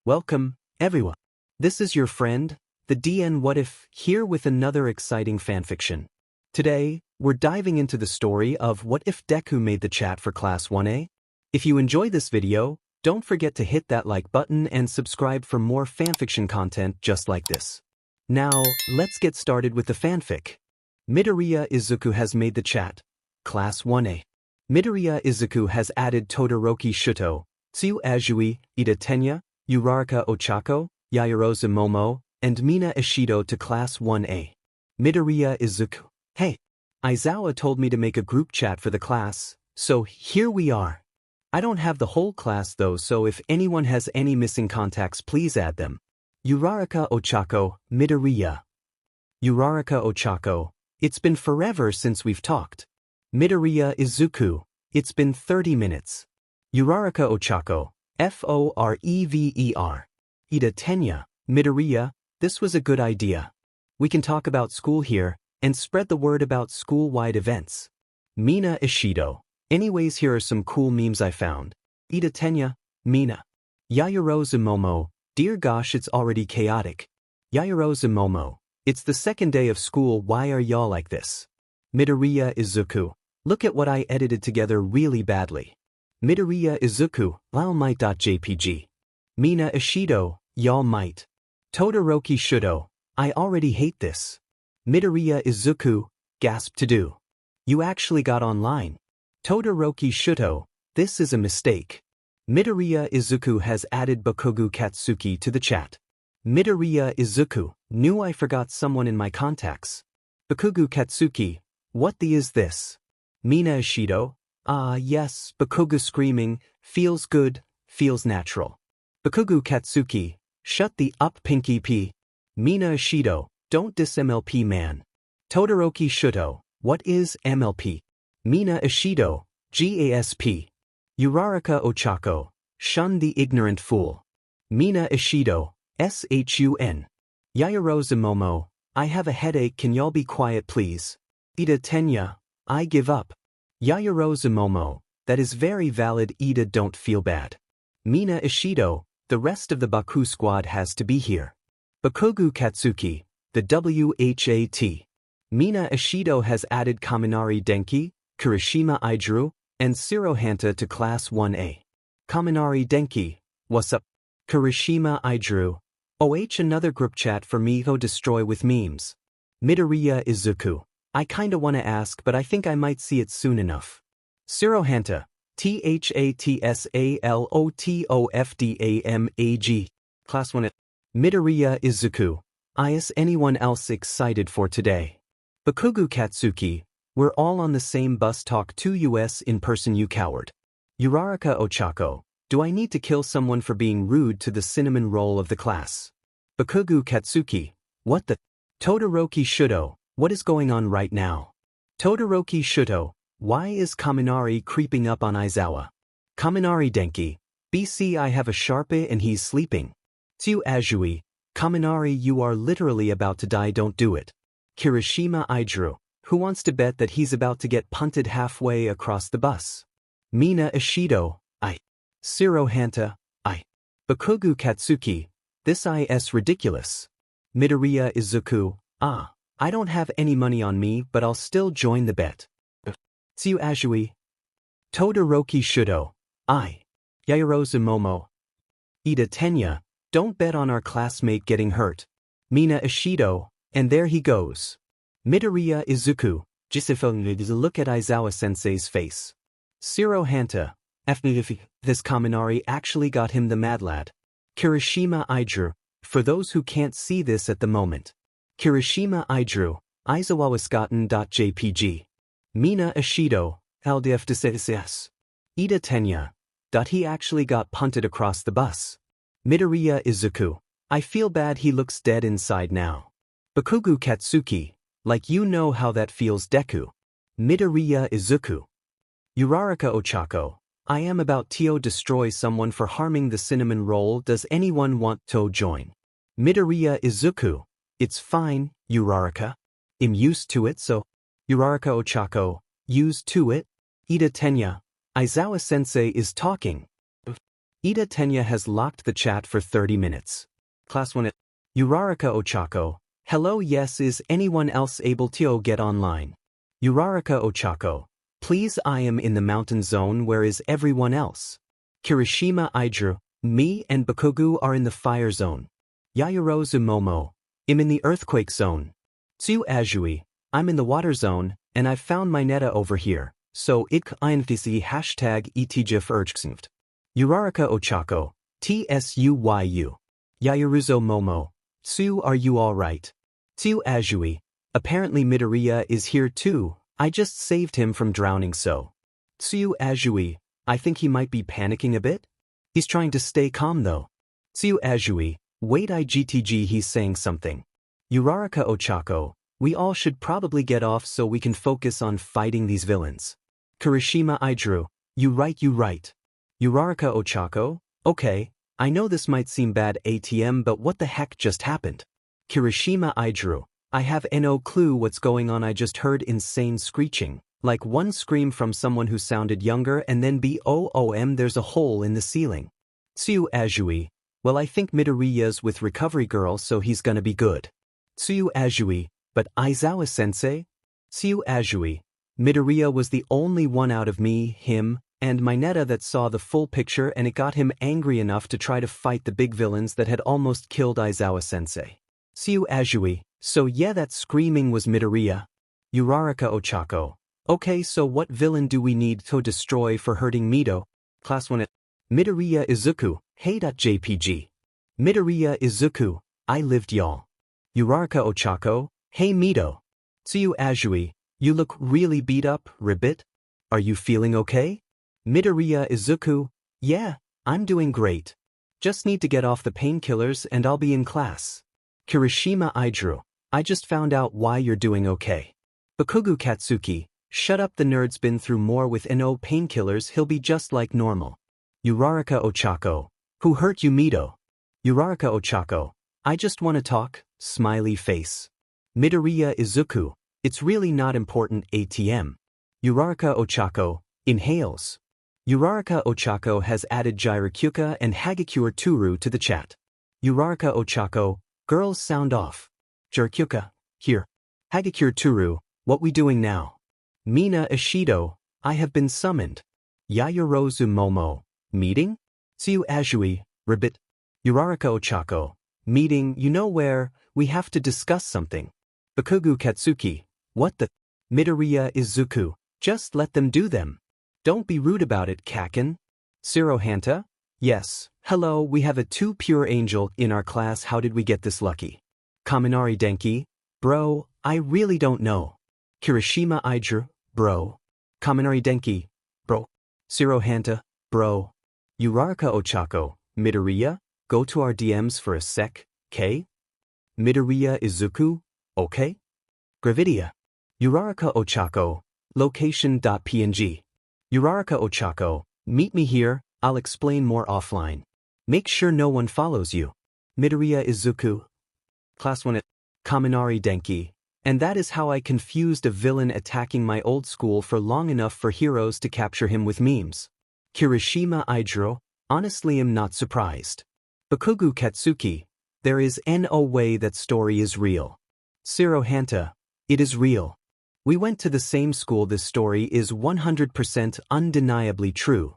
Welcome, everyone. This is your friend, the DN What If, here with another exciting fanfiction. Today, we're diving into the story of What If Deku made the chat for Class 1A? If you enjoyed this video, don't forget to hit that like button and subscribe for more fanfiction content just like this. Now, let's get started with the fanfic. Midoriya Izuku has made the chat. Class 1A. Midoriya Izuku has added Todoroki Shouto, Tsuyu Asui, Iida Tenya, Uraraka Ochako, Yaoyorozu Momo, and Mina Ashido to Class 1A. Midoriya Izuku. Hey. Aizawa told me to make a group chat for the class, so here we are. I don't have the whole class though, so if anyone has any missing contacts please add them. Uraraka Ochako, Midoriya. Uraraka Ochako. It's been forever since we've talked. Midoriya Izuku. It's been 30 minutes. Uraraka Ochako. Forever. Iida Tenya. Midoriya, this was a good idea. We can talk about school here, and spread the word about school-wide events. Mina Ashido. Anyways, here are some cool memes I found. Iida Tenya. Mina. Yaoyorozu Momo. Dear gosh, it's already chaotic. Yaoyorozu Momo. It's the second day of school, why are y'all like this? Midoriya Izuku. Look at what I edited together really badly. Midoriya Izuku. Y'all might.jpg. Mina Ashido. Y'all might. Todoroki Shouto. I already hate this. Midoriya Izuku. Gasp to do. You actually got online. Todoroki Shouto. This is a mistake. Midoriya Izuku has added Bakugo Katsuki to the chat. Midoriya Izuku. Knew I forgot someone in my contacts. Bakugo Katsuki. What the is this? Mina Ashido. Ah yes, Bakugo screaming. Feels good, feels natural. Bakugo Katsuki. Shut the up Pinky P. Mina Ashido. Don't diss MLP man. Todoroki Shouto. What is MLP? Mina Ashido. GASP. Uraraka Ochako. Shun the ignorant fool. Mina Ashido. SHUN. Yaoyorozu Momo. I have a headache, can y'all be quiet please? Iida Tenya. I give up. Yaoyorozu Momo. That is very valid, Iida, don't feel bad. Mina Ashido. The rest of the Baku squad has to be here. Bakugo Katsuki. The WHAT. Mina Ashido has added Kaminari Denki, Kirishima Idru, and Shirohanta to Class 1A. Kaminari Denki. What's up? Kirishima Idru. Another group chat for me ho destroy with memes. Midoriya Izuku. I kinda wanna ask but I think I might see it soon enough. Shirohanta. THATSALOTOFDAMAG. Class 1. Midoriya Izuku. Is anyone else excited for today? Bakugo Katsuki. We're all on the same bus, talk to US in person you coward. Uraraka Ochako. Do I need to kill someone for being rude to the cinnamon roll of the class? Bakugo Katsuki. What the? Todoroki Shouto. What is going on right now? Todoroki Shouto. Why is Kaminari creeping up on Aizawa? Kaminari Denki. BC I have a Sharpie and he's sleeping. Tsuyu Asui. Kaminari you are literally about to die, don't do it. Kirishima Idru. Who wants to bet that he's about to get punted halfway across the bus? Mina Ashido. I. Shirohanta. I. Bakugo Katsuki. This is ridiculous. Midoriya Izuku. Ah. I don't have any money on me but I'll still join the bet. Tsuyu Asui. Todoroki Shouto. I. Yaoyorozu Momo. Iida Tenya. Don't bet on our classmate getting hurt. Mina Ashido. And there he goes. Midoriya Izuku. Look at Aizawa-sensei's face. Shirohanta. This Kaminari actually got him the mad lad. Kirishima Idru. For those who can't see this at the moment. Kirishima Idru. Aizawawaskaten.jpg. Mina Ashido. LDF Iida Tenya. He actually got punted across the bus. Midoriya Izuku. I feel bad he looks dead inside now. Bakugo Katsuki. Like you know how that feels, Deku. Midoriya Izuku. Uraraka Ochako. I am about to destroy someone for harming the cinnamon roll, does anyone want to join? Midoriya Izuku. It's fine, Uraraka. I'm used to it so. Uraraka Ochako. Used to it? Iida Tenya. Aizawa-sensei is talking. Iida Tenya has locked the chat for 30 minutes. Class 1 Uraraka Ochako. Hello, yes, is anyone else able to get online? Uraraka Ochako. Please, I am in the mountain zone, where is everyone else? Kirishima Iida. Me and Bakugo are in the fire zone. Yaoyorozu Momo. I'm in the earthquake zone. Tsuyu Asui. I'm in the water zone, and I've found my neta over here, so ik einfdc hashtag etgif urgsnft. Uraraka Ochako. Tsuyu. Yaoyorozu Momo. Tsuyu, are you alright? Tsuyu Asui. Apparently Midoriya is here too, I just saved him from drowning so. Tsuyu Asui. I think he might be panicking a bit? He's trying to stay calm though. Tsuyu Asui. Wait, IGTG, he's saying something. Uraraka Ochako. We all should probably get off so we can focus on fighting these villains. Kirishima Iida. You right. Uraraka Ochako. Okay, I know this might seem bad ATM, but what the heck just happened? Kirishima Iida. I have no clue what's going on, I just heard insane screeching. Like one scream from someone who sounded younger and then BOOM there's a hole in the ceiling. Tsuyu Asui. Well, I think Midoriya's with Recovery Girl so he's gonna be good. Tsuyu Asui. But Aizawa-sensei? Tsuyu Asui. Midoriya was the only one out of me, him, and my neta that saw the full picture, and it got him angry enough to try to fight the big villains that had almost killed Aizawa-sensei. Tsuyu Asui. So yeah, that screaming was Midoriya. Uraraka Ochako. Okay, so what villain do we need to destroy for hurting Mido? Class 1 Midoriya Izuku. Hey.jpg. Midoriya Izuku. I lived y'all. Uraraka Ochako. Hey Mido. Tsuyu Asui. You look really beat up, Ribbit. Are you feeling okay? Midoriya Izuku. Yeah, I'm doing great. Just need to get off the painkillers and I'll be in class. Kirishima Iida. I just found out why you're doing okay. Bakugo Katsuki. Shut up, the nerd's been through more with no painkillers, he'll be just like normal. Uraraka Ochako. Who hurt you, Mido? Uraraka Ochako. I just wanna talk, smiley face. Midoriya Izuku. It's really not important ATM. Uraraka Ochako. Inhales. Uraraka Ochako has added Gyrakuka and Hagakure Turu to the chat. Uraraka Ochako. Girls sound off. Gyrakuka. Here. Hagakure Turu. What we doing now? Mina Ashido. I have been summoned. Yaoyorozu Momo. Meeting? Tsuyu Asui. Ribbit. Uraraka Ochako. Meeting, you know where, we have to discuss something. Bakugo Katsuki. What the? Midoriya Izuku. Just let them do them. Don't be rude about it, Kaken. Hanta? Yes. Hello, we have a 2 pure angel in our class, how did we get this lucky? Kaminari Denki. Bro, I really don't know. Kirishima Iida. Bro. Kaminari Denki. Bro. Hanta. Bro. Uraraka Ochako. Midoriya? Go to our DMs for a sec, K? Midoriya Izuku? Okay? Gravidia. Uraraka Ochako. Location.png. Uraraka Ochako. Meet me here, I'll explain more offline. Make sure no one follows you. Midoriya Izuku. Class 1 Kaminari Denki. And that is how I confused a villain attacking my old school for long enough for heroes to capture him with memes. Kirishima Iida. Honestly, am not surprised. Bakugo Katsuki. There is no way that story is real. Hanta. It is real. We went to the same school, this story is 100% undeniably true.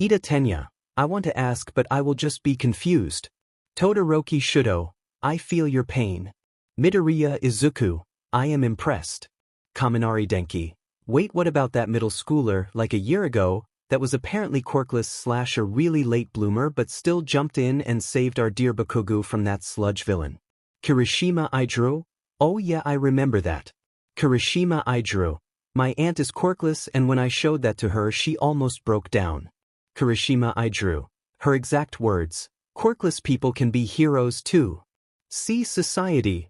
Iida Tenya. I want to ask but I will just be confused. Todoroki Shouto. I feel your pain. Midoriya Izuku. I am impressed. Kaminari Denki. Wait, what about that middle schooler, like a year ago, that was apparently quirkless / a really late bloomer but still jumped in and saved our dear Bakugo from that sludge villain? Kirishima Iida. Oh yeah, I remember that. Kirishima Iida. My aunt is quirkless and when I showed that to her she almost broke down. Kirishima Iida. Her exact words. Quirkless people can be heroes too. See Society.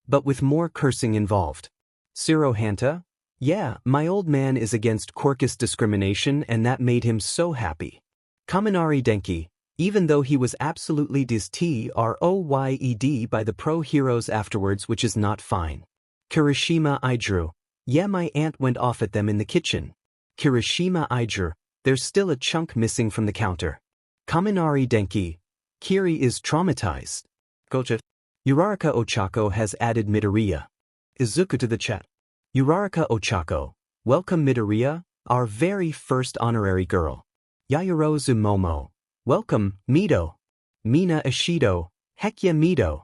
But with more cursing involved. Hanta. Yeah, my old man is against quirkless discrimination and that made him so happy. Kaminari Denki. Even though he was absolutely destroyed by the pro-heroes afterwards, which is not fine. Kirishima Iida. Yeah, my aunt went off at them in the kitchen. Kirishima Iida. There's still a chunk missing from the counter. Kaminari Denki. Kiri is traumatized. Goja. Uraraka Ochako has added Midoriya Izuku to the chat. Uraraka Ochako. Welcome Midoriya, our very first honorary girl. Yaoyorozu Momo. Welcome, Mido. Mina Ashido. Hekya Mido.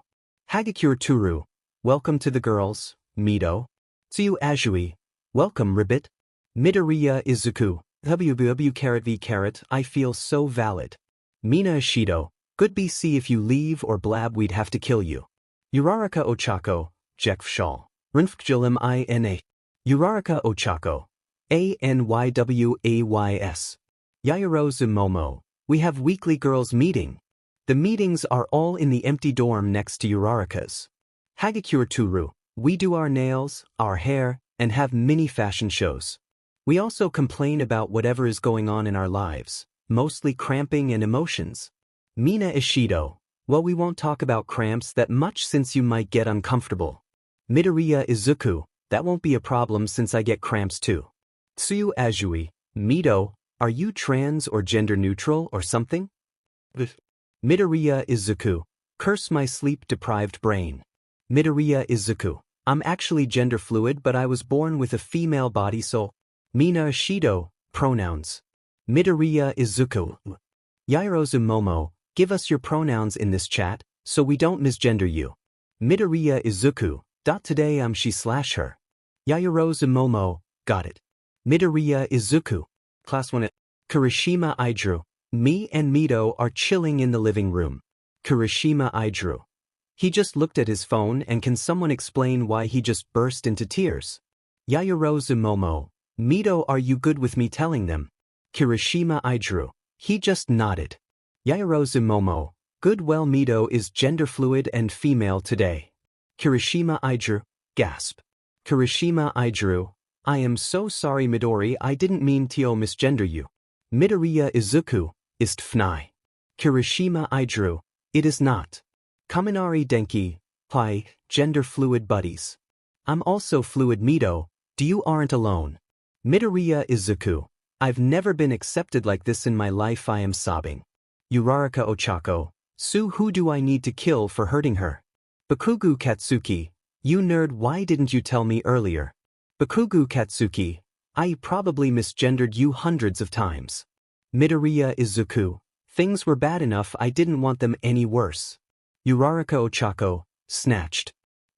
Hagakure Turu. Welcome to the girls, Mido. Tsuyu Asui. Welcome Ribbit. Midoriya Izuku. WW I feel so valid. Mina Ashido. Good BC if you leave or blab we'd have to kill you. Uraraka Ochako. Jekfshal. Rinfkjilim INA. Uraraka Ochako. ANYWAYS. Yaoyorozu Momo. We have weekly girls meeting. The meetings are all in the empty dorm next to Uraraka's. Hagakure Turu. We do our nails, our hair, and have mini fashion shows. We also complain about whatever is going on in our lives, mostly cramping and emotions. Mina Ashido. Well, we won't talk about cramps that much since you might get uncomfortable. Midoriya Izuku. That won't be a problem since I get cramps too. Tsuyu Asui. Mido. Are you trans or gender neutral or something? Midoriya Izuku. Curse my sleep-deprived brain. Midoriya Izuku. I'm actually gender fluid but I was born with a female body so. Mina Ashido. Pronouns. Midoriya Izuku. Yaoyorozu Momo. Give us your pronouns in this chat, so we don't misgender you. Midoriya Izuku. Today I'm she/her. Yaoyorozu Momo. Got it. Midoriya Izuku. Class 1 at Kirishima Idru. Me and Mido are chilling in the living room. Kirishima Idru. He just looked at his phone and can someone explain why he just burst into tears? Yaoyorozu Momo. Mido, are you good with me telling them? Kirishima Idru. He just nodded. Yaoyorozu Momo. Good, well Mido is gender fluid and female today. Kirishima Idru. Gasp. Kirishima Idru. I am so sorry Midori, I didn't mean to misgender you. Midoriya Izuku. Ist fnai. Kirishima Idru. It is not. Kaminari Denki. Hi, gender fluid buddies. I'm also fluid Mido, you aren't alone. Midoriya Izuku. I've never been accepted like this in my life, I am sobbing. Uraraka Ochako. Sue, who do I need to kill for hurting her? Bakugu Katsuki. You nerd, why didn't you tell me earlier? Bakugu Katsuki. I probably misgendered you hundreds of times. Midoriya Izuku. Things were bad enough, I didn't want them any worse. Uraraka Ochako. Snatched.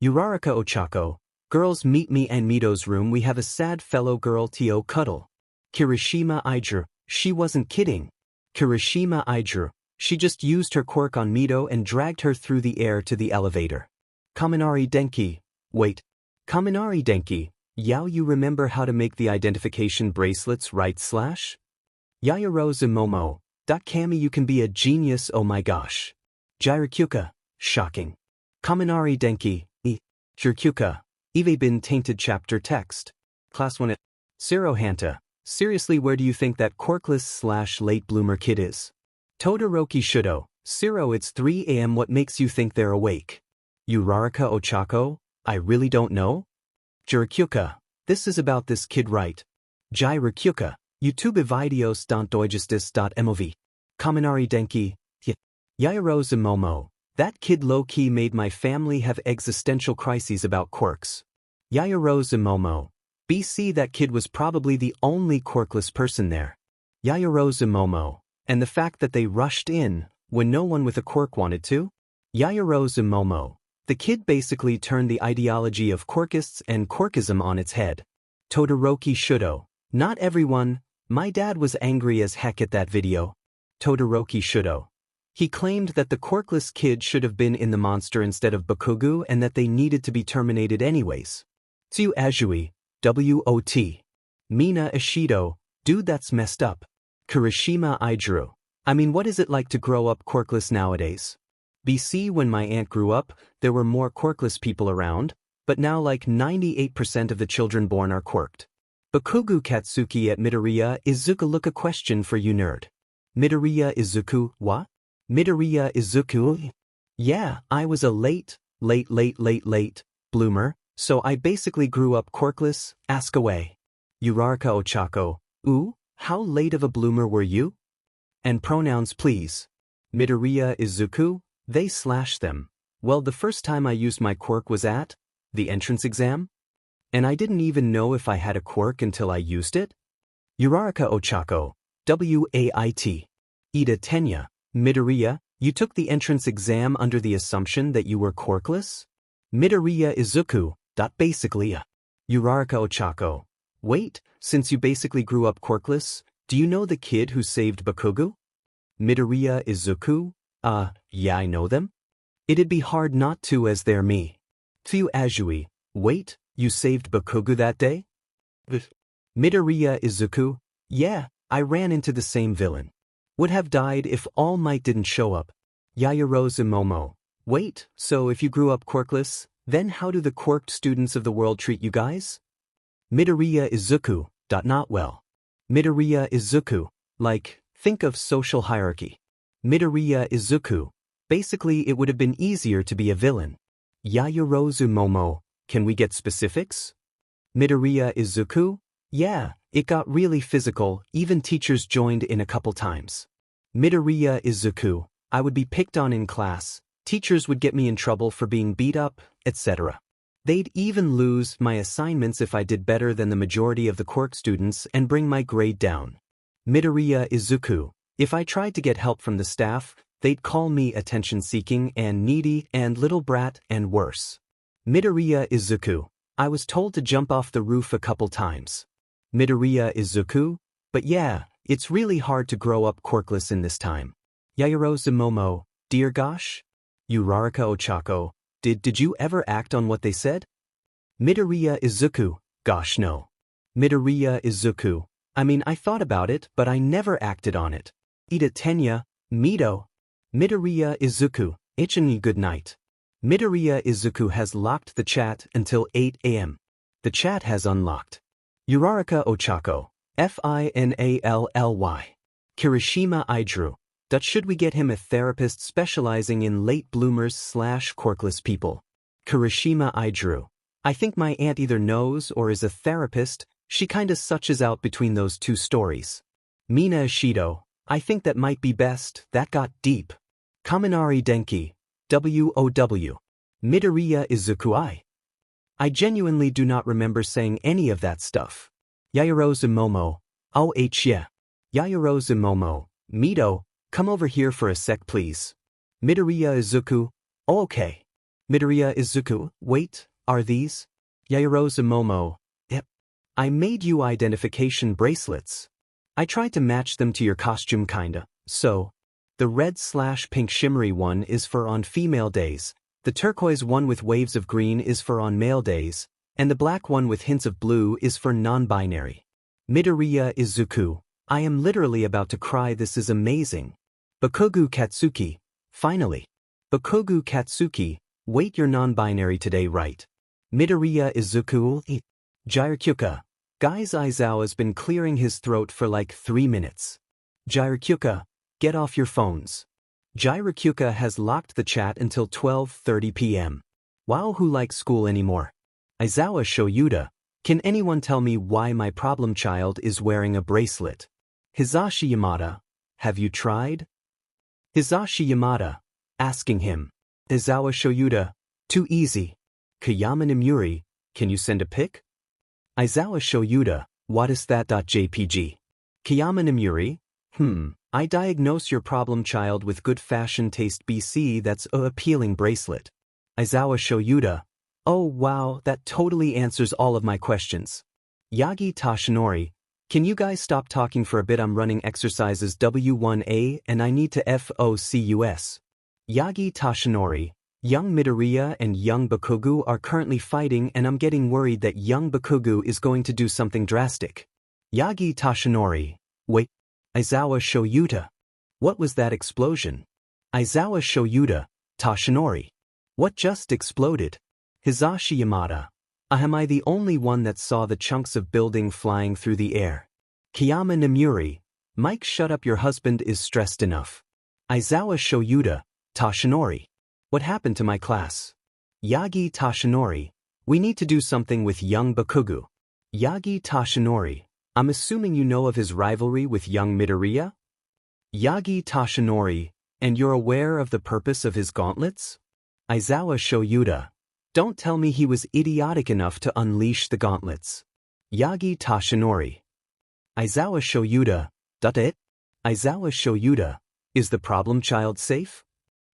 Uraraka Ochako. Girls, meet me and Mido's room, we have a sad fellow girl to cuddle. Kirishima Idru. She wasn't kidding. Kirishima Idru. She just used her quirk on Mido and dragged her through the air to the elevator. Kaminari Denki. Wait. Kaminari Denki. Yao, you remember how to make the identification bracelets, right slash? Yaoyorozu Momo. Kami, you can be a genius, oh my gosh. Jirakyuka. Shocking. Kaminari Denki. Jirakyuka. Eve bin tainted chapter text. Class 1 at Sirohanta. Seriously, where do you think that quirkless/late bloomer kid is? Todoroki Shouto. Siro, it's 3 a.m. What makes you think they're awake? Uraraka Ochako. I really don't know. Jirakyuka. This is about this kid, right? Jirakyuka. YouTube videos.doigestis.mov. Kaminari Denki. Yaoyorozu Momo. That kid low-key made my family have existential crises about quirks. Yaoyorozu Momo. BC, that kid was probably the only quirkless person there. Yaoyorozu Momo. And the fact that they rushed in when no one with a quirk wanted to? Yaoyorozu Momo. The kid basically turned the ideology of quirkists and quirkism on its head. Todoroki Shouto. Not everyone. My dad was angry as heck at that video. Todoroki Shouto. He claimed that the quirkless kid should have been in the monster instead of Bakugu and that they needed to be terminated anyways. Tsuyu Asui. WOT. Mina Ashido. Dude, that's messed up. Kirishima Idru. I mean, what is it like to grow up quirkless nowadays? BC, when my aunt grew up, there were more quirkless people around, but now like 98% of the children born are quirked. Bakugu Katsuki at Midoriya Izuku. Look, a question for you nerd. Midoriya Izuku, what? Midoriya Izuku? Yeah, I was a late bloomer, so I basically grew up quirkless, ask away. Uraraka Ochako. Ooh, how late of a bloomer were you? And pronouns please. Midoriya Izuku, they slash them. Well, the first time I used my quirk was at the entrance exam? And I didn't even know if I had a quirk until I used it? Uraraka Ochako, Wait. Iida Tenya, Midoriya, you took the entrance exam under the assumption that you were quirkless? Midoriya Izuku, basically Uraraka Ochako. Wait, since you basically grew up quirkless, do you know the kid who saved Bakugo? Midoriya Izuku, yeah I know them. It'd be hard not to as they're me. Tsuyu Asui, wait, you saved Bakugo that day? Midoriya Izuku, yeah, I ran into the same villain. Would have died if All Might didn't show up. Yaoyorozu Momo, wait, so if you grew up quirkless, then how do the quirked students of the world treat you guys? Midoriya Izuku, not well. Midoriya Izuku, like, think of social hierarchy. Midoriya Izuku, basically it would have been easier to be a villain. Yaoyorozu Momo, can we get specifics? Midoriya Izuku, yeah, it got really physical, even teachers joined in a couple times. Midoriya Izuku, I would be picked on in class, teachers would get me in trouble for being beat up, etc. They'd even lose my assignments if I did better than the majority of the quirk students and bring my grade down. Midoriya Izuku, if I tried to get help from the staff, they'd call me attention-seeking and needy and little brat and worse. Midoriya Izuku, I was told to jump off the roof a couple times. Midoriya Izuku, but yeah, it's really hard to grow up quirkless in this time. Yaoyorozu Momo, dear gosh? Uraraka Ochako, did you ever act on what they said? Midoriya Izuku, gosh no. Midoriya Izuku, I mean I thought about it but I never acted on it. Iida Tenya, Mido. Midoriya Izuku, Ichini good night. Midoriya Izuku has locked the chat until 8 a.m. The chat has unlocked. Uraraka Ochako, Finally. Kirishima Idru, should we get him a therapist specializing in late bloomers / quirkless people? Kirishima Idru, I think my aunt either knows or is a therapist, she kinda suches out between those two stories. Mina Ashido, I think that might be best, that got deep. Kaminari Denki, WOW. Midoriya Izuku I genuinely do not remember saying any of that stuff. Yaoyorozu Momo, oh yeah. Yaoyorozu Momo, Mido, come over here for a sec please. Midoriya Izuku, oh okay. Midoriya Izuku, wait, are these? Yaoyorozu Momo, yep. I made you identification bracelets. I tried to match them to your costume kinda, so. The red/pink shimmery one is for on female days, the turquoise one with waves of green is for on male days, and the black one with hints of blue is for non-binary. Midoriya Izuku, I am literally about to cry, this is amazing. Bakugo Katsuki, finally. Bakugo Katsuki, wait you're non-binary today right? Midoriya Izuku, Gyrakuka, guys Aizawa's been clearing his throat for like 3 minutes. Gyrakuka, get off your phones. Gyrakuka has locked the chat until 12:30 p.m. Wow, who likes school anymore? Aizawa Shouto, can anyone tell me why my problem child is wearing a bracelet? Hisashi Yamada, have you tried? Hisashi Yamada, asking him. Aizawa Shouto, too easy. Kayama Nimuri, can you send a pic? Aizawa Shouto, what is that? JPG. Kayama Nimuri, I diagnose your problem child with good fashion taste BC, that's a appealing bracelet. Aizawa Shouto, oh wow, that totally answers all of my questions. Yagi Tashinori, can you guys stop talking for a bit? I'm running exercises W1A and I need to FOCUS. Yagi Tashinori, young Midoriya and young Bakugo are currently fighting and I'm getting worried that young Bakugo is going to do something drastic. Yagi Tashinori, wait. Aizawa Shouto, what was that explosion? Aizawa Shouto, Tashinori, what just exploded? Hisashi Yamada, am I the only one that saw the chunks of building flying through the air? Kayama Nimuri, Mike shut up, your husband is stressed enough. Aizawa Shouto, Tashinori, what happened to my class? Yagi Tashinori, we need to do something with young Bakugo. Yagi Tashinori, I'm assuming you know of his rivalry with young Midoriya? Yagi Toshinori, and you're aware of the purpose of his gauntlets? Aizawa Shoyuta. Don't tell me he was idiotic enough to unleash the gauntlets. Yagi Toshinori. Aizawa Shoyuta. It? Aizawa Shoyuta. Is the problem child safe?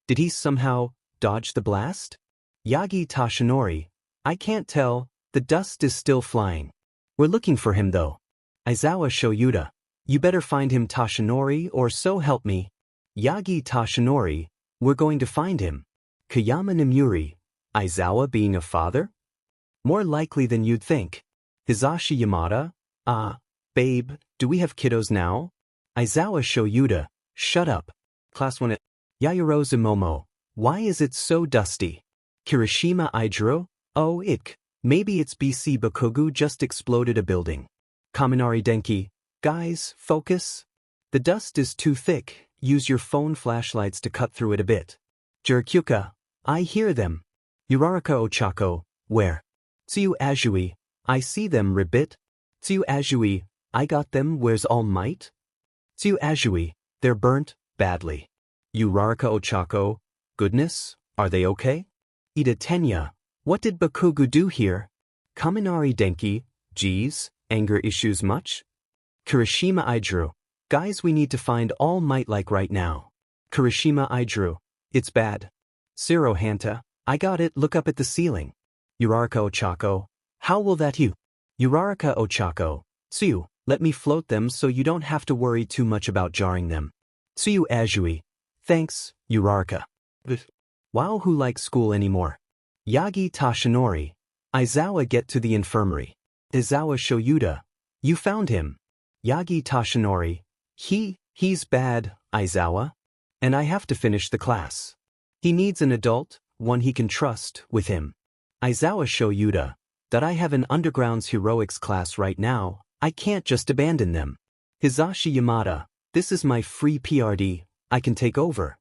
Did he somehow dodge the blast? Yagi Toshinori. I can't tell, the dust is still flying. We're looking for him though. Aizawa Shoyuta. You better find him Toshinori or so help me. Yagi Toshinori. We're going to find him. Kayama Nimuri. Aizawa being a father? More likely than you'd think. Hisashi Yamada. Babe, do we have kiddos now? Aizawa Shoyuta. Shut up. Class 1. Yaoyorozu Momo. Why is it so dusty? Kirishima Ijuo. Oh, maybe it's BC Bakugu just exploded a building. Kaminari Denki. Guys, focus. The dust is too thick, use your phone flashlights to cut through it a bit. Jirakyuka. I hear them. Uraraka Ochako. Where? Tsuyu Asui. I see them ribbit. Tsuyu Asui. I got them, where's All Might? Tsuyu Asui. They're burnt, badly. Uraraka Ochako. Goodness, are they okay? Iida Tenya. What did Bakugu do here? Kaminari Denki. Geez, anger issues much? Kirishima Ijuo. Guys, we need to find All Might like right now. Kirishima Ijuo. It's bad. Zero Hanta. I got it, look up at the ceiling. Uraraka Ochako. How will that you? Uraraka Ochako. Tsuyu, let me float them so you don't have to worry too much about jarring them. Tsuyu Asui. Thanks, Uraraka. Wow, who likes school anymore? Yagi Toshinori. Aizawa get to the infirmary. Aizawa Shoyuta. You found him. Yagi Toshinori. He's bad, Aizawa. And I have to finish the class. He needs an adult, one he can trust, with him. Aizawa Shoyuta. That I have an underground's heroics class right now, I can't just abandon them. Hisashi Yamada. This is my free PRD, I can take over.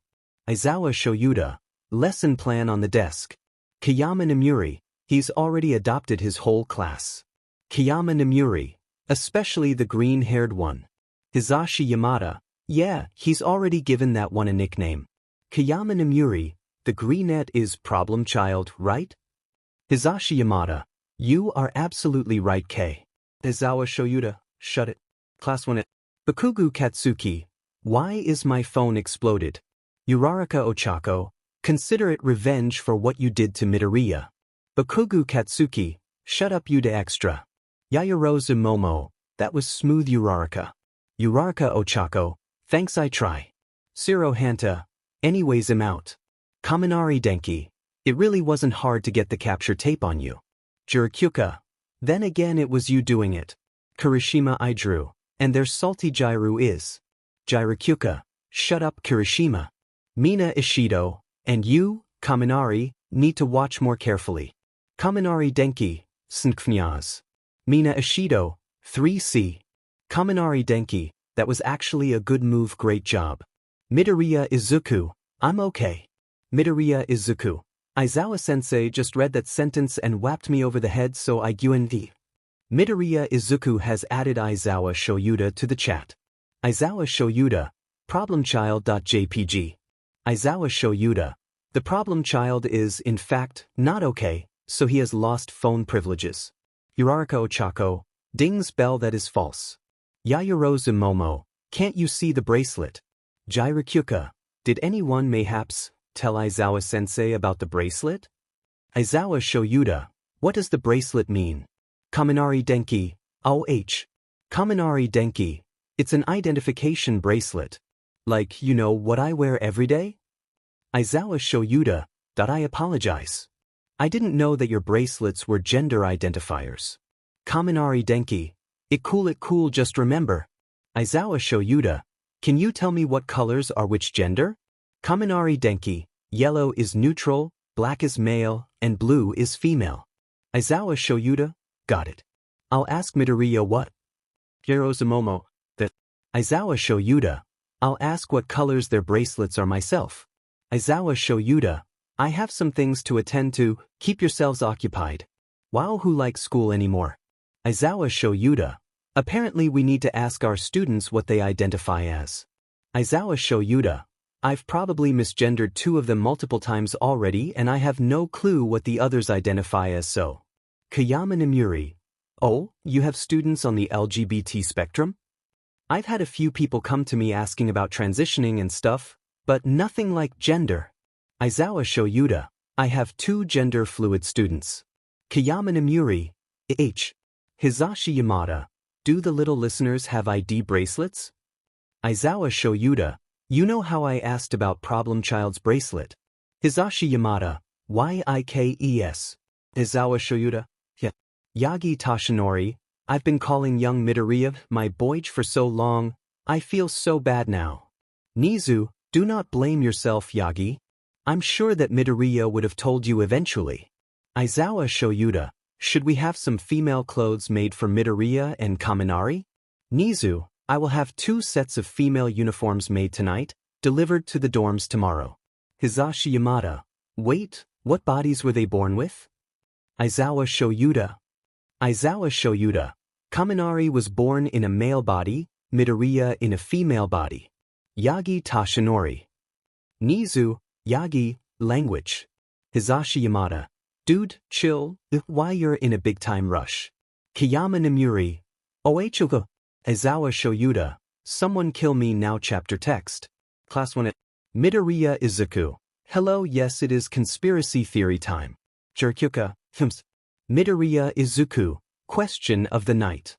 Aizawa Shoyuta. Lesson plan on the desk. Kayama Nimuri. He's already adopted his whole class. Kayama Nimuri. Especially the green-haired one. Hisashi Yamada. Yeah, he's already given that one a nickname. Kayama Nimuri. The greenette is problem child, right? Hisashi Yamada. You are absolutely right, K. Aizawa Shoyuta. Shut it. Class 1. Bakugu Katsuki. Why is my phone exploded? Uraraka Ochako. Consider it revenge for what you did to Midoriya. Bakugu Katsuki. Shut up, you de extra. Yaoyorozu Momo. That was smooth, Uraraka. Uraraka Ochako. Thanks, I try. Zero Hanta. Anyways, I'm out. Kaminari Denki. It really wasn't hard to get the capture tape on you. Jirakyuka. Then again it was you doing it. Kirishima Ijuo. And their salty Jiru is. Jirakyuka. Shut up, Kirishima. Mina Ashido. And you, Kaminari, need to watch more carefully. Kaminari Denki. Snkfnyaz. Mina Ashido. 3C. Kaminari Denki. That was actually a good move, great job. Midoriya Izuku. I'm okay. Midoriya Izuku. Aizawa-sensei just read that sentence and whapped me over the head, so I guaned. Midoriya Izuku has added Aizawa Shoyuta to the chat. Aizawa Shoyuta. Problemchild.jpg. Aizawa Shoyuta. The problem child is, in fact, not okay, so he has lost phone privileges. Uraraka Ochako. Ding's bell, that is false. Yaoyorozu Momo. Can't you see the bracelet? Jirakyuka. Did anyone mayhaps tell Aizawa-sensei about the bracelet? Aizawa Shoyuta. What does the bracelet mean? Kaminari Denki. OH. Kaminari Denki. It's an identification bracelet. Like, you know, what I wear every day? Aizawa Shoyuta. I apologize. I didn't know that your bracelets were gender identifiers. Kaminari Denki. It cool, just remember. Aizawa Shoyuta. Can you tell me what colors are which gender? Kaminari Denki. Yellow is neutral, black is male, and blue is female. Aizawa Shoyuta. Got it. I'll ask Midoriya what? Yaoyorozu Momo. That. Aizawa Shoyuta. I'll ask what colors their bracelets are myself. Aizawa Shoyuta. I have some things to attend to, keep yourselves occupied. Wow, who likes school anymore? Aizawa Shoyuta. Apparently we need to ask our students what they identify as. Aizawa Shoyuta. I've probably misgendered two of them multiple times already and I have no clue what the others identify as so. Kayama Nimuri. Oh, you have students on the LGBT spectrum? I've had a few people come to me asking about transitioning and stuff, but nothing like gender. Aizawa Shoyuta. I have 2 gender-fluid students. Kayama Nimuri. H. Hisashi Yamada. Do the little listeners have ID bracelets? Aizawa Shoyuta. You know how I asked about Problem Child's bracelet? Hisashi Yamada. YIKES. Aizawa Shoyuta. Yeah. Yagi Tashinori. I've been calling young Midoriya my boyge for so long, I feel so bad now. Nizu. Do not blame yourself, Yagi. I'm sure that Midoriya would have told you eventually. Aizawa Shoyuta. Should we have some female clothes made for Midoriya and Kaminari? Nizu. I will have 2 sets of female uniforms made tonight, delivered to the dorms tomorrow. Hisashi Yamada. Wait, what bodies were they born with? Aizawa Shoyuta. Aizawa Shoyuta. Kaminari was born in a male body, Midoriya in a female body. Yagi Tashinori. Nizu. Yagi. Language. Hisashi Yamada. Dude, chill, why you're in a big-time rush. Kayama Nimuri. Ochako. Aizawa Shoyuta. Someone kill me now chapter text. Class 1 at Midoriya Izuku. Hello, yes it is conspiracy theory time. Jirkyuka. Midoriya Izuku. Question of the night.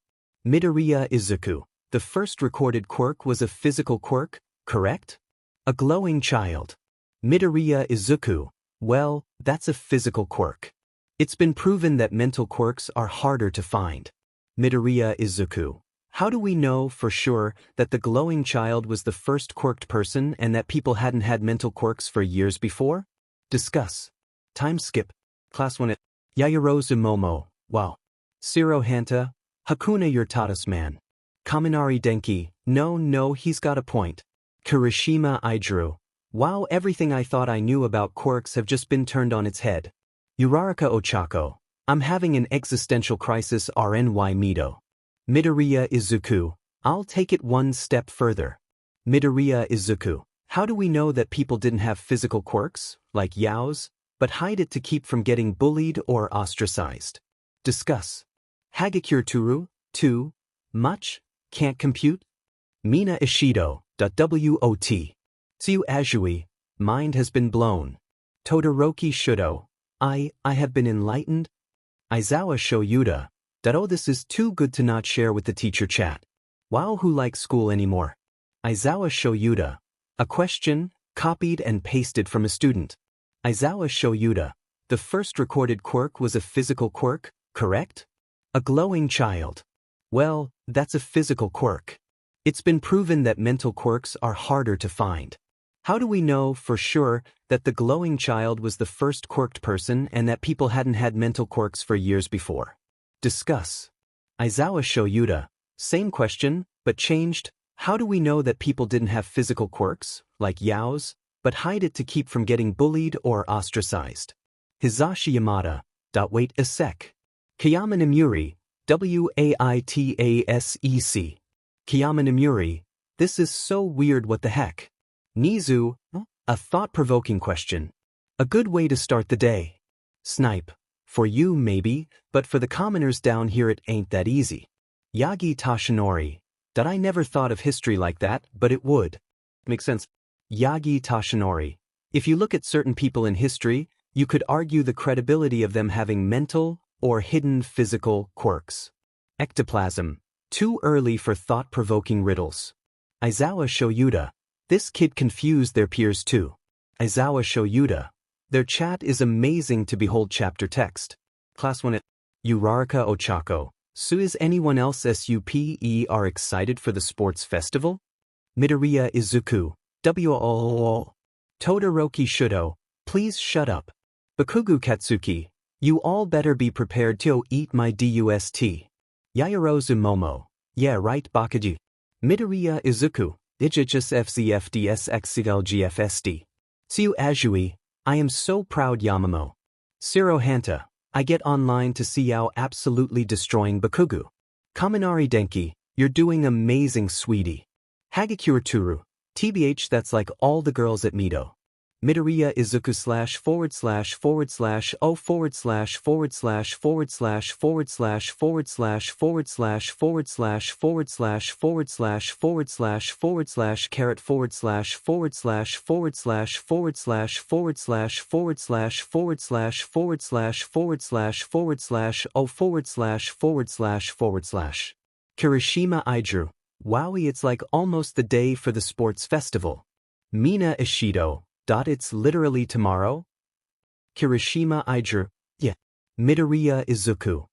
Midoriya Izuku. The first recorded quirk was a physical quirk, correct? A glowing child. Midoriya Izuku. Well, that's a physical quirk. It's been proven that mental quirks are harder to find. Midoriya Izuku. How do we know for sure that the glowing child was the first quirked person and that people hadn't had mental quirks for years before? Discuss. Time skip. Class 1 at Yaoyorozu Momo. Wow. Shiro Hanta. Hakuna Yurtadas man. Kaminari Denki. No, he's got a point. Kirishima Idru. Wow, everything I thought I knew about quirks have just been turned on its head. Uraraka Ochako. I'm having an existential crisis RNY Mido. Midoriya Izuku. I'll take it one step further. Midoriya Izuku. How do we know that people didn't have physical quirks, like yaos, but hide it to keep from getting bullied or ostracized? Discuss. Hagakure Turu. 2. Much? Can't compute? Mina Ashido. WOT. Tsuyu Asui. Mind has been blown. Todoroki Shouto. I have been enlightened. Aizawa Shoyuta. Oh, this is too good to not share with the teacher chat. Wow, who likes school anymore? Aizawa Shoyuta. A question, copied and pasted from a student. Aizawa Shoyuta. The first recorded quirk was a physical quirk, correct? A glowing child. Well, that's a physical quirk. It's been proven that mental quirks are harder to find. How do we know for sure that the glowing child was the first quirked person and that people hadn't had mental quirks for years before? Discuss. Aizawa Shoyuta. Same question, but changed. How do we know that people didn't have physical quirks, like yaos, but hide it to keep from getting bullied or ostracized? Hisashi Yamada. Wait a sec. Kayama Nimuri. WAITASEC. Kayama Nimuri. This is so weird, what the heck? Nizu. A thought-provoking question. A good way to start the day. Snipe. For you, maybe, but for the commoners down here it ain't that easy. Yagi Tashinori. I never thought of history like that, but it would. Makes sense. Yagi Tashinori. If you look at certain people in history, you could argue the credibility of them having mental or hidden physical quirks. Ectoplasm. Too early for thought-provoking riddles. Aizawa Shoyuta. This kid confused their peers too. Aizawa Shoyuta. Their chat is amazing to behold chapter text. Class 1 at Uraraka Ochako. So is anyone else SUPE are excited for the sports festival? Midoriya Izuku. WOOO. Todoroki Shouto. Please shut up. Bakugu Katsuki. You all better be prepared to eat my DUST. Yaoyorozu Momo. Yeah right Bakuju. Midoriya Izuku. Ijichus FZFDSXCLGFSD. Tsuyu Asui. I am so proud Yamamo. Shiro Hanta. I get online to see Yao absolutely destroying Bakugu. Kaminari Denki. You're doing amazing sweetie. Hagakure Turu. TBH, that's like all the girls at Mido. Midoriya Izuku // Kirishima Aiju. Wowie, it's like almost the day for the sports festival. Mina Ashido. It's literally tomorrow? Kirishima Aiju. Yeah. Midoriya Izuku.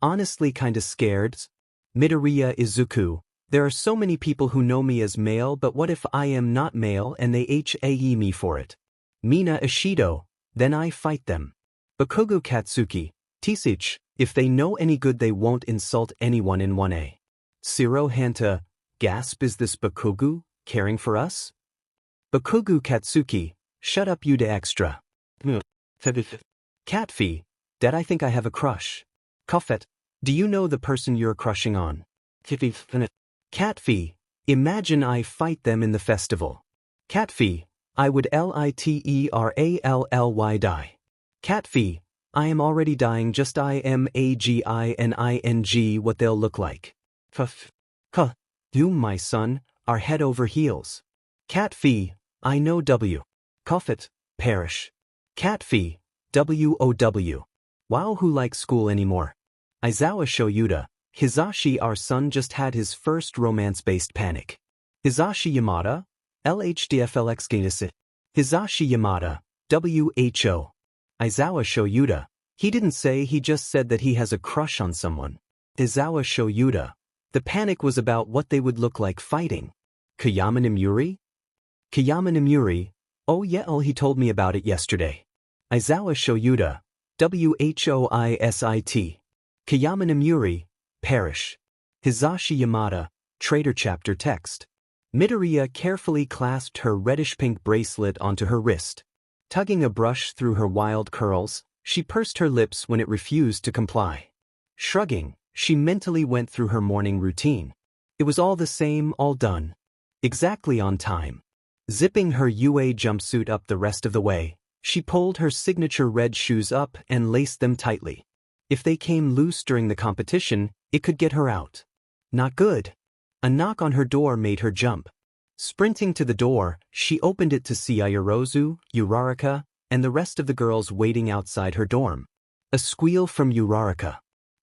Honestly kinda scared. Midoriya Izuku. There are so many people who know me as male, but what if I am not male and they HAE me for it? Mina Ashido. Then I fight them. Bakugo Katsuki. Tisich. If they know any good they won't insult anyone in 1A. Siro Hanta. Gasp, is this Bakugo caring for us? Bakugo Katsuki. Shut up, you de extra. Catfee. Dad, I think I have a crush. Coffet. Do you know the person you're crushing on? Catfee. Imagine I fight them in the festival. Catfee. I would literally die. Catfee. I am already dying, just imagining what they'll look like. You, my son, are head over heels. Catfee. I know W. Coffet. Perish. Catfee. WOW. Wow, who likes school anymore? Aizawa Shoyuta. Hizashi, our son just had his first romance-based panic. Hizashi Yamada. LHDFLX Gainus. Hizashi Yamada. WHO. Aizawa Shoyuta. He didn't say, he just said that he has a crush on someone. Aizawa Shoyuta. The panic was about what they would look like fighting. Kayama Nimuri? Kayama Nimuri. Oh yeah, he told me about it yesterday. Aizawa Shoyuta. WHOISIT. Kayama Nimuri. Perish. Hizashi Yamada. Traitor chapter text. Midoriya carefully clasped her reddish-pink bracelet onto her wrist. Tugging a brush through her wild curls, she pursed her lips when it refused to comply. Shrugging, she mentally went through her morning routine. It was all the same, all done. Exactly on time. Zipping her UA jumpsuit up the rest of the way, she pulled her signature red shoes up and laced them tightly. If they came loose during the competition, it could get her out. Not good. A knock on her door made her jump. Sprinting to the door, she opened it to see Yaoyorozu, Uraraka, and the rest of the girls waiting outside her dorm. A squeal from Uraraka.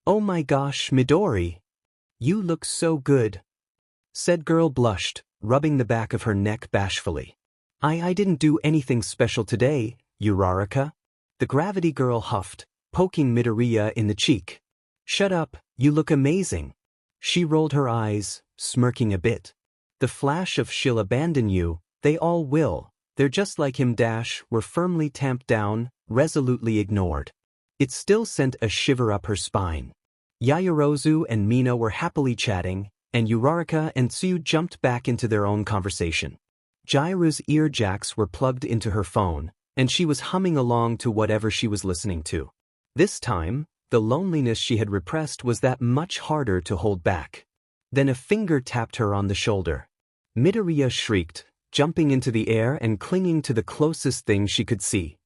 "Oh my gosh, Midori! You look so good," said girl blushed, rubbing the back of her neck bashfully. I didn't do anything special today, Uraraka." The gravity girl huffed, poking Midoriya in the cheek. "Shut up, you look amazing." She rolled her eyes, smirking a bit. "The flash of she'll abandon you, they all will, they're just like him " were firmly tamped down, resolutely ignored. It still sent a shiver up her spine. Yaoyorozu and Mina were happily chatting, and Uraraka and Tsuyu jumped back into their own conversation. Jairu's ear jacks were plugged into her phone, and she was humming along to whatever she was listening to. This time, the loneliness she had repressed was that much harder to hold back. Then a finger tapped her on the shoulder. Midoriya shrieked, jumping into the air and clinging to the closest thing she could see.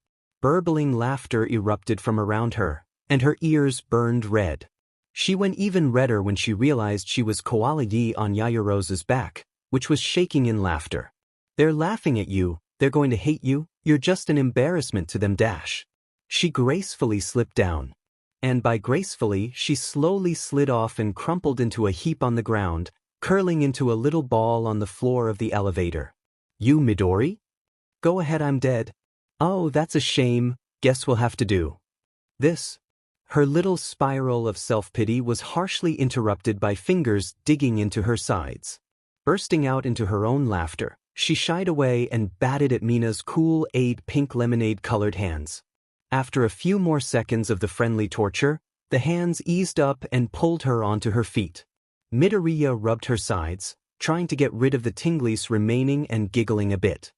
Burbling laughter erupted from around her, and her ears burned red. She went even redder when she realized she was Koala-gi on Yaoyorozu's back, which was shaking in laughter. "They're laughing at you, they're going to hate you, you're just an embarrassment to them " She gracefully slipped down. And by gracefully, she slowly slid off and crumpled into a heap on the ground, curling into a little ball on the floor of the elevator. "You, Midori? Go ahead, I'm dead." "Oh, that's a shame, guess we'll have to do this." Her little spiral of self-pity was harshly interrupted by fingers digging into her sides. Bursting out into her own laughter, she shied away and batted at Mina's cool pink lemonade-colored hands. After a few more seconds of the friendly torture, the hands eased up and pulled her onto her feet. Midoriya rubbed her sides, trying to get rid of the tinglies remaining and giggling a bit.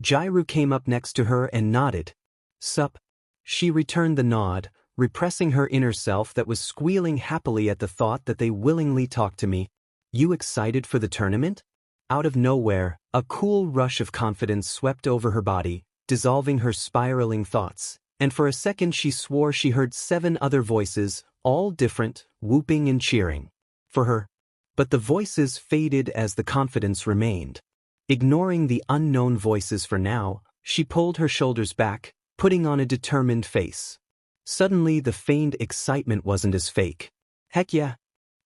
Jairu came up next to her and nodded. "Sup?" She returned the nod, repressing her inner self that was squealing happily at the thought that they willingly talked to me. "You excited for the tournament?" Out of nowhere, a cool rush of confidence swept over her body, dissolving her spiraling thoughts, and for a second she swore she heard 7 other voices, all different, whooping and cheering for her. But the voices faded as the confidence remained. Ignoring the unknown voices for now, she pulled her shoulders back, putting on a determined face. Suddenly the feigned excitement wasn't as fake. Heck yeah.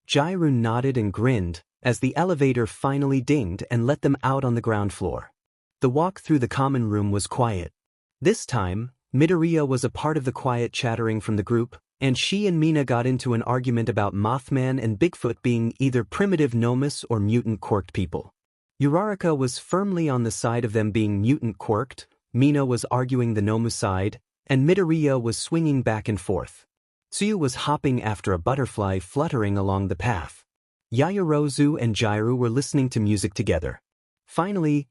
Jiraiya nodded and grinned as the elevator finally dinged and let them out on the ground floor. The walk through the common room was quiet. This time, Midoriya was a part of the quiet chattering from the group, and she and Mina got into an argument about Mothman and Bigfoot being either primitive gnomes or mutant quirked people. Uraraka was firmly on the side of them being mutant quirked, Mina was arguing the gnomu side, and Midoriya was swinging back and forth. Tsuyu was hopping after a butterfly fluttering along the path. Yaoyorozu and Jiraiya were listening to music together. Finally,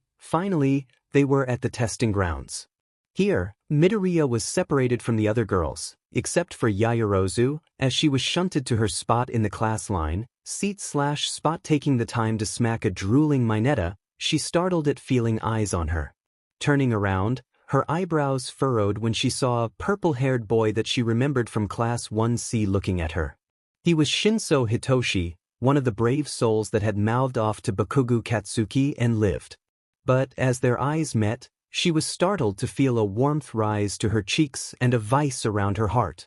they were at the testing grounds. Here, Midoriya was separated from the other girls, except for Yaoyorozu, as she was shunted to her spot in the class line, seat/spot. Taking the time to smack a drooling Mineta, she startled at feeling eyes on her. Turning around, her eyebrows furrowed when she saw a purple-haired boy that she remembered from Class 1C looking at her. He was Shinso Hitoshi, one of the brave souls that had mouthed off to Bakugo Katsuki and lived. But as their eyes met, she was startled to feel a warmth rise to her cheeks and a vice around her heart.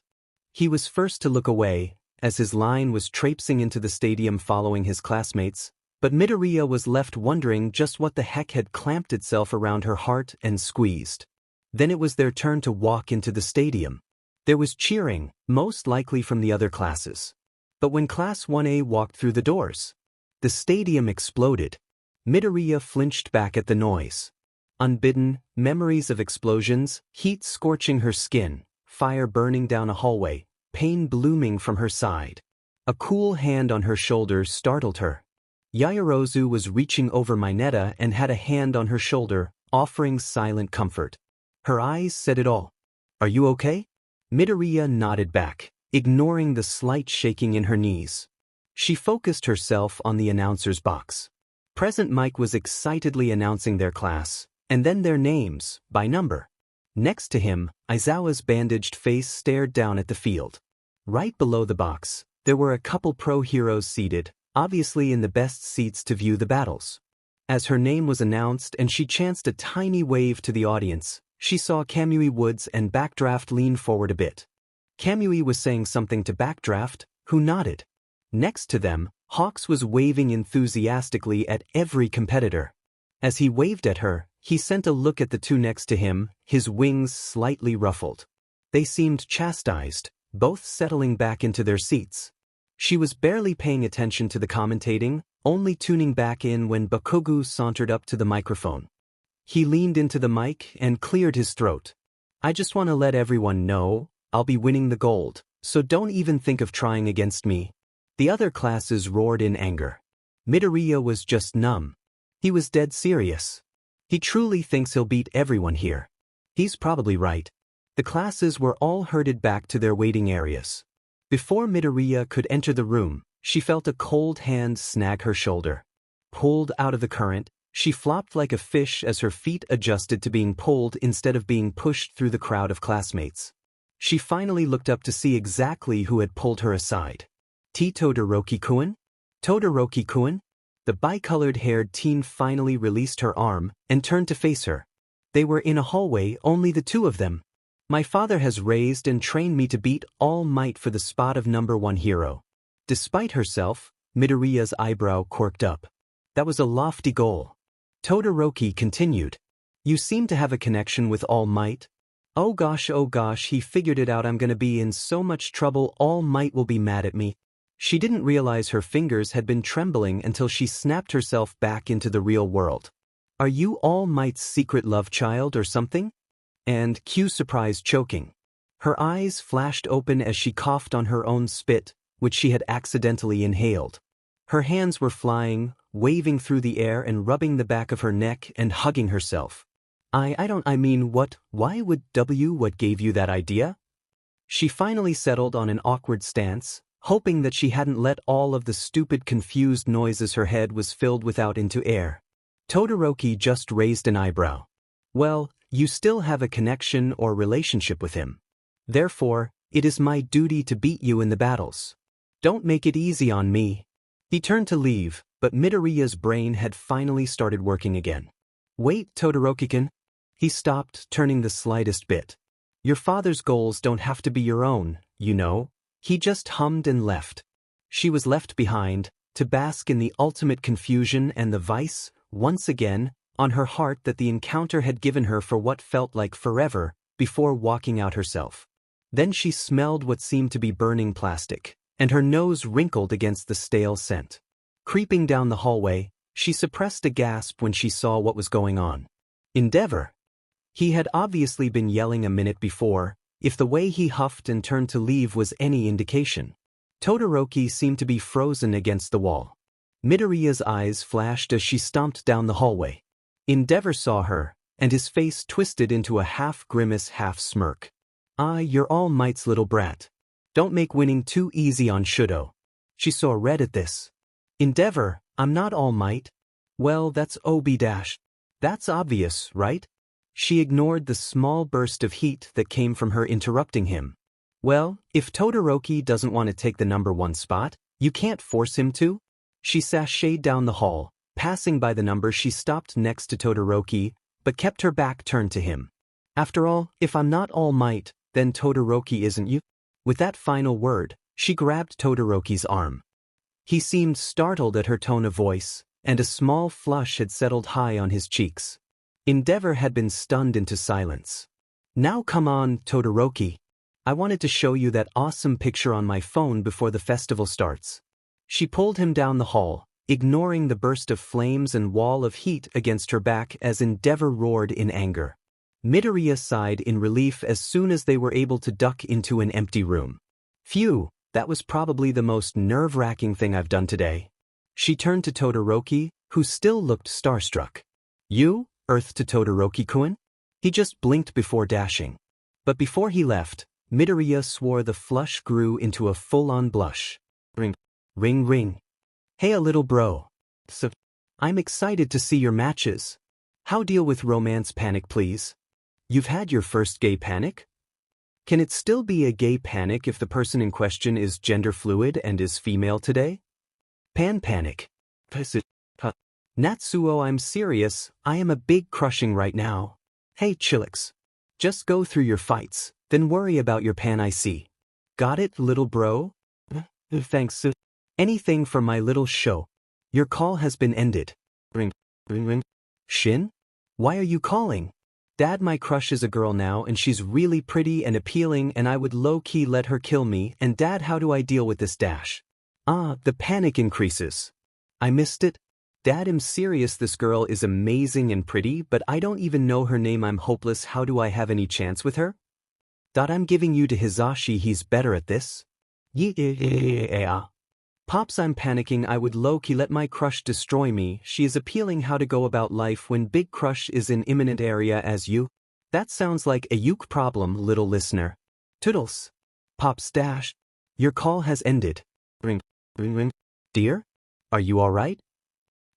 He was first to look away, as his line was traipsing into the stadium following his classmates, but Midoriya was left wondering just what the heck had clamped itself around her heart and squeezed. Then it was their turn to walk into the stadium. There was cheering, most likely from the other classes. But when Class 1A walked through the doors, the stadium exploded. Midoriya flinched back at the noise. Unbidden, memories of explosions, heat scorching her skin, fire burning down a hallway, pain blooming from her side. A cool hand on her shoulder startled her. Yaoyorozu was reaching over Mineta and had a hand on her shoulder, offering silent comfort. Her eyes said it all. "Are you okay?" Midoriya nodded back, ignoring the slight shaking in her knees. She focused herself on the announcer's box. Present Mike was excitedly announcing their class, and then their names, by number. Next to him, Aizawa's bandaged face stared down at the field. Right below the box, there were a couple pro heroes seated, obviously in the best seats to view the battles. As her name was announced and she chanced a tiny wave to the audience, she saw Kamui Woods and Backdraft lean forward a bit. Kamui was saying something to Backdraft, who nodded. Next to them, Hawks was waving enthusiastically at every competitor. As he waved at her, he sent a look at the two next to him, his wings slightly ruffled. They seemed chastised, both settling back into their seats. She was barely paying attention to the commentating, only tuning back in when Bakugo sauntered up to the microphone. He leaned into the mic and cleared his throat. "I just want to let everyone know, I'll be winning the gold, so don't even think of trying against me." The other classes roared in anger. Midoriya was just numb. He was dead serious. He truly thinks he'll beat everyone here. He's probably right. The classes were all herded back to their waiting areas. Before Midoriya could enter the room, she felt a cold hand snag her shoulder. Pulled out of the current, she flopped like a fish as her feet adjusted to being pulled instead of being pushed through the crowd of classmates. She finally looked up to see exactly who had pulled her aside. Todoroki-kun? Todoroki-kun? The bicolored-haired teen finally released her arm and turned to face her. They were in a hallway, only the two of them. "My father has raised and trained me to beat All Might for the spot of #1 hero." Despite herself, Midoriya's eyebrow quirked up. That was a lofty goal. Todoroki continued. "You seem to have a connection with All Might." Oh gosh, he figured it out. "I'm gonna be in so much trouble. All Might will be mad at me." She didn't realize her fingers had been trembling until she snapped herself back into the real world. "Are you All Might's secret love child or something?" And cue surprise choking. Her eyes flashed open as she coughed on her own spit, which she had accidentally inhaled. Her hands were flying, waving through the air and rubbing the back of her neck and hugging herself. Why would what gave you that idea?" She finally settled on an awkward stance, hoping that she hadn't let all of the stupid confused noises her head was filled with out into air. Todoroki just raised an eyebrow. Well, you still have a connection or relationship with him. Therefore, it is my duty to beat you in the battles. Don't make it easy on me. He turned to leave, but Midoriya's brain had finally started working again. Wait, Todoroki-kun. He stopped, turning the slightest bit. Your father's goals don't have to be your own, you know. He just hummed and left. She was left behind, to bask in the ultimate confusion and the vice, once again, on her heart that the encounter had given her for what felt like forever, before walking out herself. Then she smelled what seemed to be burning plastic, and her nose wrinkled against the stale scent. Creeping down the hallway, she suppressed a gasp when she saw what was going on. Endeavor. He had obviously been yelling a minute before, if the way he huffed and turned to leave was any indication. Todoroki seemed to be frozen against the wall. Midoriya's eyes flashed as she stomped down the hallway. Endeavor saw her, and his face twisted into a half-grimace, half-smirk. Ah, you're All Might's little brat. Don't make winning too easy on Shouto. She saw red at this. Endeavor, I'm not All Might. Well, that's OB-. That's obvious, right? She ignored the small burst of heat that came from her interrupting him. Well, if Todoroki doesn't want to take the #1 spot, you can't force him to? She sashayed down the hall. Passing by the number, she stopped next to Todoroki, but kept her back turned to him. After all, if I'm not All Might, then Todoroki isn't you? With that final word, she grabbed Todoroki's arm. He seemed startled at her tone of voice, and a small flush had settled high on his cheeks. Endeavor had been stunned into silence. Now come on, Todoroki. I wanted to show you that awesome picture on my phone before the festival starts. She pulled him down the hall, ignoring the burst of flames and wall of heat against her back as Endeavor roared in anger. Midoriya sighed in relief as soon as they were able to duck into an empty room. Phew, that was probably the most nerve-wracking thing I've done today. She turned to Todoroki, who still looked starstruck. You? Earth to Todoroki-kun? He just blinked before dashing. But before he left, Midoriya swore the flush grew into a full-on blush. Ring, ring, ring. Hey, a little bro. So, I'm excited to see your matches. How deal with romance panic, please? You've had your first gay panic? Can it still be a gay panic if the person in question is gender fluid and is female today? Pan panic. Natsuo, I'm serious, I am a big crushing right now. Hey Chillix. Just go through your fights, then worry about your pan IC. Got it, little bro? Thanks. Anything for my little show. Your call has been ended. Ring, ring, ring. Shin? Why are you calling? Dad, my crush is a girl now and she's really pretty and appealing and I would low-key let her kill me, and Dad, how do I deal with this dash? Ah, the panic increases. I missed it. Dad, I'm serious, this girl is amazing and pretty, but I don't even know her name, I'm hopeless, how do I have any chance with her? Dad, I'm giving you to Hizashi, he's better at this. Yeah. Pops, I'm panicking, I would low-key let my crush destroy me, she is appealing, how to go about life when big crush is in imminent area as you? That sounds like a Yuke problem, little listener. Toodles. Pops dash. Your call has ended. Ring, ring, ring. Dear? Are you alright?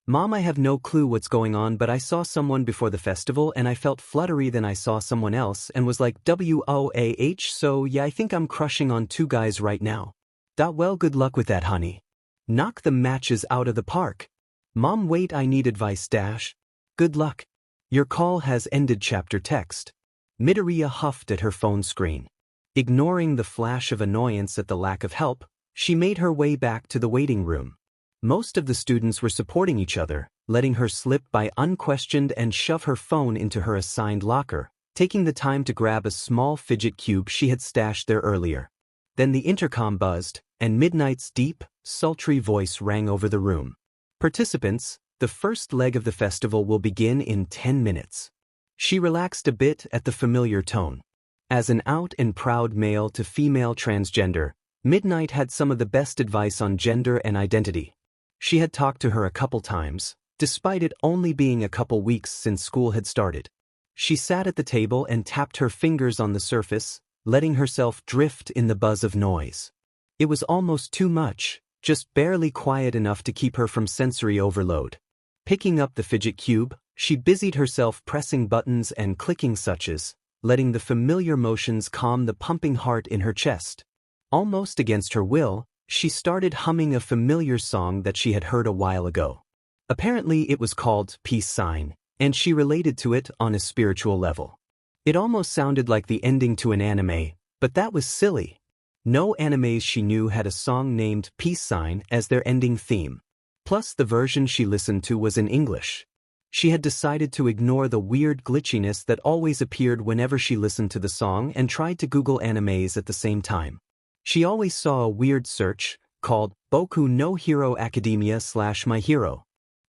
Mom, I have no clue what's going on, but I saw someone before the festival and I felt fluttery, then I saw someone else and was like WOAH, so yeah, I think I'm crushing on 2 guys right now. Well, good luck with that, honey. Knock the matches out of the park. Mom, wait, I need advice dash. Good luck. Your call has ended. Chapter text. Midoriya huffed at her phone screen. Ignoring the flash of annoyance at the lack of help, she made her way back to the waiting room. Most of the students were supporting each other, letting her slip by unquestioned and shove her phone into her assigned locker, taking the time to grab a small fidget cube she had stashed there earlier. Then the intercom buzzed, and Midnight's deep, sultry voice rang over the room. Participants, the first leg of the festival will begin in 10 minutes. She relaxed a bit at the familiar tone. As an out and proud male to female transgender, Midnight had some of the best advice on gender and identity. She had talked to her a couple times, despite it only being a couple weeks since school had started. She sat at the table and tapped her fingers on the surface, letting herself drift in the buzz of noise. It was almost too much, just barely quiet enough to keep her from sensory overload. Picking up the fidget cube, she busied herself pressing buttons and clicking suches, letting the familiar motions calm the pumping heart in her chest. Almost against her will, she started humming a familiar song that she had heard a while ago. Apparently it was called Peace Sign, and she related to it on a spiritual level. It almost sounded like the ending to an anime, but that was silly. No animes she knew had a song named Peace Sign as their ending theme. Plus the version she listened to was in English. She had decided to ignore the weird glitchiness that always appeared whenever she listened to the song and tried to Google animes at the same time. She always saw a weird search called Boku no Hero Academia / My Hero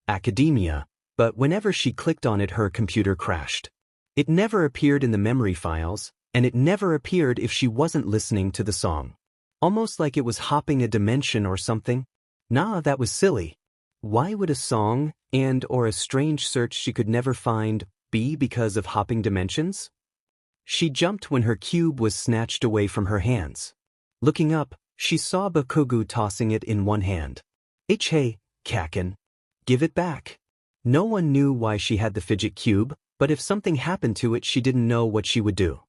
Academia, but whenever she clicked on it her computer crashed. It never appeared in the memory files, and it never appeared if she wasn't listening to the song. Almost like it was hopping a dimension or something. Nah, that was silly. Why would a song, or a strange search she could never find, be because of hopping dimensions? She jumped when her cube was snatched away from her hands. Looking up, she saw Bakugo tossing it in one hand. Hey, Kaken. Give it back. No one knew why she had the fidget cube, but if something happened to it she didn't know what she would do.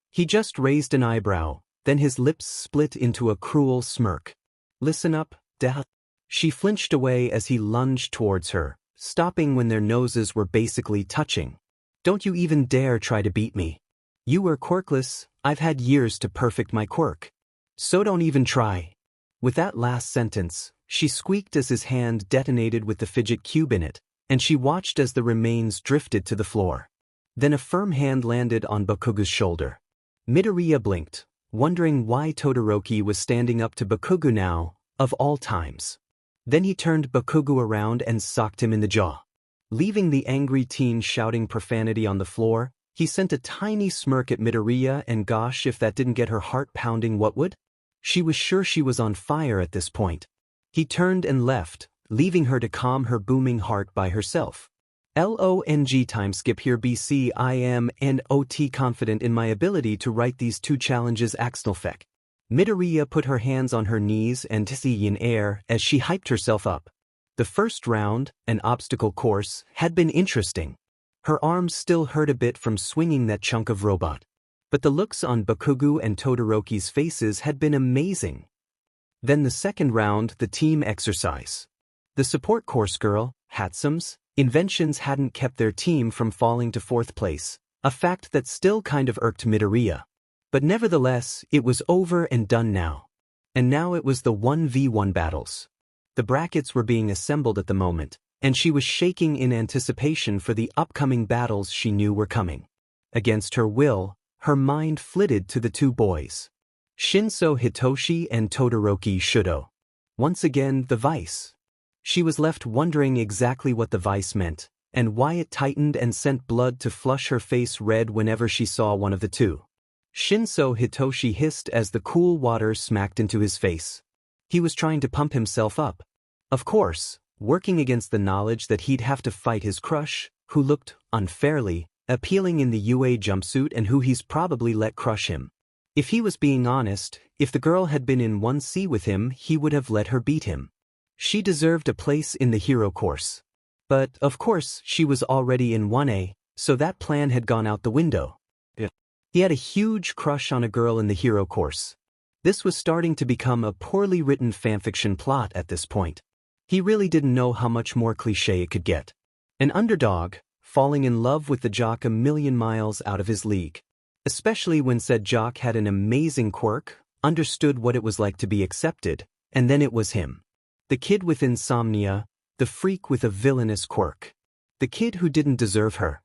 He just raised an eyebrow, then his lips split into a cruel smirk. Listen up, Dad. She flinched away as he lunged towards her, stopping when their noses were basically touching. Don't you even dare try to beat me. You were quirkless, I've had years to perfect my quirk. So don't even try. With that last sentence, she squeaked as his hand detonated with the fidget cube in it, and she watched as the remains drifted to the floor. Then a firm hand landed on Bakugo's shoulder. Midoriya blinked, wondering why Todoroki was standing up to Bakugo now, of all times. Then he turned Bakugo around and socked him in the jaw. Leaving the angry teen shouting profanity on the floor, he sent a tiny smirk at Midoriya, and gosh, if that didn't get her heart pounding, what would? She was sure she was on fire at this point. He turned and left, leaving her to calm her booming heart by herself. Long time skip here BC. I am not confident in my ability to write these two challenges Axnelfek. Midoriya put her hands on her knees and tissy in air as she hyped herself up. The first round, an obstacle course, had been interesting. Her arms still hurt a bit from swinging that chunk of robot. But the looks on Bakugo and Todoroki's faces had been amazing. Then the second round, the team exercise. The support course girl, Hatsum's, inventions hadn't kept their team from falling to fourth place, a fact that still kind of irked Midoriya. But nevertheless, it was over and done now. And now it was the 1v1 battles. The brackets were being assembled at the moment, and she was shaking in anticipation for the upcoming battles she knew were coming. Against her will, her mind flitted to the two boys. Shinso Hitoshi and Todoroki Shouto. Once again, the vice. She was left wondering exactly what the vice meant, and why it tightened and sent blood to flush her face red whenever she saw one of the two. Shinso Hitoshi hissed as the cool water smacked into his face. He was trying to pump himself up. Of course, working against the knowledge that he'd have to fight his crush, who looked, unfairly, appealing in the UA jumpsuit and who he's probably let crush him. If he was being honest, if the girl had been in 1C with him, he would have let her beat him. She deserved a place in the hero course. But, of course, she was already in 1A, so that plan had gone out the window. He had a huge crush on a girl in the hero course. This was starting to become a poorly written fanfiction plot at this point. He really didn't know how much more cliché it could get. An underdog, falling in love with the jock a million miles out of his league. Especially when said jock had an amazing quirk, understood what it was like to be accepted, and then it was him. The kid with insomnia, the freak with a villainous quirk. The kid who didn't deserve her.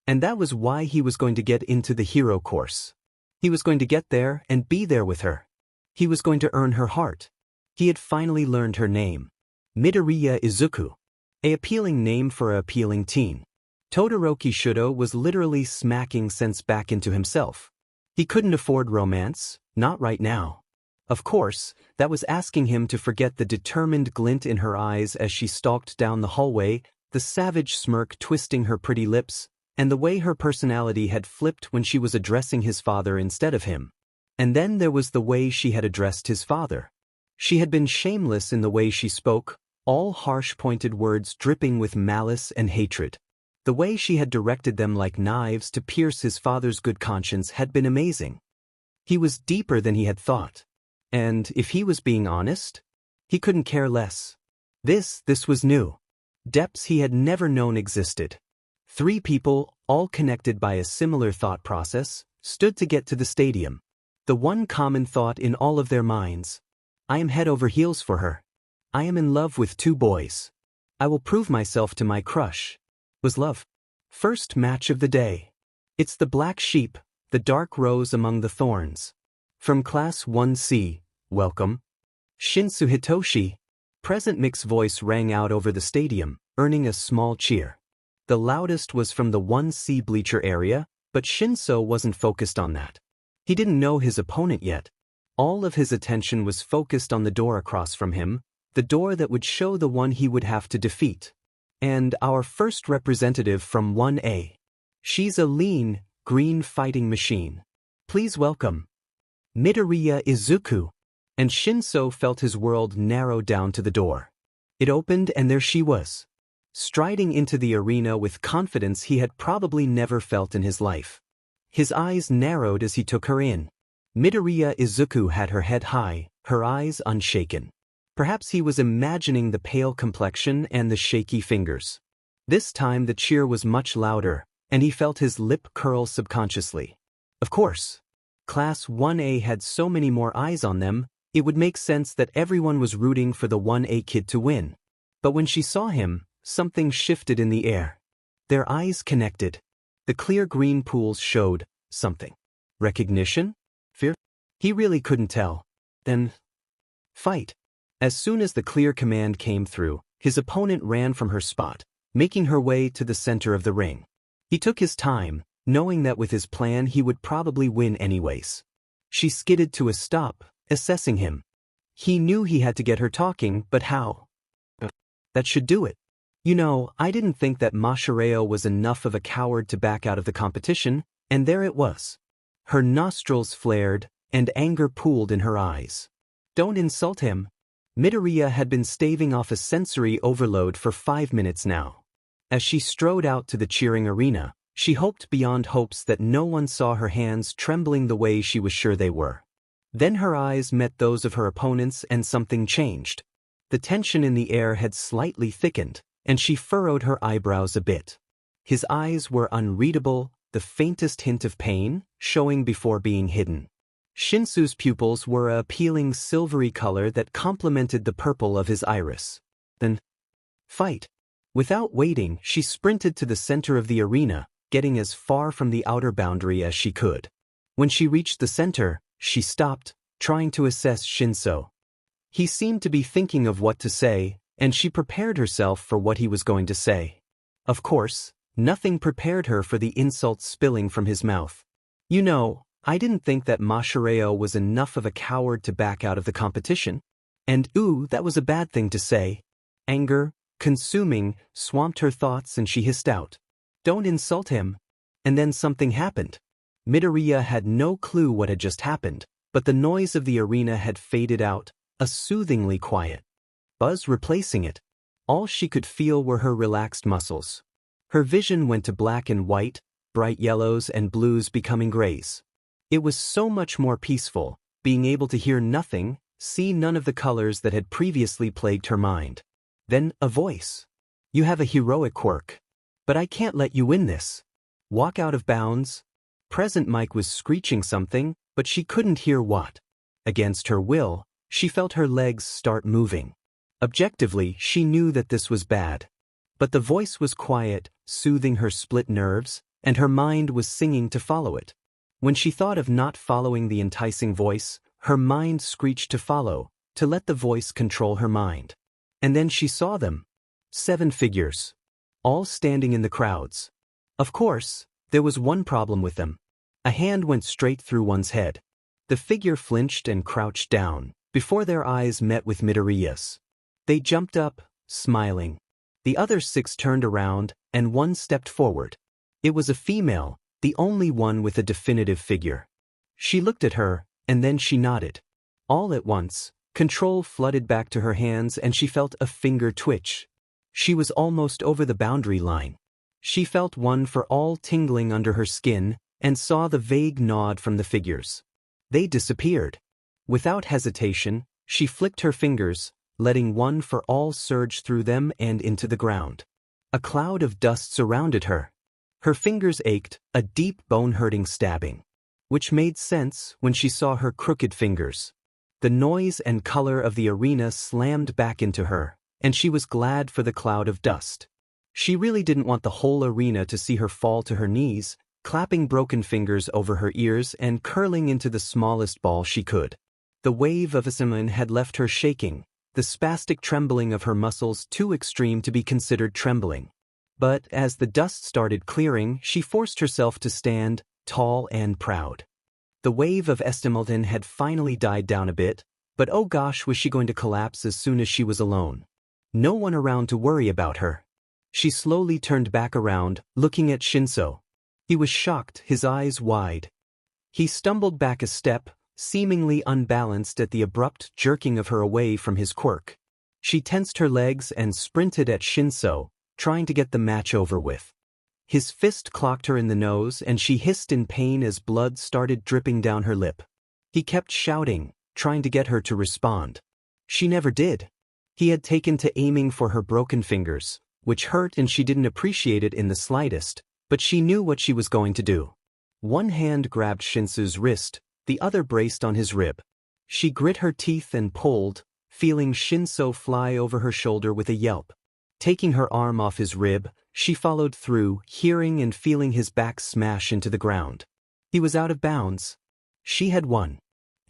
And that was why he was going to get into the hero course. He was going to get there and be there with her. He was going to earn her heart. He had finally learned her name. Midoriya Izuku. An appealing name for an appealing teen. Todoroki Shouto was literally smacking sense back into himself. He couldn't afford romance, not right now. Of course, that was asking him to forget the determined glint in her eyes as she stalked down the hallway, the savage smirk twisting her pretty lips, and the way her personality had flipped when she was addressing his father instead of him. And then there was the way she had addressed his father. She had been shameless in the way she spoke, all harsh pointed words dripping with malice and hatred. The way she had directed them like knives to pierce his father's good conscience had been amazing. He was deeper than he had thought. And if he was being honest, he couldn't care less. This was new. Depths he had never known existed. 3 people, all connected by a similar thought process, stood to get to the stadium. The one common thought in all of their minds: I am head over heels for her. I am in love with 2 boys. I will prove myself to my crush. Was love. First match of the day. It's the black sheep, the dark rose among the thorns. From Class 1C, welcome. Shinsu Hitoshi. Present Mick's voice rang out over the stadium, earning a small cheer. The loudest was from the 1C bleacher area, but Shinso wasn't focused on that. He didn't know his opponent yet. All of his attention was focused on the door across from him, the door that would show the one he would have to defeat. And our first representative from 1A. She's a lean, green fighting machine. Please welcome Midoriya Izuku. And Shinso felt his world narrow down to the door. It opened and there she was, striding into the arena with confidence he had probably never felt in his life. His eyes narrowed as he took her in. Midoriya Izuku had her head high, her eyes unshaken. Perhaps he was imagining the pale complexion and the shaky fingers. This time the cheer was much louder, and he felt his lip curl subconsciously. Of course. Class 1A had so many more eyes on them, it would make sense that everyone was rooting for the 1A kid to win. But when she saw him, something shifted in the air. Their eyes connected. The clear green pools showed something. Recognition? Fear? He really couldn't tell. Then, fight. As soon as the clear command came through, his opponent ran from her spot, making her way to the center of the ring. He took his time, knowing that with his plan he would probably win anyways. She skidded to a stop, assessing him. He knew he had to get her talking, but how? That should do it. You know, I didn't think that Mashireo was enough of a coward to back out of the competition, and there it was. Her nostrils flared, and anger pooled in her eyes. Don't insult him. Midoriya had been staving off a sensory overload for 5 minutes now. As she strode out to the cheering arena, she hoped beyond hopes that no one saw her hands trembling the way she was sure they were. Then her eyes met those of her opponents and something changed. The tension in the air had slightly thickened, and she furrowed her eyebrows a bit. His eyes were unreadable, the faintest hint of pain showing before being hidden. Shinsu's pupils were a appealing silvery color that complemented the purple of his iris. Then, fight. Without waiting, she sprinted to the center of the arena, getting as far from the outer boundary as she could. When she reached the center, she stopped, trying to assess Shinso. He seemed to be thinking of what to say, and she prepared herself for what he was going to say. Of course, nothing prepared her for the insults spilling from his mouth. You know, I didn't think that Mashireo was enough of a coward to back out of the competition. And that was a bad thing to say. Anger, consuming, swamped her thoughts and she hissed out. Don't insult him. And then something happened. Midoriya had no clue what had just happened, but the noise of the arena had faded out, a soothingly quiet buzz replacing it. All she could feel were her relaxed muscles. Her vision went to black and white, bright yellows and blues becoming grays. It was so much more peaceful, being able to hear nothing, see none of the colors that had previously plagued her mind. Then, a voice. You have a heroic quirk. But I can't let you win this. Walk out of bounds. Present Mike was screeching something, but she couldn't hear what. Against her will, she felt her legs start moving. Objectively, she knew that this was bad. But the voice was quiet, soothing her split nerves, and her mind was singing to follow it. When she thought of not following the enticing voice, her mind screeched to follow, to let the voice control her mind. And then she saw them. 7 figures. All standing in the crowds. Of course, there was one problem with them. A hand went straight through one's head. The figure flinched and crouched down, before their eyes met with Midoriya's. They jumped up, smiling. The other 6 turned around, and one stepped forward. It was a female, the only one with a definitive figure. She looked at her, and then she nodded. All at once, Control flooded back to her hands and she felt a finger twitch. She was almost over the boundary line. She felt one for all tingling under her skin and saw the vague nod from the figures. They disappeared. Without hesitation, she flicked her fingers, letting one for all surge through them and into the ground. A cloud of dust surrounded her. Her fingers ached, a deep bone-hurting stabbing. Which made sense when she saw her crooked fingers. The noise and color of the arena slammed back into her, and she was glad for the cloud of dust. She really didn't want the whole arena to see her fall to her knees, clapping broken fingers over her ears and curling into the smallest ball she could. The wave of assimilation had left her shaking, the spastic trembling of her muscles too extreme to be considered trembling. But as the dust started clearing, she forced herself to stand, tall and proud. The wave of estimulation had finally died down a bit, but oh gosh, was she going to collapse as soon as she was alone. No one around to worry about her. She slowly turned back around, looking at Shinso. He was shocked, his eyes wide. He stumbled back a step, seemingly unbalanced at the abrupt jerking of her away from his quirk. She tensed her legs and sprinted at Shinso, trying to get the match over with. His fist clocked her in the nose and she hissed in pain as blood started dripping down her lip. He kept shouting, trying to get her to respond. She never did. He had taken to aiming for her broken fingers, which hurt and she didn't appreciate it in the slightest, but she knew what she was going to do. One hand grabbed Shinso's wrist, the other braced on his rib. She grit her teeth and pulled, feeling Shinso fly over her shoulder with a yelp. Taking her arm off his rib, she followed through, hearing and feeling his back smash into the ground. He was out of bounds. She had won.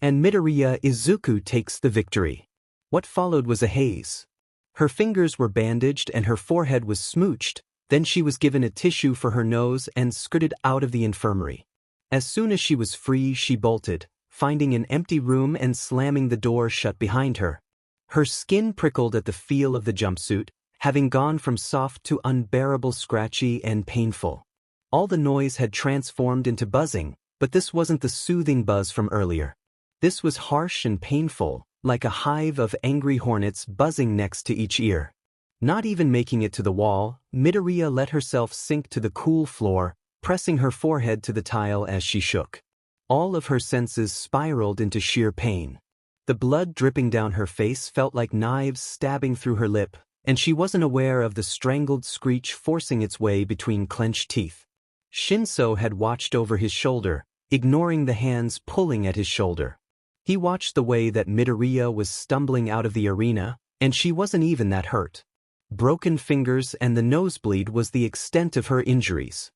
And Midoriya Izuku takes the victory. What followed was a haze. Her fingers were bandaged and her forehead was smooched, then she was given a tissue for her nose and skirted out of the infirmary. As soon as she was free, she bolted, finding an empty room and slamming the door shut behind her. Her skin prickled at the feel of the jumpsuit, having gone from soft to unbearable scratchy and painful. All the noise had transformed into buzzing, but this wasn't the soothing buzz from earlier. This was harsh and painful, like a hive of angry hornets buzzing next to each ear. Not even making it to the wall, Midoriya let herself sink to the cool floor, pressing her forehead to the tile as she shook. All of her senses spiraled into sheer pain. The blood dripping down her face felt like knives stabbing through her lip, and she wasn't aware of the strangled screech forcing its way between clenched teeth. Shinso had watched over his shoulder, ignoring the hands pulling at his shoulder. He watched the way that Midoriya was stumbling out of the arena, and she wasn't even that hurt. Broken fingers and the nosebleed was the extent of her injuries.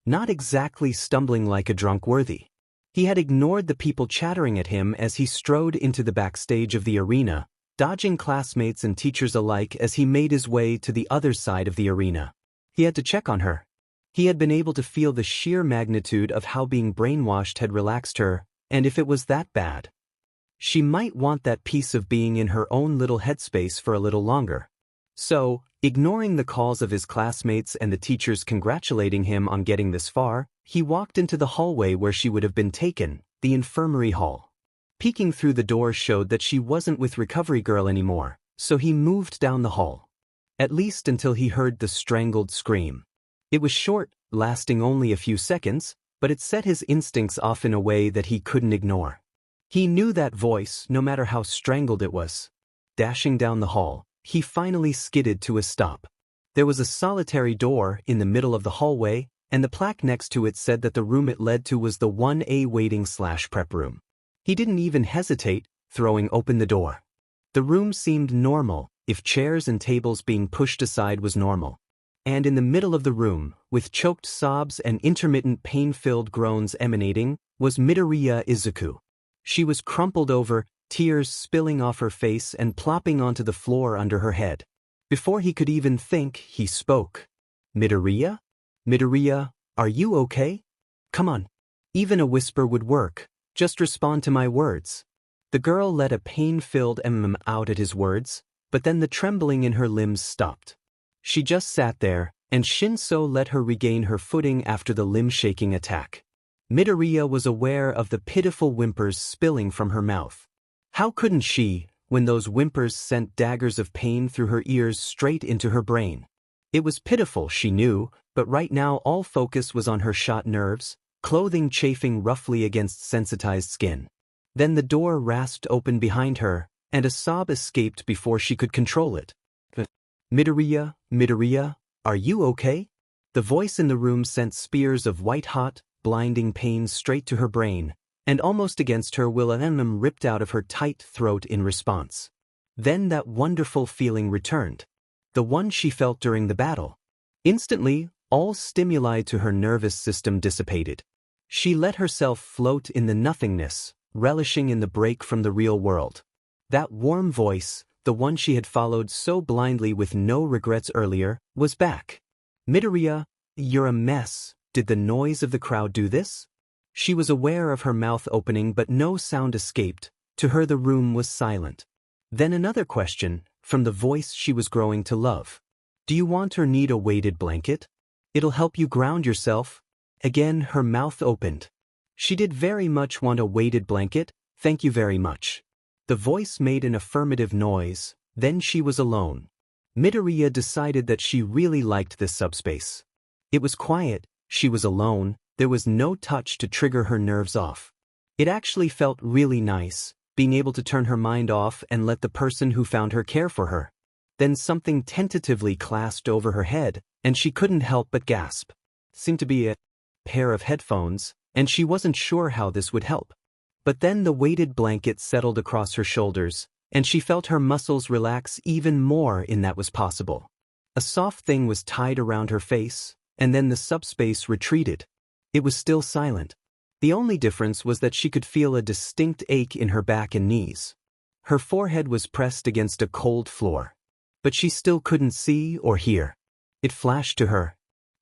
Not exactly stumbling like a drunk worthy. He had ignored the people chattering at him as he strode into the backstage of the arena, dodging classmates and teachers alike as he made his way to the other side of the arena. He had to check on her. He had been able to feel the sheer magnitude of how being brainwashed had relaxed her, and if it was that bad, she might want that piece of being in her own little headspace for a little longer. So, ignoring the calls of his classmates and the teachers congratulating him on getting this far, he walked into the hallway where she would have been taken, the infirmary hall. Peeking through the door showed that she wasn't with Recovery Girl anymore, so he moved down the hall. At least until he heard the strangled scream. It was short, lasting only a few seconds, but it set his instincts off in a way that he couldn't ignore. He knew that voice, no matter how strangled it was. Dashing down the hall, he finally skidded to a stop. There was a solitary door in the middle of the hallway, and the plaque next to it said that the room it led to was the 1A waiting/prep room. He didn't even hesitate, throwing open the door. The room seemed normal, if chairs and tables being pushed aside was normal. And in the middle of the room, with choked sobs and intermittent pain-filled groans emanating, was Midoriya Izuku. She was crumpled over, tears spilling off her face and plopping onto the floor under her head. Before he could even think, he spoke. "Midoriya? Midoriya, are you okay? Come on." Even a whisper would work. "Just respond to my words." The girl let a pain-filled out at his words, but then the trembling in her limbs stopped. She just sat there, and Shinso let her regain her footing after the limb-shaking attack. Midoriya was aware of the pitiful whimpers spilling from her mouth. How couldn't she, when those whimpers sent daggers of pain through her ears straight into her brain. It was pitiful, she knew, but right now all focus was on her shot nerves, clothing chafing roughly against sensitized skin. Then the door rasped open behind her, and a sob escaped before she could control it. Midoriya, Midoriya, are you okay? The voice in the room sent spears of white-hot, blinding pain straight to her brain, and almost against her will an emblem ripped out of her tight throat in response. Then that wonderful feeling returned. The one she felt during the battle. Instantly, all stimuli to her nervous system dissipated. She let herself float in the nothingness, relishing in the break from the real world. That warm voice, the one she had followed so blindly with no regrets earlier, was back. Midoriya, you're a mess. Did the noise of the crowd do this? She was aware of her mouth opening but no sound escaped. To her the room was silent. Then another question, from the voice she was growing to love. Do you want or need a weighted blanket? It'll help you ground yourself. Again her mouth opened. She did very much want a weighted blanket, thank you very much. The voice made an affirmative noise, then she was alone. Midoriya decided that she really liked this subspace. It was quiet, she was alone, there was no touch to trigger her nerves off. It actually felt really nice, being able to turn her mind off and let the person who found her care for her. Then something tentatively clasped over her head, and she couldn't help but gasp. Seemed to be a pair of headphones, and she wasn't sure how this would help. But then the weighted blanket settled across her shoulders, and she felt her muscles relax even more in that was possible. A soft thing was tied around her face, and then the subspace retreated. It was still silent. The only difference was that she could feel a distinct ache in her back and knees. Her forehead was pressed against a cold floor. But she still couldn't see or hear. It flashed to her.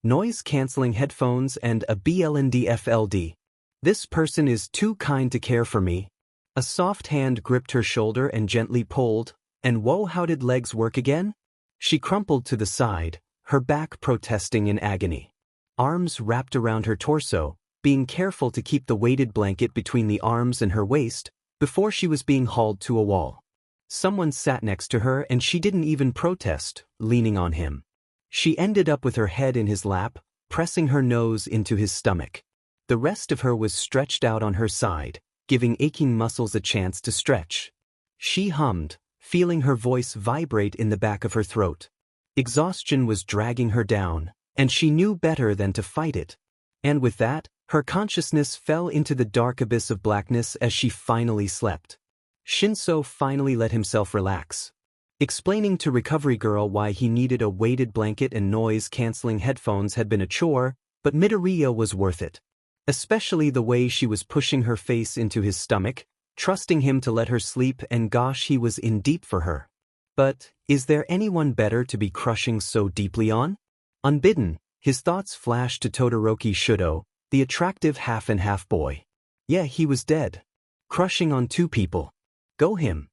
Noise-canceling headphones and a BLNDFLD. This person is too kind to care for me. A soft hand gripped her shoulder and gently pulled, and whoa, how did legs work again? She crumpled to the side, her back protesting in agony. Arms wrapped around her torso, being careful to keep the weighted blanket between the arms and her waist, before she was being hauled to a wall. Someone sat next to her and she didn't even protest, leaning on him. She ended up with her head in his lap, pressing her nose into his stomach. The rest of her was stretched out on her side, giving aching muscles a chance to stretch. She hummed, feeling her voice vibrate in the back of her throat. Exhaustion was dragging her down, and she knew better than to fight it. And with that, her consciousness fell into the dark abyss of blackness as she finally slept. Shinso finally let himself relax. Explaining to Recovery Girl why he needed a weighted blanket and noise-canceling headphones had been a chore, but Midoriya was worth it. Especially the way she was pushing her face into his stomach, trusting him to let her sleep, and gosh, he was in deep for her. But, is there anyone better to be crushing so deeply on? Unbidden, his thoughts flashed to Todoroki Shouto, the attractive half-and-half boy. Yeah, he was dead. Crushing on two people. Go him.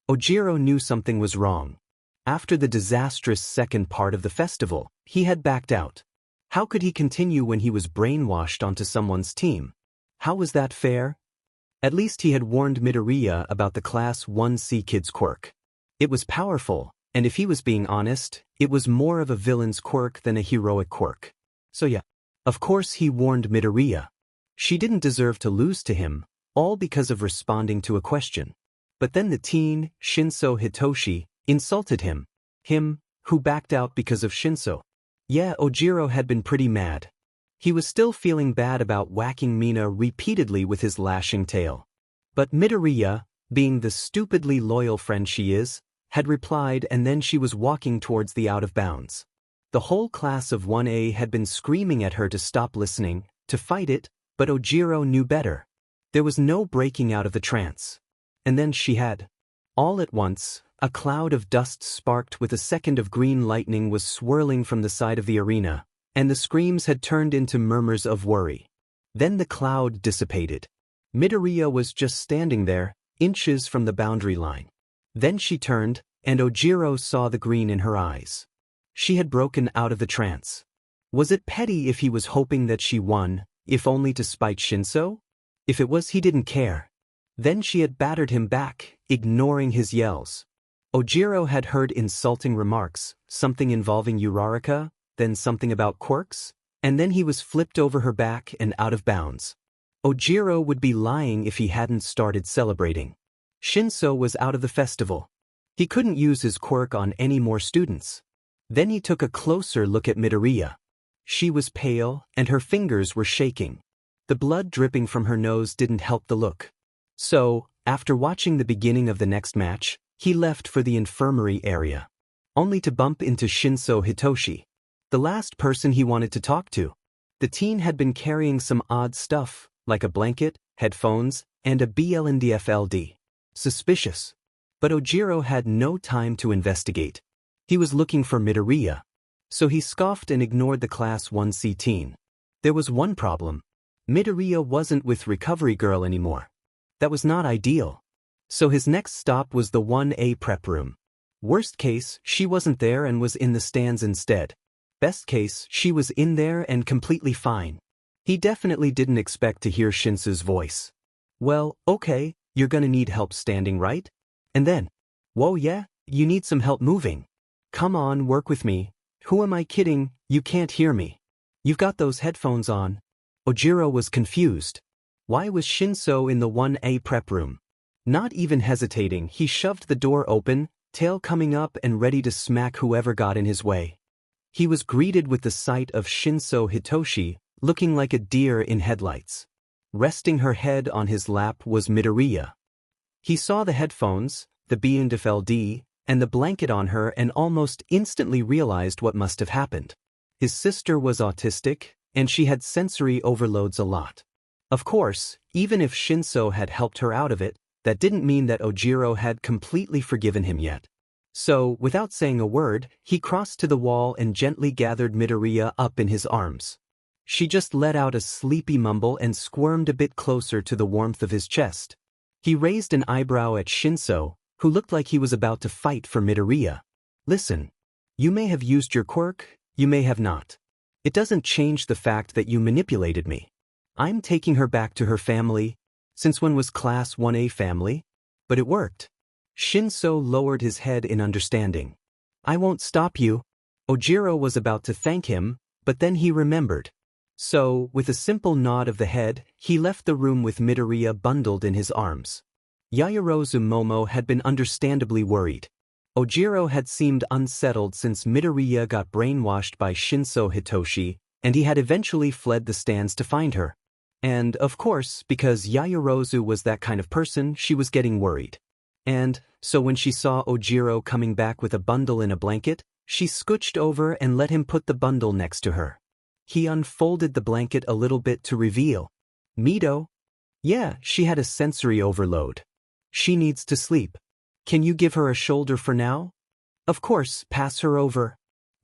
Ojiro knew something was wrong. After the disastrous second part of the festival, he had backed out. How could he continue when he was brainwashed onto someone's team? How was that fair? At least he had warned Midoriya about the Class 1C kid's quirk. It was powerful, and if he was being honest, it was more of a villain's quirk than a heroic quirk. So yeah, of course he warned Midoriya. She didn't deserve to lose to him, all because of responding to a question. But then the teen, Shinso Hitoshi, insulted him. Him, who backed out because of Shinso. Yeah, Ojiro had been pretty mad. He was still feeling bad about whacking Mina repeatedly with his lashing tail. But Midoriya, being the stupidly loyal friend she is, had replied, and then she was walking towards the out of bounds. The whole class of 1A had been screaming at her to stop listening, to fight it, but Ojiro knew better. There was no breaking out of the trance. And then she had. All at once, a cloud of dust sparked with a second of green lightning was swirling from the side of the arena, and the screams had turned into murmurs of worry. Then the cloud dissipated. Midoriya was just standing there, inches from the boundary line. Then she turned, and Ojiro saw the green in her eyes. She had broken out of the trance. Was it petty if he was hoping that she won, if only to spite Shinso? If it was, he didn't care. Then she had battered him back, ignoring his yells. Ojiro had heard insulting remarks, something involving Uraraka, then something about quirks, and then he was flipped over her back and out of bounds. Ojiro would be lying if he hadn't started celebrating. Shinso was out of the festival. He couldn't use his quirk on any more students. Then he took a closer look at Midoriya. She was pale, and her fingers were shaking. The blood dripping from her nose didn't help the look. So, after watching the beginning of the next match, he left for the infirmary area. Only to bump into Shinso Hitoshi, the last person he wanted to talk to. The teen had been carrying some odd stuff, like a blanket, headphones, and a blndfld. Suspicious. But Ojiro had no time to investigate. He was looking for Midoriya. So he scoffed and ignored the Class 1C teen. There was one problem. Midoriya wasn't with Recovery Girl anymore. That was not ideal. So his next stop was the 1A prep room. Worst case, she wasn't there and was in the stands instead. Best case, she was in there and completely fine. He definitely didn't expect to hear Shinso's voice. Well, okay, you're gonna need help standing, right? And then, whoa, yeah, you need some help moving. Come on, work with me. Who am I kidding? You can't hear me. You've got those headphones on. Ojiro was confused. Why was Shinso in the 1A prep room? Not even hesitating, he shoved the door open, tail coming up and ready to smack whoever got in his way. He was greeted with the sight of Shinso Hitoshi, looking like a deer in headlights. Resting her head on his lap was Midoriya. He saw the headphones, the blndfld, and the blanket on her and almost instantly realized what must have happened. His sister was autistic, and she had sensory overloads a lot. Of course, even if Shinso had helped her out of it, that didn't mean that Ojiro had completely forgiven him yet. So, without saying a word, he crossed to the wall and gently gathered Midoriya up in his arms. She just let out a sleepy mumble and squirmed a bit closer to the warmth of his chest. He raised an eyebrow at Shinso, who looked like he was about to fight for Midoriya. Listen. You may have used your quirk, you may have not. It doesn't change the fact that you manipulated me. I'm taking her back to her family. Since when was Class 1A family? But it worked. Shinso lowered his head in understanding. I won't stop you. Ojiro was about to thank him, but then he remembered. So, with a simple nod of the head, he left the room with Midoriya bundled in his arms. Yaoyorozu Momo had been understandably worried. Ojiro had seemed unsettled since Midoriya got brainwashed by Shinso Hitoshi, and he had eventually fled the stands to find her. And, of course, because Yaoyorozu was that kind of person, she was getting worried. And, so when she saw Ojiro coming back with a bundle in a blanket, she scooched over and let him put the bundle next to her. He unfolded the blanket a little bit to reveal. Mido? Yeah, she had a sensory overload. She needs to sleep. Can you give her a shoulder for now? Of course, pass her over.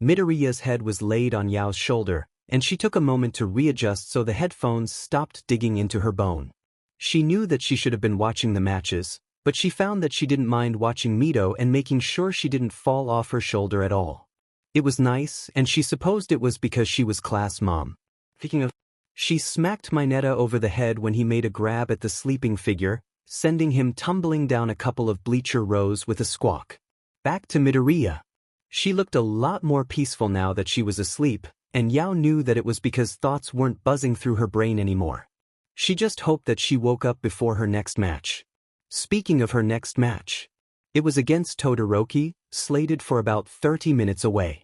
Midoriya's head was laid on Yao's shoulder, and she took a moment to readjust so the headphones stopped digging into her bone. She knew that she should have been watching the matches, but she found that she didn't mind watching Mido and making sure she didn't fall off her shoulder at all. It was nice, and she supposed it was because she was class mom. Speaking of, she smacked Mineta over the head when he made a grab at the sleeping figure, sending him tumbling down a couple of bleacher rows with a squawk. Back to Midoriya. She looked a lot more peaceful now that she was asleep, and Yao knew that it was because thoughts weren't buzzing through her brain anymore. She just hoped that she woke up before her next match. Speaking of her next match, it was against Todoroki, slated for about 30 minutes away.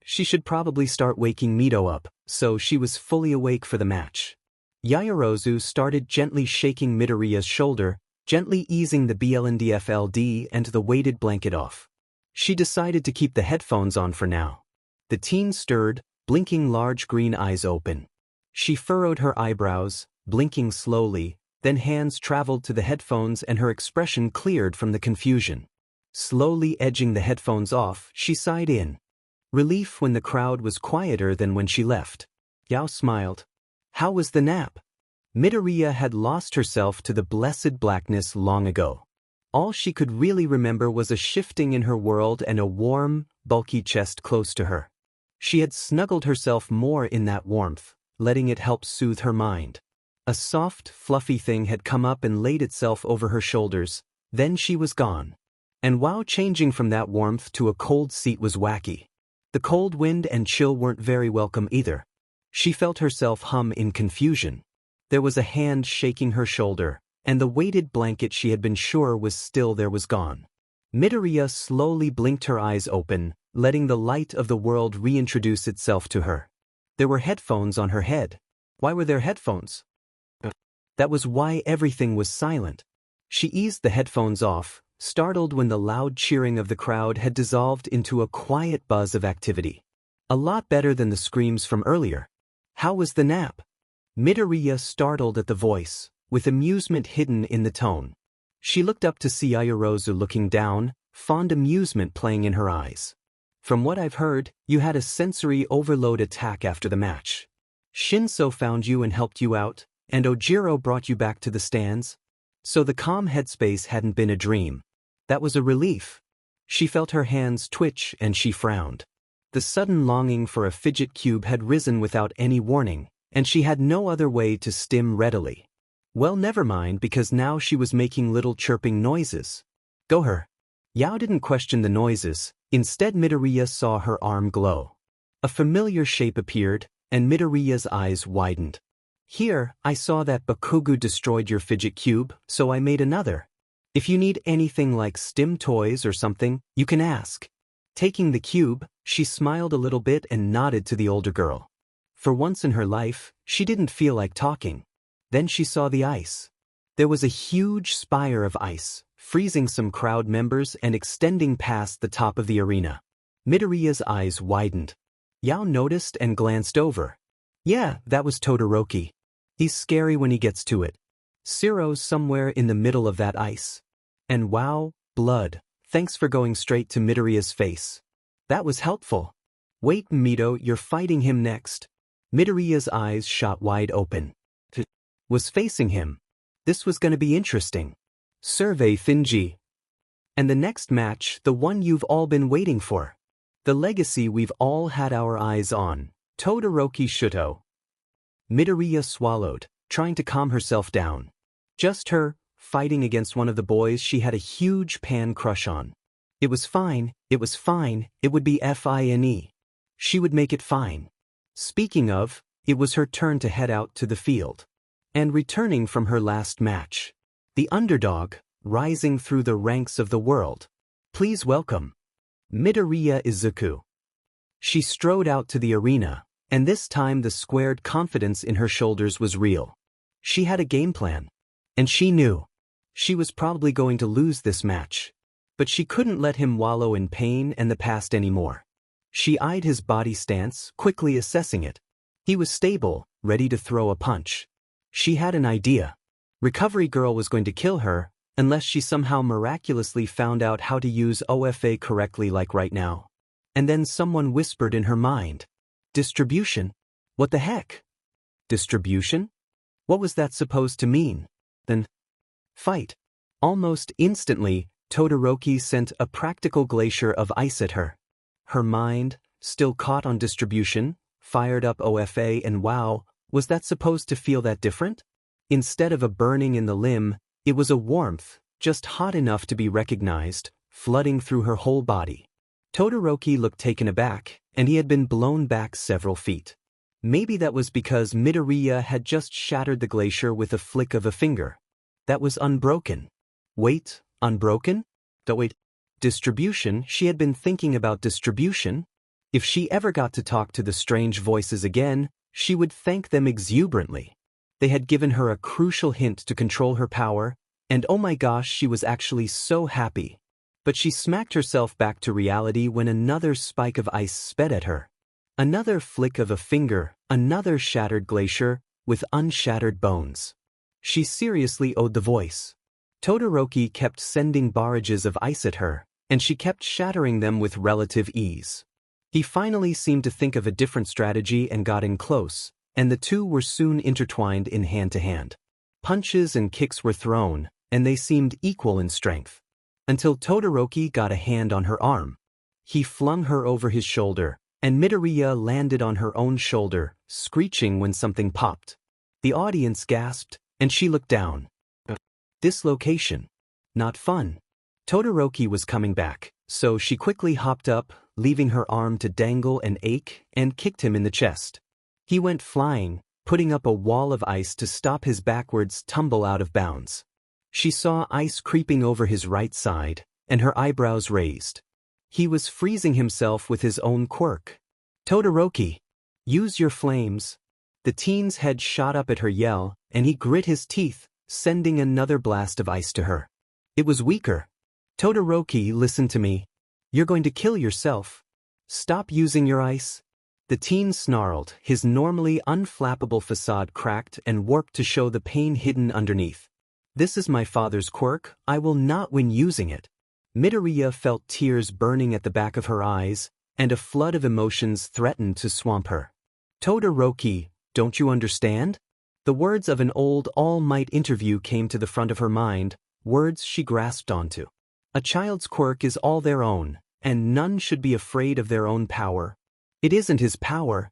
She should probably start waking Mido up, so she was fully awake for the match. Yaoyorozu started gently shaking Midoriya's shoulder, gently easing the blndfld and the weighted blanket off. She decided to keep the headphones on for now. The teen stirred, blinking large green eyes open. She furrowed her eyebrows, blinking slowly, then hands traveled to the headphones and her expression cleared from the confusion. Slowly edging the headphones off, she sighed in relief when the crowd was quieter than when she left. Yao smiled. How was the nap? Midoriya had lost herself to the blessed blackness long ago. All she could really remember was a shifting in her world and a warm, bulky chest close to her. She had snuggled herself more in that warmth, letting it help soothe her mind. A soft, fluffy thing had come up and laid itself over her shoulders, then she was gone. And wow, changing from that warmth to a cold seat was wacky. The cold wind and chill weren't very welcome either. She felt herself hum in confusion. There was a hand shaking her shoulder, and the weighted blanket she had been sure was still there was gone. Midoriya slowly blinked her eyes open, letting the light of the world reintroduce itself to her. There were headphones on her head. Why were there headphones? That was why everything was silent. She eased the headphones off, startled when the loud cheering of the crowd had dissolved into a quiet buzz of activity. A lot better than the screams from earlier. How was the nap? Midoriya startled at the voice, with amusement hidden in the tone. She looked up to see Yaoyorozu looking down, fond amusement playing in her eyes. From what I've heard, you had a sensory overload attack after the match. Shinso found you and helped you out, and Ojiro brought you back to the stands. So the calm headspace hadn't been a dream. That was a relief. She felt her hands twitch and she frowned. The sudden longing for a fidget cube had risen without any warning, and she had no other way to stim readily. Well, never mind, because now she was making little chirping noises. Go her. Yao didn't question the noises, instead Midoriya saw her arm glow. A familiar shape appeared, and Midoriya's eyes widened. Here, I saw that Bakugo destroyed your fidget cube, so I made another. If you need anything like stim toys or something, you can ask. Taking the cube, she smiled a little bit and nodded to the older girl. For once in her life, she didn't feel like talking. Then she saw the ice. There was a huge spire of ice, freezing some crowd members and extending past the top of the arena. Midoriya's eyes widened. Yao noticed and glanced over. Yeah, that was Todoroki. He's scary when he gets to it. Ciro's somewhere in the middle of that ice. And wow, blood. Thanks for going straight to Midoriya's face. That was helpful. Wait, Mido, you're fighting him next. Midoriya's eyes shot wide open. Was facing him. This was gonna be interesting. Survey Finji. And the next match, the one you've all been waiting for. The legacy we've all had our eyes on. Todoroki Shouto. Midoriya swallowed, trying to calm herself down. Just her, fighting against one of the boys she had a huge pan crush on. It was fine, it was fine, it would be fine. She would make it fine. Speaking of, it was her turn to head out to the field. And returning from her last match. The underdog, rising through the ranks of the world. Please welcome. Midoriya Izuku. She strode out to the arena, and this time the squared confidence in her shoulders was real. She had a game plan. And she knew. She was probably going to lose this match. But she couldn't let him wallow in pain and the past anymore. She eyed his body stance, quickly assessing it. He was stable, ready to throw a punch. She had an idea. Recovery Girl was going to kill her, unless she somehow miraculously found out how to use OFA correctly like right now. And then someone whispered in her mind. Distribution? What the heck? Distribution? What was that supposed to mean? Then, fight. Almost instantly, Todoroki sent a practical glacier of ice at her. Her mind, still caught on distribution, fired up OFA and wow, was that supposed to feel that different? Instead of a burning in the limb, it was a warmth, just hot enough to be recognized, flooding through her whole body. Todoroki looked taken aback, and he had been blown back several feet. Maybe that was because Midoriya had just shattered the glacier with a flick of a finger. That was unbroken. Wait, unbroken? Wait. Distribution? She had been thinking about distribution. If she ever got to talk to the strange voices again, she would thank them exuberantly. They had given her a crucial hint to control her power, and oh my gosh, she was actually so happy. But she smacked herself back to reality when another spike of ice sped at her. Another flick of a finger, another shattered glacier, with unshattered bones. She seriously owed the voice. Todoroki kept sending barrages of ice at her, and she kept shattering them with relative ease. He finally seemed to think of a different strategy and got in close, and the two were soon intertwined in hand-to-hand. Punches and kicks were thrown, and they seemed equal in strength. Until Todoroki got a hand on her arm. He flung her over his shoulder, and Midoriya landed on her own shoulder, screeching when something popped. The audience gasped, and she looked down. Dislocation. Not fun. Todoroki was coming back, so she quickly hopped up, leaving her arm to dangle and ache, and kicked him in the chest. He went flying, putting up a wall of ice to stop his backwards tumble out of bounds. She saw ice creeping over his right side, and her eyebrows raised. He was freezing himself with his own quirk. Todoroki, use your flames. The teen's head shot up at her yell, and he grit his teeth, sending another blast of ice to her. It was weaker. Todoroki, listen to me. You're going to kill yourself. Stop using your ice. The teen snarled, his normally unflappable facade cracked and warped to show the pain hidden underneath. This is my father's quirk, I will not win using it. Midoriya felt tears burning at the back of her eyes, and a flood of emotions threatened to swamp her. Todoroki, don't you understand? The words of an old All Might interview came to the front of her mind, words she grasped onto. A child's quirk is all their own, and none should be afraid of their own power. It isn't his power.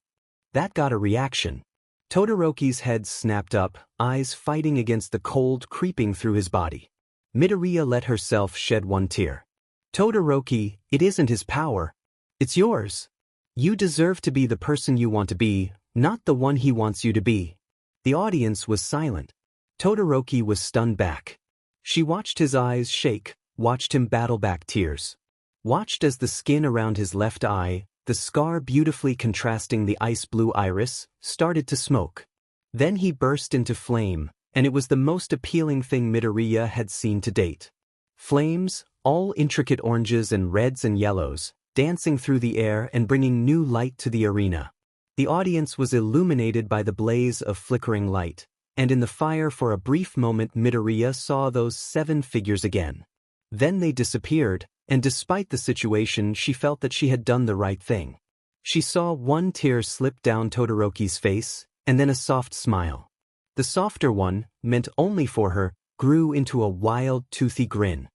That got a reaction. Todoroki's head snapped up, eyes fighting against the cold creeping through his body. Midoriya let herself shed one tear. Todoroki, it isn't his power. It's yours. You deserve to be the person you want to be, not the one he wants you to be. The audience was silent. Todoroki was stunned back. She watched his eyes shake, watched him battle back tears. Watched as the skin around his left eye, the scar beautifully contrasting the ice-blue iris, started to smoke. Then he burst into flame, and it was the most appealing thing Midoriya had seen to date. Flames, all intricate oranges and reds and yellows, dancing through the air and bringing new light to the arena. The audience was illuminated by the blaze of flickering light, and in the fire for a brief moment Midoriya saw those 7 figures again. Then they disappeared, and despite the situation she felt that she had done the right thing. She saw one tear slip down Todoroki's face, and then a soft smile. The softer one, meant only for her, grew into a wild, toothy grin.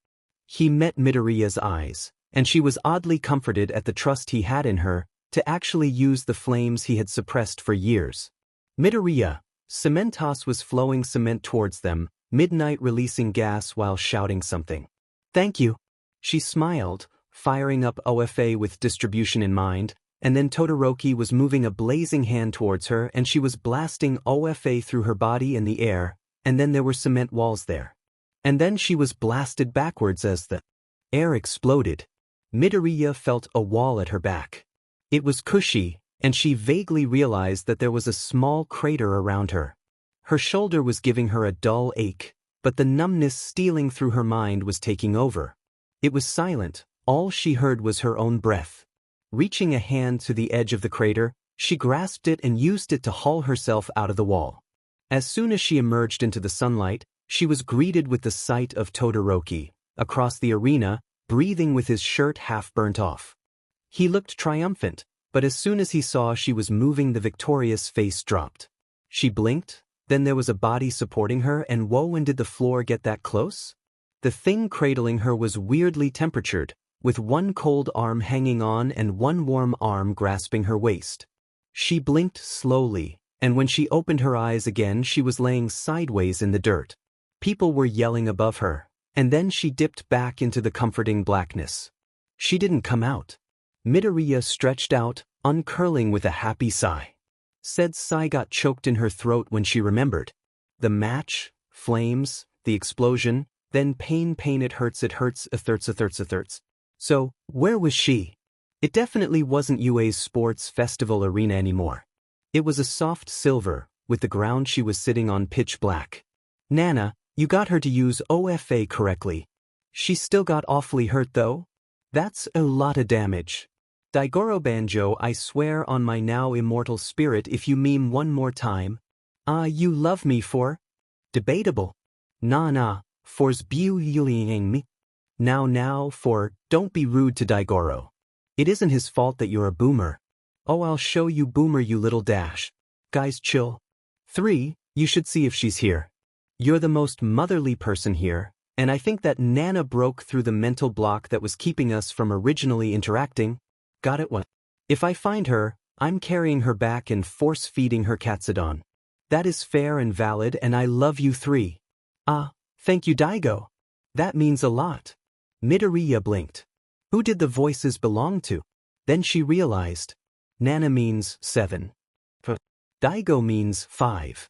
He met Midoriya's eyes, and she was oddly comforted at the trust he had in her, to actually use the flames he had suppressed for years. Midoriya, Cementos was flowing cement towards them, Midnight releasing gas while shouting something. Thank you. She smiled, firing up OFA with distribution in mind, and then Todoroki was moving a blazing hand towards her and she was blasting OFA through her body in the air, and then there were cement walls there. And then she was blasted backwards as the air exploded. Midoriya felt a wall at her back. It was cushy, and she vaguely realized that there was a small crater around her. Her shoulder was giving her a dull ache, but the numbness stealing through her mind was taking over. It was silent, all she heard was her own breath. Reaching a hand to the edge of the crater, she grasped it and used it to haul herself out of the wall. As soon as she emerged into the sunlight, she was greeted with the sight of Todoroki, across the arena, breathing with his shirt half burnt off. He looked triumphant, but as soon as he saw she was moving, the victorious face dropped. She blinked, then there was a body supporting her, and whoa, when did the floor get that close? The thing cradling her was weirdly temperatured, with one cold arm hanging on and one warm arm grasping her waist. She blinked slowly, and when she opened her eyes again she was laying sideways in the dirt. People were yelling above her, and then she dipped back into the comforting blackness. She didn't come out. Midoriya stretched out, uncurling with a happy sigh. Said sigh got choked in her throat when she remembered. The match, flames, the explosion, then pain, it hurts, it hurts. So, where was she? It definitely wasn't UA's sports festival arena anymore. It was a soft silver, with the ground she was sitting on pitch black. Nana, you got her to use OFA correctly. She still got awfully hurt though? That's a lot of damage. Daigoro Banjo, I swear on my now immortal spirit if you meme one more time. You love me for? Debatable. Nah, for's beautying me. Now for, don't be rude to Daigoro. It isn't his fault that you're a boomer. Oh, I'll show you boomer, you little dash. Guys, chill. 3, you should see if she's here. You're the most motherly person here, and I think that Nana broke through the mental block that was keeping us from originally interacting. Got it? What? If I find her, I'm carrying her back and force-feeding her Katsudon. That is fair and valid and I love you three. Ah, thank you Daigo. That means a lot. Midoriya blinked. Who did the voices belong to? Then she realized. Nana means 7. Daigo means 5.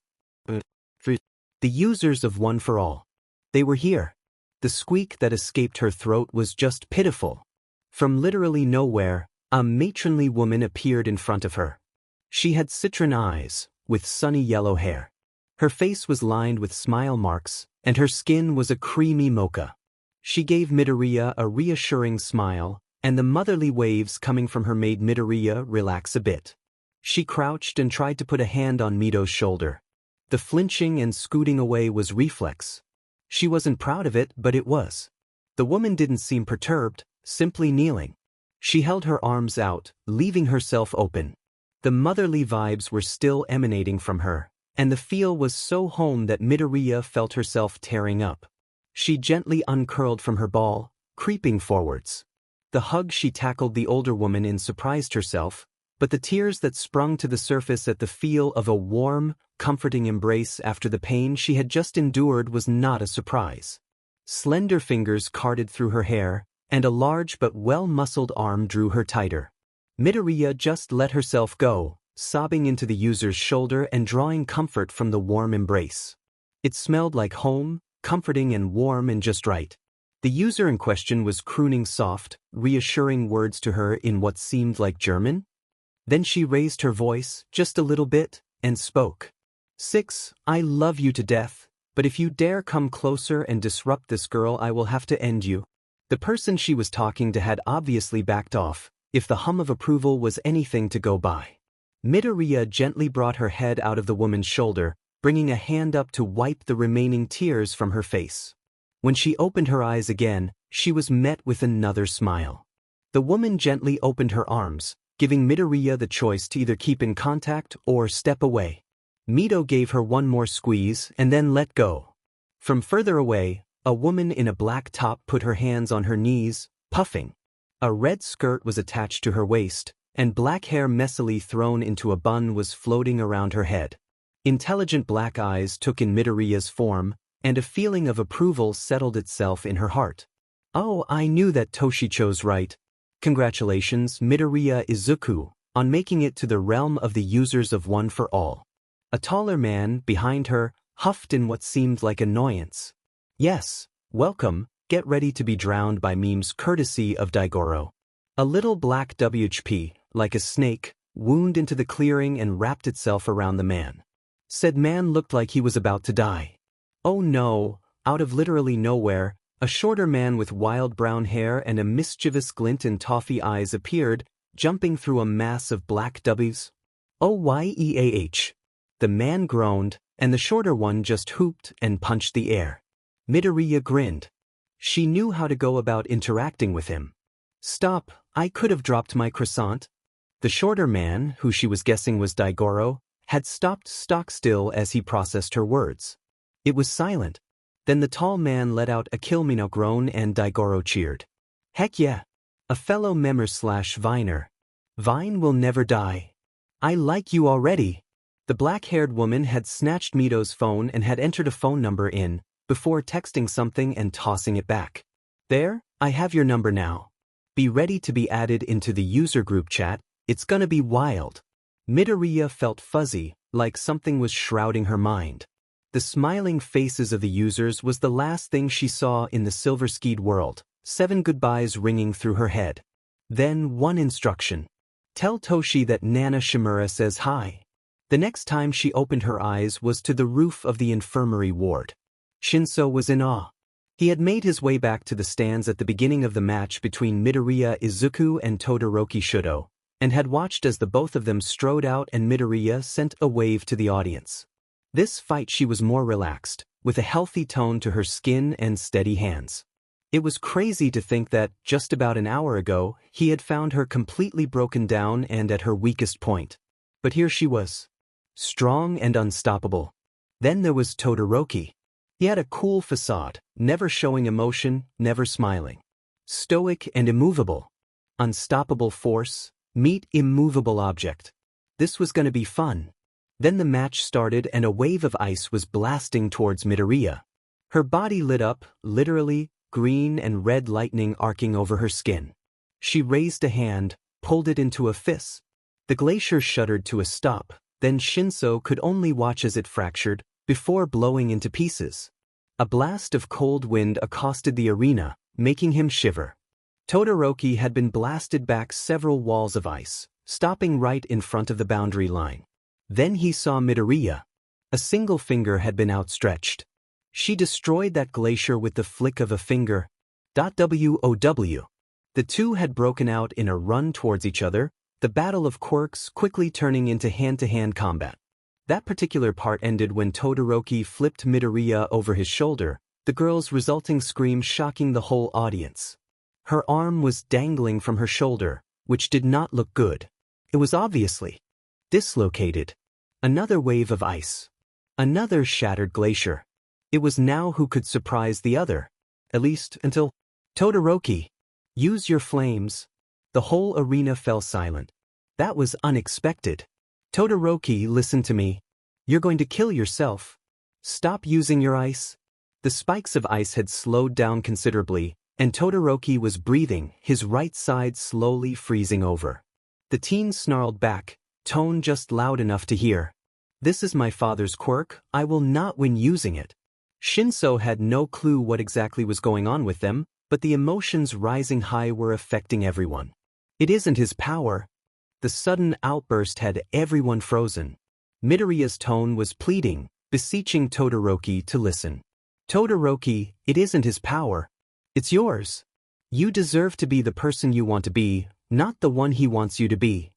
The users of One for All. They were here. The squeak that escaped her throat was just pitiful. From literally nowhere, a matronly woman appeared in front of her. She had citron eyes, with sunny yellow hair. Her face was lined with smile marks, and her skin was a creamy mocha. She gave Midoriya a reassuring smile, and the motherly waves coming from her made Midoriya relax a bit. She crouched and tried to put a hand on Mido's shoulder. The flinching and scooting away was reflex. She wasn't proud of it, but it was. The woman didn't seem perturbed, simply kneeling. She held her arms out, leaving herself open. The motherly vibes were still emanating from her, and the feel was so home that Midoriya felt herself tearing up. She gently uncurled from her ball, creeping forwards. The hug she tackled the older woman in surprised herself, but the tears that sprung to the surface at the feel of a warm, comforting embrace after the pain she had just endured was not a surprise. Slender fingers carded through her hair, and a large but well-muscled arm drew her tighter. Midoriya just let herself go, sobbing into the user's shoulder and drawing comfort from the warm embrace. It smelled like home, comforting and warm and just right. The user in question was crooning soft, reassuring words to her in what seemed like German. Then she raised her voice, just a little bit, and spoke. 6, I love you to death, but if you dare come closer and disrupt this girl I will have to end you. The person she was talking to had obviously backed off, if the hum of approval was anything to go by. Midoriya gently brought her head out of the woman's shoulder, bringing a hand up to wipe the remaining tears from her face. When she opened her eyes again, she was met with another smile. The woman gently opened her arms, giving Midoriya the choice to either keep in contact or step away. Mido gave her one more squeeze and then let go. From further away, a woman in a black top put her hands on her knees, puffing. A red skirt was attached to her waist, and black hair messily thrown into a bun was floating around her head. Intelligent black eyes took in Midoriya's form, and a feeling of approval settled itself in her heart. Oh, I knew that Toshi chose right. Congratulations, Midoriya Izuku, on making it to the realm of the users of One for All. A taller man, behind her, huffed in what seemed like annoyance. Yes, welcome, get ready to be drowned by memes courtesy of Daigoro. A little black WHP, like a snake, wound into the clearing and wrapped itself around the man. Said man looked like he was about to die. Oh no, out of literally nowhere, a shorter man with wild brown hair and a mischievous glint in toffee eyes appeared, jumping through a mass of black W's. Oyeah. The man groaned, and the shorter one just hooped and punched the air. Midoriya grinned. She knew how to go about interacting with him. Stop, I could have dropped my croissant. The shorter man, who she was guessing was Daigoro, had stopped stock still as he processed her words. It was silent. Then the tall man let out a kill me now groan and Daigoro cheered. Heck yeah! A fellow member/Viner. Vine will never die. I like you already. The black-haired woman had snatched Mido's phone and had entered a phone number in, before texting something and tossing it back. There, I have your number now. Be ready to be added into the user group chat, it's gonna be wild. Midoriya felt fuzzy, like something was shrouding her mind. The smiling faces of the users was the last thing she saw in the silver-skied world, 7 goodbyes ringing through her head. Then one instruction. Tell Toshi that Nana Shimura says hi. The next time she opened her eyes was to the roof of the infirmary ward. Shinso was in awe. He had made his way back to the stands at the beginning of the match between Midoriya Izuku and Todoroki Shouto, and had watched as the both of them strode out and Midoriya sent a wave to the audience. This fight she was more relaxed, with a healthy tone to her skin and steady hands. It was crazy to think that, just about an hour ago, he had found her completely broken down and at her weakest point. But here she was. Strong and unstoppable. Then there was Todoroki. He had a cool facade, never showing emotion, never smiling. Stoic and immovable. Unstoppable force, meet immovable object. This was gonna be fun. Then the match started and a wave of ice was blasting towards Midoriya. Her body lit up, literally, green and red lightning arcing over her skin. She raised a hand, pulled it into a fist. The glacier shuddered to a stop, then Shinso could only watch as it fractured, before blowing into pieces. A blast of cold wind accosted the arena, making him shiver. Todoroki had been blasted back several walls of ice, stopping right in front of the boundary line. Then he saw Midoriya. A single finger had been outstretched. She destroyed that glacier with the flick of a finger. WOW. The two had broken out in a run towards each other, the battle of quirks quickly turning into hand-to-hand combat. That particular part ended when Todoroki flipped Midoriya over his shoulder, the girl's resulting scream shocking the whole audience. Her arm was dangling from her shoulder, which did not look good. It was obviously dislocated. Another wave of ice. Another shattered glacier. It was now who could surprise the other. At least until Todoroki. Use your flames. The whole arena fell silent. That was unexpected. Todoroki, listen to me. You're going to kill yourself. Stop using your ice. The spikes of ice had slowed down considerably, and Todoroki was breathing, his right side slowly freezing over. The teen snarled back, tone just loud enough to hear. This is my father's quirk, I will not win using it. Shinso had no clue what exactly was going on with them, but the emotions rising high were affecting everyone. It isn't his power. The sudden outburst had everyone frozen. Midoriya's tone was pleading, beseeching Todoroki to listen. Todoroki, it isn't his power. It's yours. You deserve to be the person you want to be, not the one he wants you to be.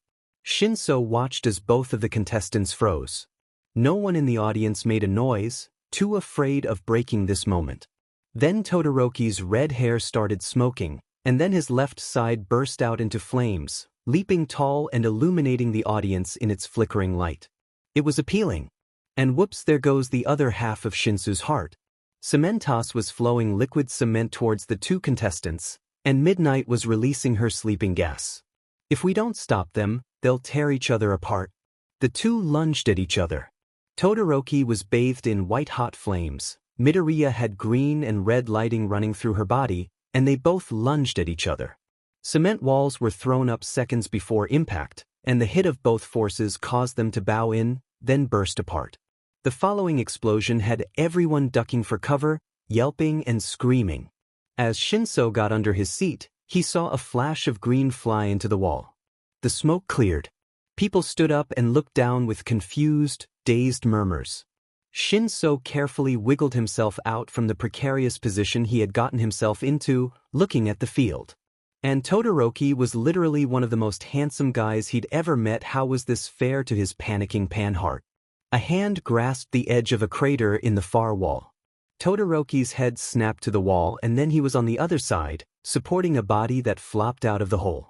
Shinso watched as both of the contestants froze. No one in the audience made a noise, too afraid of breaking this moment. Then Todoroki's red hair started smoking, and then his left side burst out into flames, leaping tall and illuminating the audience in its flickering light. It was appealing. And whoops, there goes the other half of Shinsu's heart. Cementos was flowing liquid cement towards the two contestants, and Midnight was releasing her sleeping gas. If we don't stop them, they'll tear each other apart. The two lunged at each other. Todoroki was bathed in white-hot flames, Midoriya had green and red lighting running through her body, and they both lunged at each other. Cement walls were thrown up seconds before impact, and the hit of both forces caused them to bow in, then burst apart. The following explosion had everyone ducking for cover, yelping and screaming. As Shinso got under his seat, he saw a flash of green fly into the wall. The smoke cleared. People stood up and looked down with confused, dazed murmurs. Shinso carefully wiggled himself out from the precarious position he had gotten himself into, looking at the field. And Todoroki was literally one of the most handsome guys he'd ever met. How was this fair to his panicking pan-heart? A hand grasped the edge of a crater in the far wall. Todoroki's head snapped to the wall, and then he was on the other side, supporting a body that flopped out of the hole.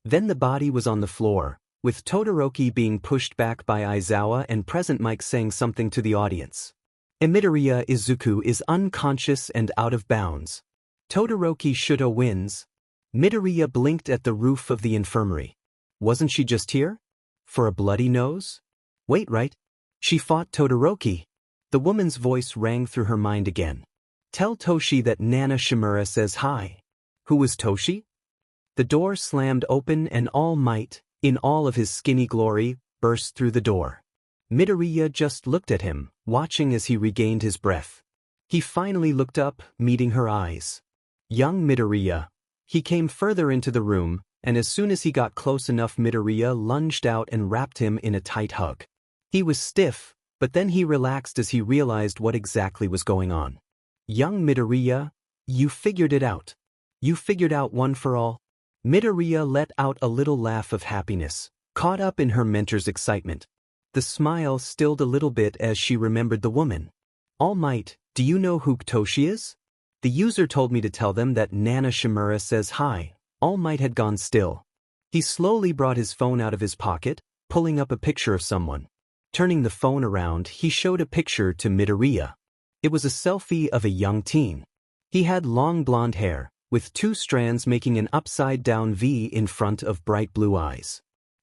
Then the body was on the floor, with Todoroki being pushed back by Aizawa and Present Mike saying something to the audience. Midoriya Izuku is unconscious and out of bounds. Todoroki Shouto wins. Midoriya blinked at the roof of the infirmary. Wasn't she just here? For a bloody nose? Wait, right? She fought Todoroki. The woman's voice rang through her mind again. Tell Toshi that Nana Shimura says hi. Who was Toshi? The door slammed open and All Might, in all of his skinny glory, burst through the door. Midoriya just looked at him, watching as he regained his breath. He finally looked up, meeting her eyes. Young Midoriya. He came further into the room, and as soon as he got close enough, Midoriya lunged out and wrapped him in a tight hug. He was stiff, but then he relaxed as he realized what exactly was going on. Young Midoriya, you figured it out. You figured out one for all. Midoriya let out a little laugh of happiness, caught up in her mentor's excitement. The smile stilled a little bit as she remembered the woman. All Might, do you know who Toshi is? The user told me to tell them that Nana Shimura says hi. All Might had gone still. He slowly brought his phone out of his pocket, pulling up a picture of someone. Turning the phone around, he showed a picture to Midoriya. It was a selfie of a young teen. He had long blonde hair, with two strands making an upside-down V in front of bright blue eyes.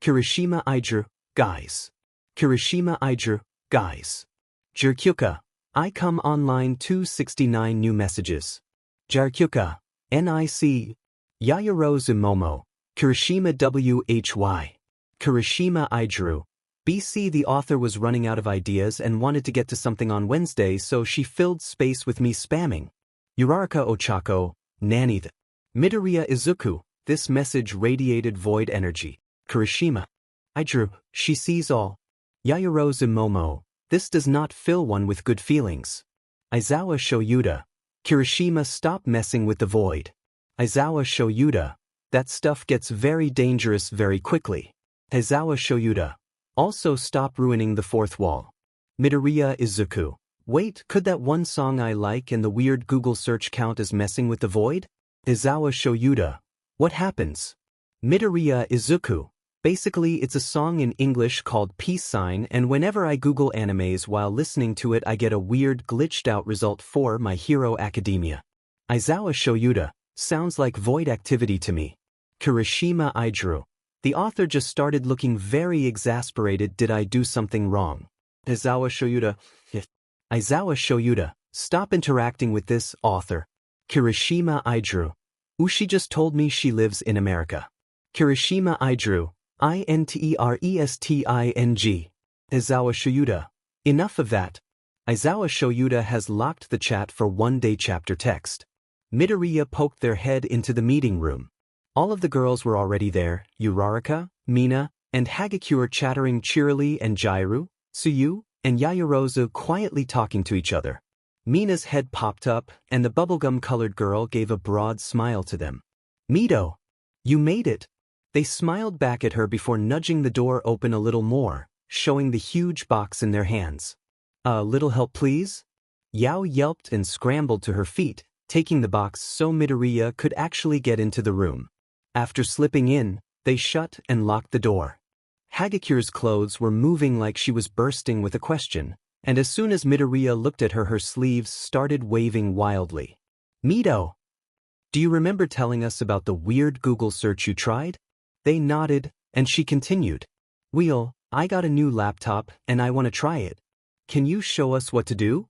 Kirishima Ijuku, guys. Kirishima Ijuku, guys. Jirkyuka, I come online 269 new messages. Jirkyuka, NIC. Yaoyorozu Momo, Kirishima WHY. Kirishima Ijuku. BC. The author was running out of ideas and wanted to get to something on Wednesday, so she filled space with me spamming. Uraraka Ochako, Nanith. Midoriya Izuku, this message radiated void energy. Kirishima Ijuku, she sees all. Yaoyorozu Momo, this does not fill one with good feelings. Aizawa Shouto, Kirishima, stop messing with the void. Aizawa Shouto, that stuff gets very dangerous very quickly. Aizawa Shouto, also stop ruining the fourth wall. Midoriya Izuku, wait, could that one song I like and the weird Google search count as messing with the void? Aizawa Shouto, what happens? Midoriya Izuku, basically it's a song in English called Peace Sign, and whenever I Google animes while listening to it I get a weird glitched out result for My Hero Academia. Aizawa Shouto, sounds like void activity to me. Kirishima Ijuku, the author just started looking very exasperated. Did I do something wrong? Aizawa Shouto, stop interacting with this author. Kirishima Ijuku, she just told me she lives in America. Kirishima Ijuku, INTERESTING. Aizawa Shouto, enough of that. Aizawa Shouto has locked the chat for one-day chapter text. Midoriya poked their head into the meeting room. All of the girls were already there, Uraraka, Mina, and Hagakure chattering cheerily, and Jairu, Tsuyu, and Yaoyorozu quietly talking to each other. Mina's head popped up, and the bubblegum-colored girl gave a broad smile to them. Mido, you made it. They smiled back at her before nudging the door open a little more, showing the huge box in their hands. A little help please? Yao yelped and scrambled to her feet, taking the box so Midoriya could actually get into the room. After slipping in, they shut and locked the door. Hagakure's clothes were moving like she was bursting with a question, and as soon as Midoriya looked at her, her sleeves started waving wildly. Mido, do you remember telling us about the weird Google search you tried? They nodded, and she continued. Well, I got a new laptop, and I want to try it. Can you show us what to do?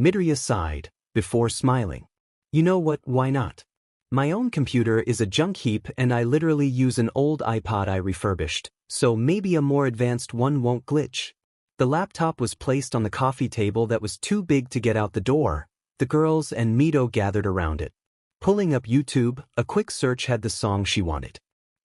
Midoriya sighed, before smiling. You know what, why not? My own computer is a junk heap and I literally use an old iPod I refurbished, so maybe a more advanced one won't glitch. The laptop was placed on the coffee table that was too big to get out the door. The girls and Mido gathered around it. Pulling up YouTube, a quick search had the song she wanted.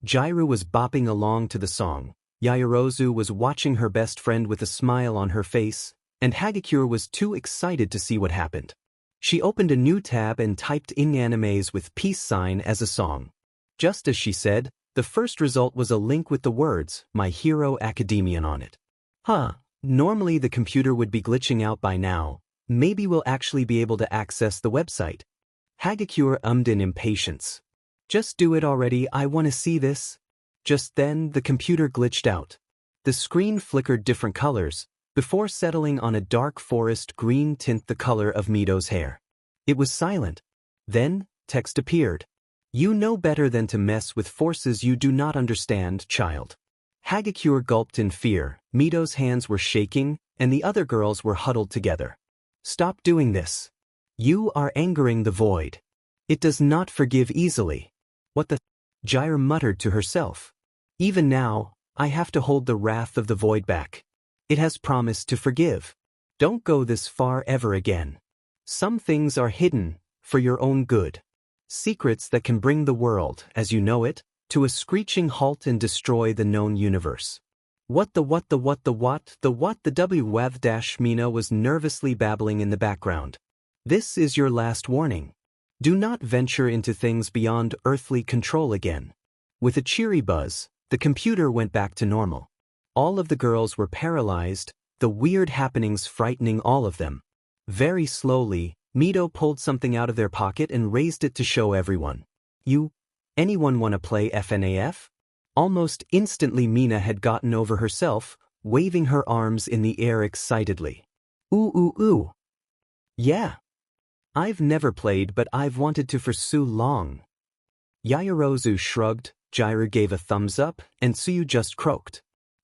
Jairu was bopping along to the song. Yaoyorozu was watching her best friend with a smile on her face, and Hagakure was too excited to see what happened. She opened a new tab and typed in animes with peace sign as a song. Just as she said, the first result was a link with the words, My Hero Academia on it. Normally the computer would be glitching out by now. Maybe we'll actually be able to access the website. Hagakure ummed in impatience. Just do it already, I want to see this. Just then, the computer glitched out. The screen flickered different colors, before settling on a dark forest green tint the color of Mido's hair. It was silent. Then, text appeared. You know better than to mess with forces you do not understand, child. Hagakure gulped in fear. Mido's hands were shaking, and the other girls were huddled together. Stop doing this. You are angering the void. It does not forgive easily. What the? Jairu muttered to herself. Even now, I have to hold the wrath of the void back. It has promised to forgive. Don't go this far ever again. Some things are hidden, for your own good. Secrets that can bring the world, as you know it, to a screeching halt and destroy the known universe. The Mina was nervously babbling in the background. This is your last warning. Do not venture into things beyond earthly control again. With a cheery buzz, the computer went back to normal. All of the girls were paralyzed, the weird happenings frightening all of them. Very slowly, Mido pulled something out of their pocket and raised it to show everyone. Anyone want to play FNAF? Almost instantly Mina had gotten over herself, waving her arms in the air excitedly. Ooh. Yeah. I've never played but I've wanted to for so long. Yaoyorozu shrugged, Jiraiya gave a thumbs up, and Tsuyu just croaked.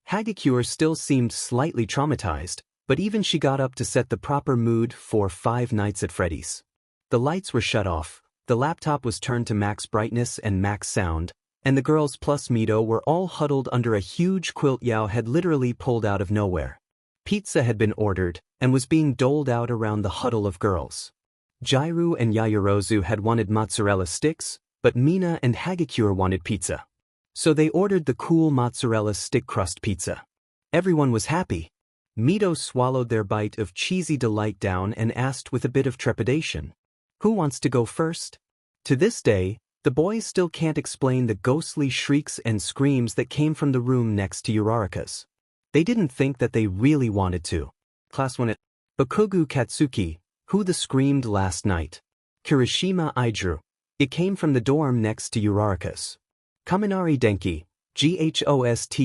Hagakure still seemed slightly traumatized, but even she got up to set the proper mood for Five Nights at Freddy's. The lights were shut off, the laptop was turned to max brightness and max sound, and the girls plus Mito were all huddled under a huge quilt Yao had literally pulled out of nowhere. Pizza had been ordered, and was being doled out around the huddle of girls. Jiraiya and Yaoyorozu had wanted mozzarella sticks, but Mina and Hagakure wanted pizza. So they ordered the cool mozzarella stick crust pizza. Everyone was happy. Mito swallowed their bite of cheesy delight down and asked with a bit of trepidation, "Who wants to go first?" To this day, the boys still can't explain the ghostly shrieks and screams that came from the room next to Uraraka's. They didn't think that they really wanted to. Class 1 at Bakugu Katsuki, who the screamed last night. Kirishima Iidru. It came from the dorm next to Uraraka's. Kaminari Denki. GHOST.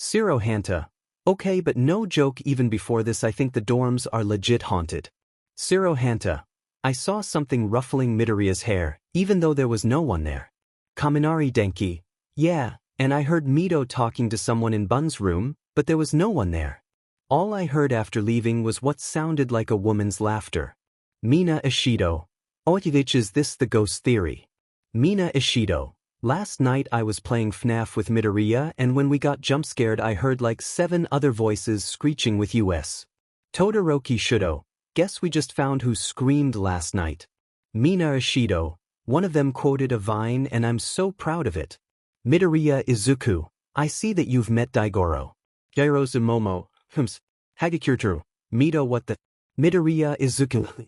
Zero Hanta. Okay, but no joke, even before this I think the dorms are legit haunted. Zero Hanta. I saw something ruffling Midoriya's hair, even though there was no one there. Kaminari Denki. Yeah, and I heard Mito talking to someone in Bun's room, but there was no one there. All I heard after leaving was what sounded like a woman's laughter. Mina Ashido. Otivich, is this the ghost theory? Mina Ashido. Last night I was playing FNAF with Midoriya, and when we got jump scared I heard like 7 other voices screeching with us. Todoroki Shouto. Guess we just found who screamed last night. Mina Ashido. One of them quoted a vine and I'm so proud of it. Midoriya Izuku. I see that you've met Daigoro. Yaoyorozu Momo. Hagakure. Mito, what the? Midoriya Izuku.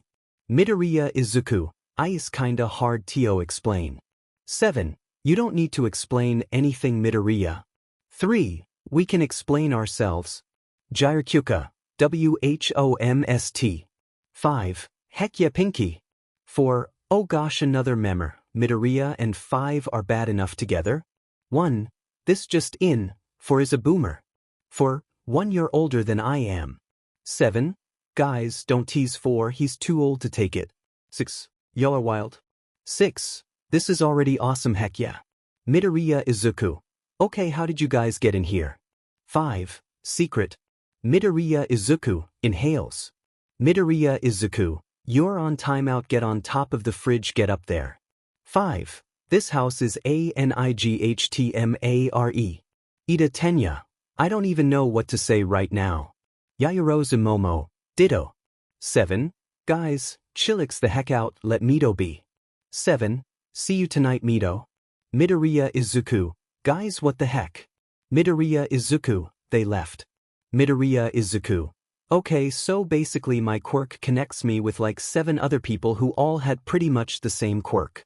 Midoriya Izuku. I's kinda hard to explain. 7. You don't need to explain anything, Midoriya. 3. We can explain ourselves. Jiraiya. WHOMST. 5. Heck yeah, Pinky. 4. Oh gosh, another member. Midoriya and 5 are bad enough together. 1. This just in, 4 is a boomer. 4. 1 year older than I am. 7. Guys, don't tease 4, he's too old to take it. 6. Y'all are wild. 6. This is already awesome, heck yeah. Midoriya Izuku. Okay, how did you guys get in here? 5. Secret. Midoriya Izuku inhales. Midoriya Izuku. You're on timeout, get on top of the fridge, get up there. 5. This house is ANIGHTMARE. Iida Tenya. I don't even know what to say right now. Yaoyorozu Momo. Ditto. 7. Guys, chillax the heck out, let Mito be. 7. See you tonight, Mito. Midoriya Izuku. Guys, what the heck? Midoriya Izuku. They left. Midoriya Izuku. Okay, so basically my quirk connects me with like 7 other people who all had pretty much the same quirk.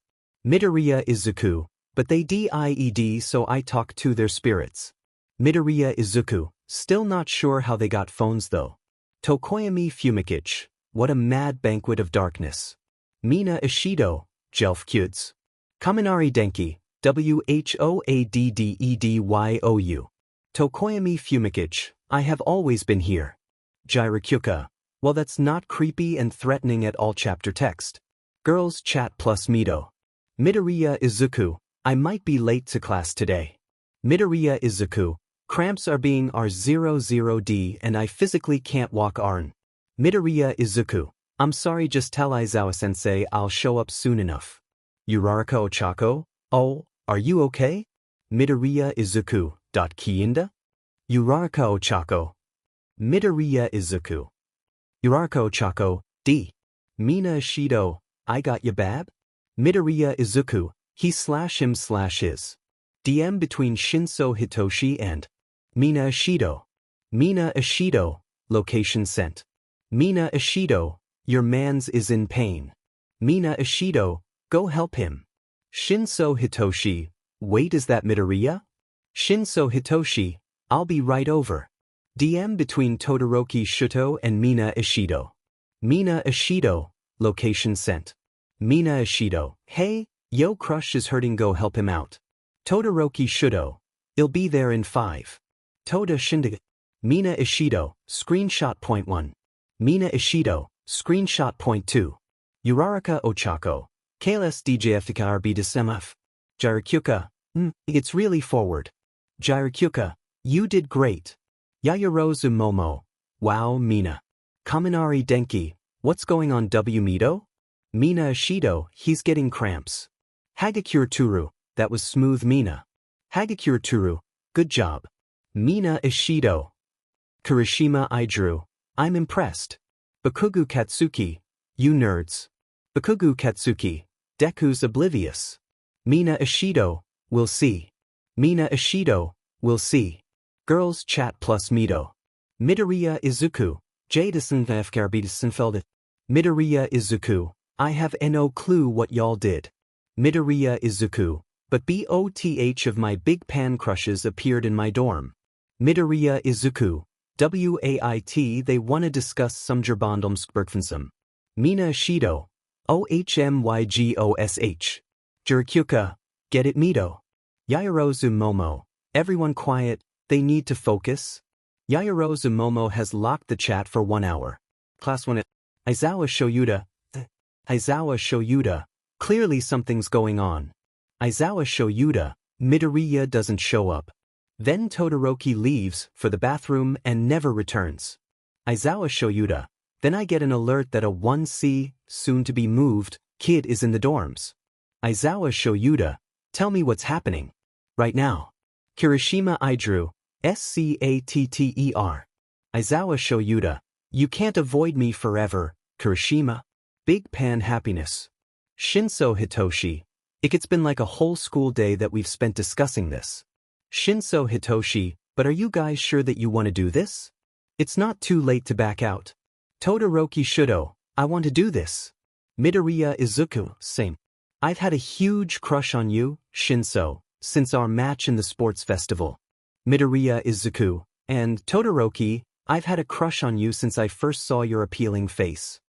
Midoriya Izuku. But they died, so I talk to their spirits. Midoriya Izuku. Still not sure how they got phones though. Tokoyami Fumikich. What a mad banquet of darkness. Mina Ashido. Jelf Kyuds. Kaminari Denki. WHOADDEDYOU. Tokoyami Fumikich. I have always been here. Jiraiya. Well, that's not creepy and threatening at all. Chapter text. Girls chat plus Mito. Midoriya Izuku. I might be late to class today. Midoriya Izuku. Cramps are being R00D and I physically can't walk Arn. Midoriya Izuku. I'm sorry, just tell Aizawa-sensei I'll show up soon enough. Uraraka Ochako. Oh, are you okay? Midoriya Izuku. Kiinda? Uraraka Ochako. Midoriya Izuku. Uraraka Ochako. D. Mina Ashido. I got ya, bab? Midoriya Izuku. He/him/his. DM between Shinso Hitoshi and Mina Ashido. Mina Ashido. Location sent. Mina Ashido. Your mans is in pain. Mina Ashido. Go help him. Shinso Hitoshi. Wait, is that Midoriya? Shinso Hitoshi. I'll be right over. DM between Todoroki Shouto and Mina Ashido. Mina Ashido. Location sent. Mina Ashido. Hey, yo, crush is hurting, go help him out. Todoroki Shouto. I'll be there in 5. Toda Shindiga. Mina Ashido. Screenshot point 1. Mina Ashido. Screenshot point 2. Uraraka Ochako. KLS DJFTK RB DSMF. Gyrakyuka. It's really forward. Gyrakyuka. You did great. Yaoyorozu Momo. Wow Mina. Kaminari Denki. What's going on W Mido? Mina Ashido. He's getting cramps. Hagakure Turu. That was smooth Mina. Hagakure Turu. Good job. Mina Ashido. Kirishima Iidru. I'm impressed. Bakugu Katsuki. You nerds. Bakugu Katsuki. Deku's oblivious. Mina Ashido. We'll see. Mina Ashido. We'll see. Girls chat plus Mido. Midoriya Izuku. Jadison Vfkarbidisenfeldet. Midoriya Izuku. I have no clue what y'all did. Midoriya Izuku. But BOTH of my big pan crushes appeared in my dorm. Midoriya Izuku. WAIT they wanna discuss some Gerbondomskbergfensum. Mina Ashido. OHMYGOSH. Gyrakyuka. Get it Mido. Yaoyorozu Momo. Everyone quiet, they need to focus. Yaoyorozu Momo has locked the chat for 1 hour. Class 1 Aizawa Shoyuda. Aizawa Shoyuda. Clearly something's going on. Aizawa Shoyuda. Midoriya doesn't show up. Then Todoroki leaves for the bathroom and never returns. Aizawa Shoyuda. Then I get an alert that a 1C, soon-to-be moved, kid is in the dorms. Aizawa Shoyuda. Tell me what's happening. Right now. Kirishima Iidru. SCATTER. Aizawa Shoyuda. You can't avoid me forever, Kirishima. Big pan happiness. Shinso Hitoshi. It's been like a whole school day that we've spent discussing this. Shinso Hitoshi. But are you guys sure that you want to do this? It's not too late to back out. Todoroki Shouto. I want to do this. Midoriya Izuku. Same. I've had a huge crush on you, Shinso, since our match in the sports festival. Midoriya Izuku. And Todoroki. I've had a crush on you since I first saw your appealing face.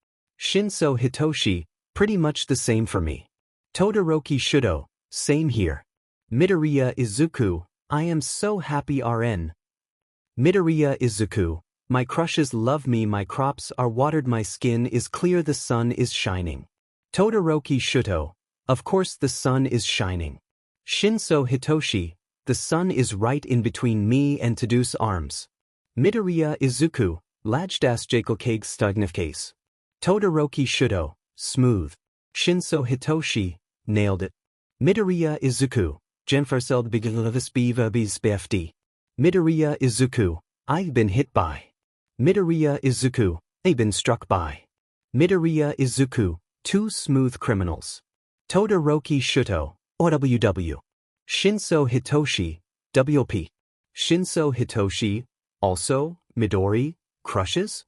Shinso Hitoshi. Pretty much the same for me. Todoroki Shouto. Same here. Midoriya Izuku. I am so happy RN. Midoriya Izuku. My crushes love me, my crops are watered, my skin is clear, the sun is shining. Todoroki Shouto. Of course the sun is shining. Shinso Hitoshi. The sun is right in between me and Todu's arms. Midoriya Izuku. Lajdas Jakelkage Stagnifcase. Todoroki Shouto. Smooth. Shinso Hitoshi. Nailed it. Midoriya Izuku. Genfarseld Biglavisbevabizbfd. Midoriya Izuku. I've been hit by. Midoriya Izuku. I've been struck by. Midoriya Izuku. Two smooth criminals. Todoroki Shouto. OWW. Shinso Hitoshi. WP. Shinso Hitoshi. Also, Midori. Crushes?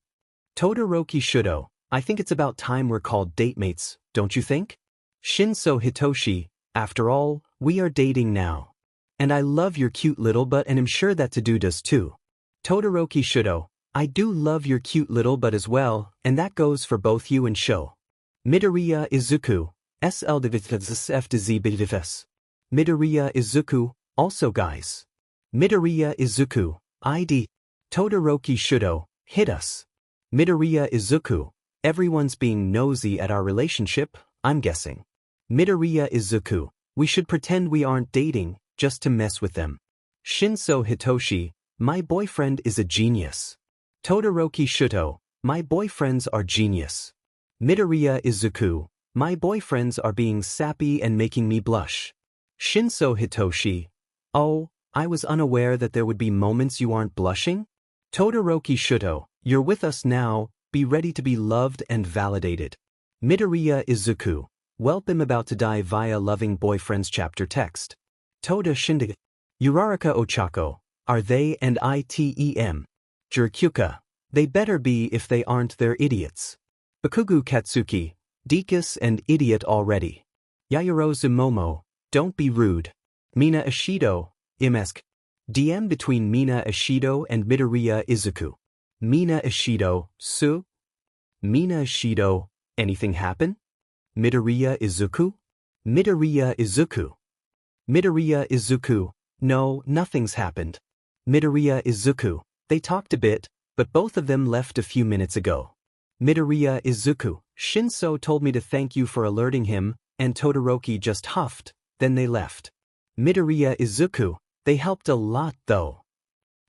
Todoroki Shouto. I think it's about time we're called datemates, don't you think? Shinso Hitoshi. After all, we are dating now. And I love your cute little butt and I'm sure that Todo does too. Todoroki Shouto. I do love your cute little butt as well, and that goes for both you and Sho. Midoriya Izuku. SLDVFDZ. Midoriya Izuku. Also guys. Midoriya Izuku. ID. Todoroki Shouto. Hit us. Midoriya Izuku. Everyone's being nosy at our relationship, I'm guessing. Midoriya Izuku. We should pretend we aren't dating, just to mess with them. Shinso Hitoshi. My boyfriend is a genius. Todoroki Shouto. My boyfriends are genius. Midoriya Izuku. My boyfriends are being sappy and making me blush. Shinso Hitoshi. Oh, I was unaware that there would be moments you aren't blushing? Todoroki Shouto. You're with us now, be ready to be loved and validated. Midoriya Izuku. Welp I'm about to die via loving boyfriends chapter text. Toda Shindig. Uraraka Ochako. Are they and ITEM? Gyrakyuka. They better be, if they aren't they're idiots. Bakugu Katsuki. Dekus and idiot already. Yaoyorozu Momo. Don't be rude. Mina Ashido. Imesk. DM between Mina Ashido and Midoriya Izuku. Mina Ashido. Su? Mina Ashido. Anything happen? Midoriya Izuku? Midoriya Izuku. Midoriya Izuku. No, nothing's happened. Midoriya Izuku. They talked a bit, but both of them left a few minutes ago. Midoriya Izuku. Shinso told me to thank you for alerting him, and Todoroki just huffed, then they left. Midoriya Izuku, they helped a lot though.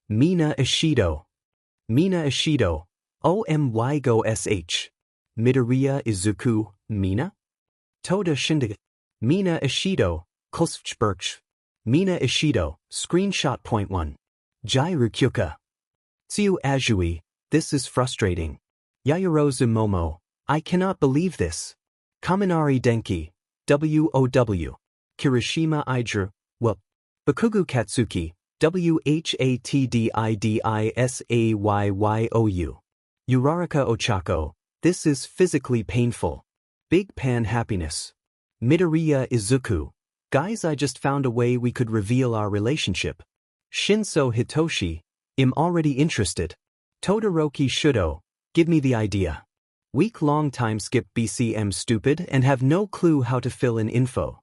Mina Ashido. Mina Ashido, OMY go SH. Midoriya Izuku, Mina? Toda Shindig. Mina Ashido, Kosvchberch. Mina Ashido, screenshot point 1. Jairu Kyuka. Tsuyu Asui, this is frustrating. Yaoyorozu Momo, I cannot believe this. Kaminari Denki, WOW. Kirishima Idru, WUP. Bakugu Katsuki, WHATDIDISAYYYOU. Uraraka Ochako, this is physically painful. Big Pan Happiness. Midoriya Izuku, guys, I just found a way we could reveal our relationship. Shinso Hitoshi, I'm already interested. Todoroki Shouto, give me the idea. Week-long time skip BCM stupid and have no clue how to fill in info.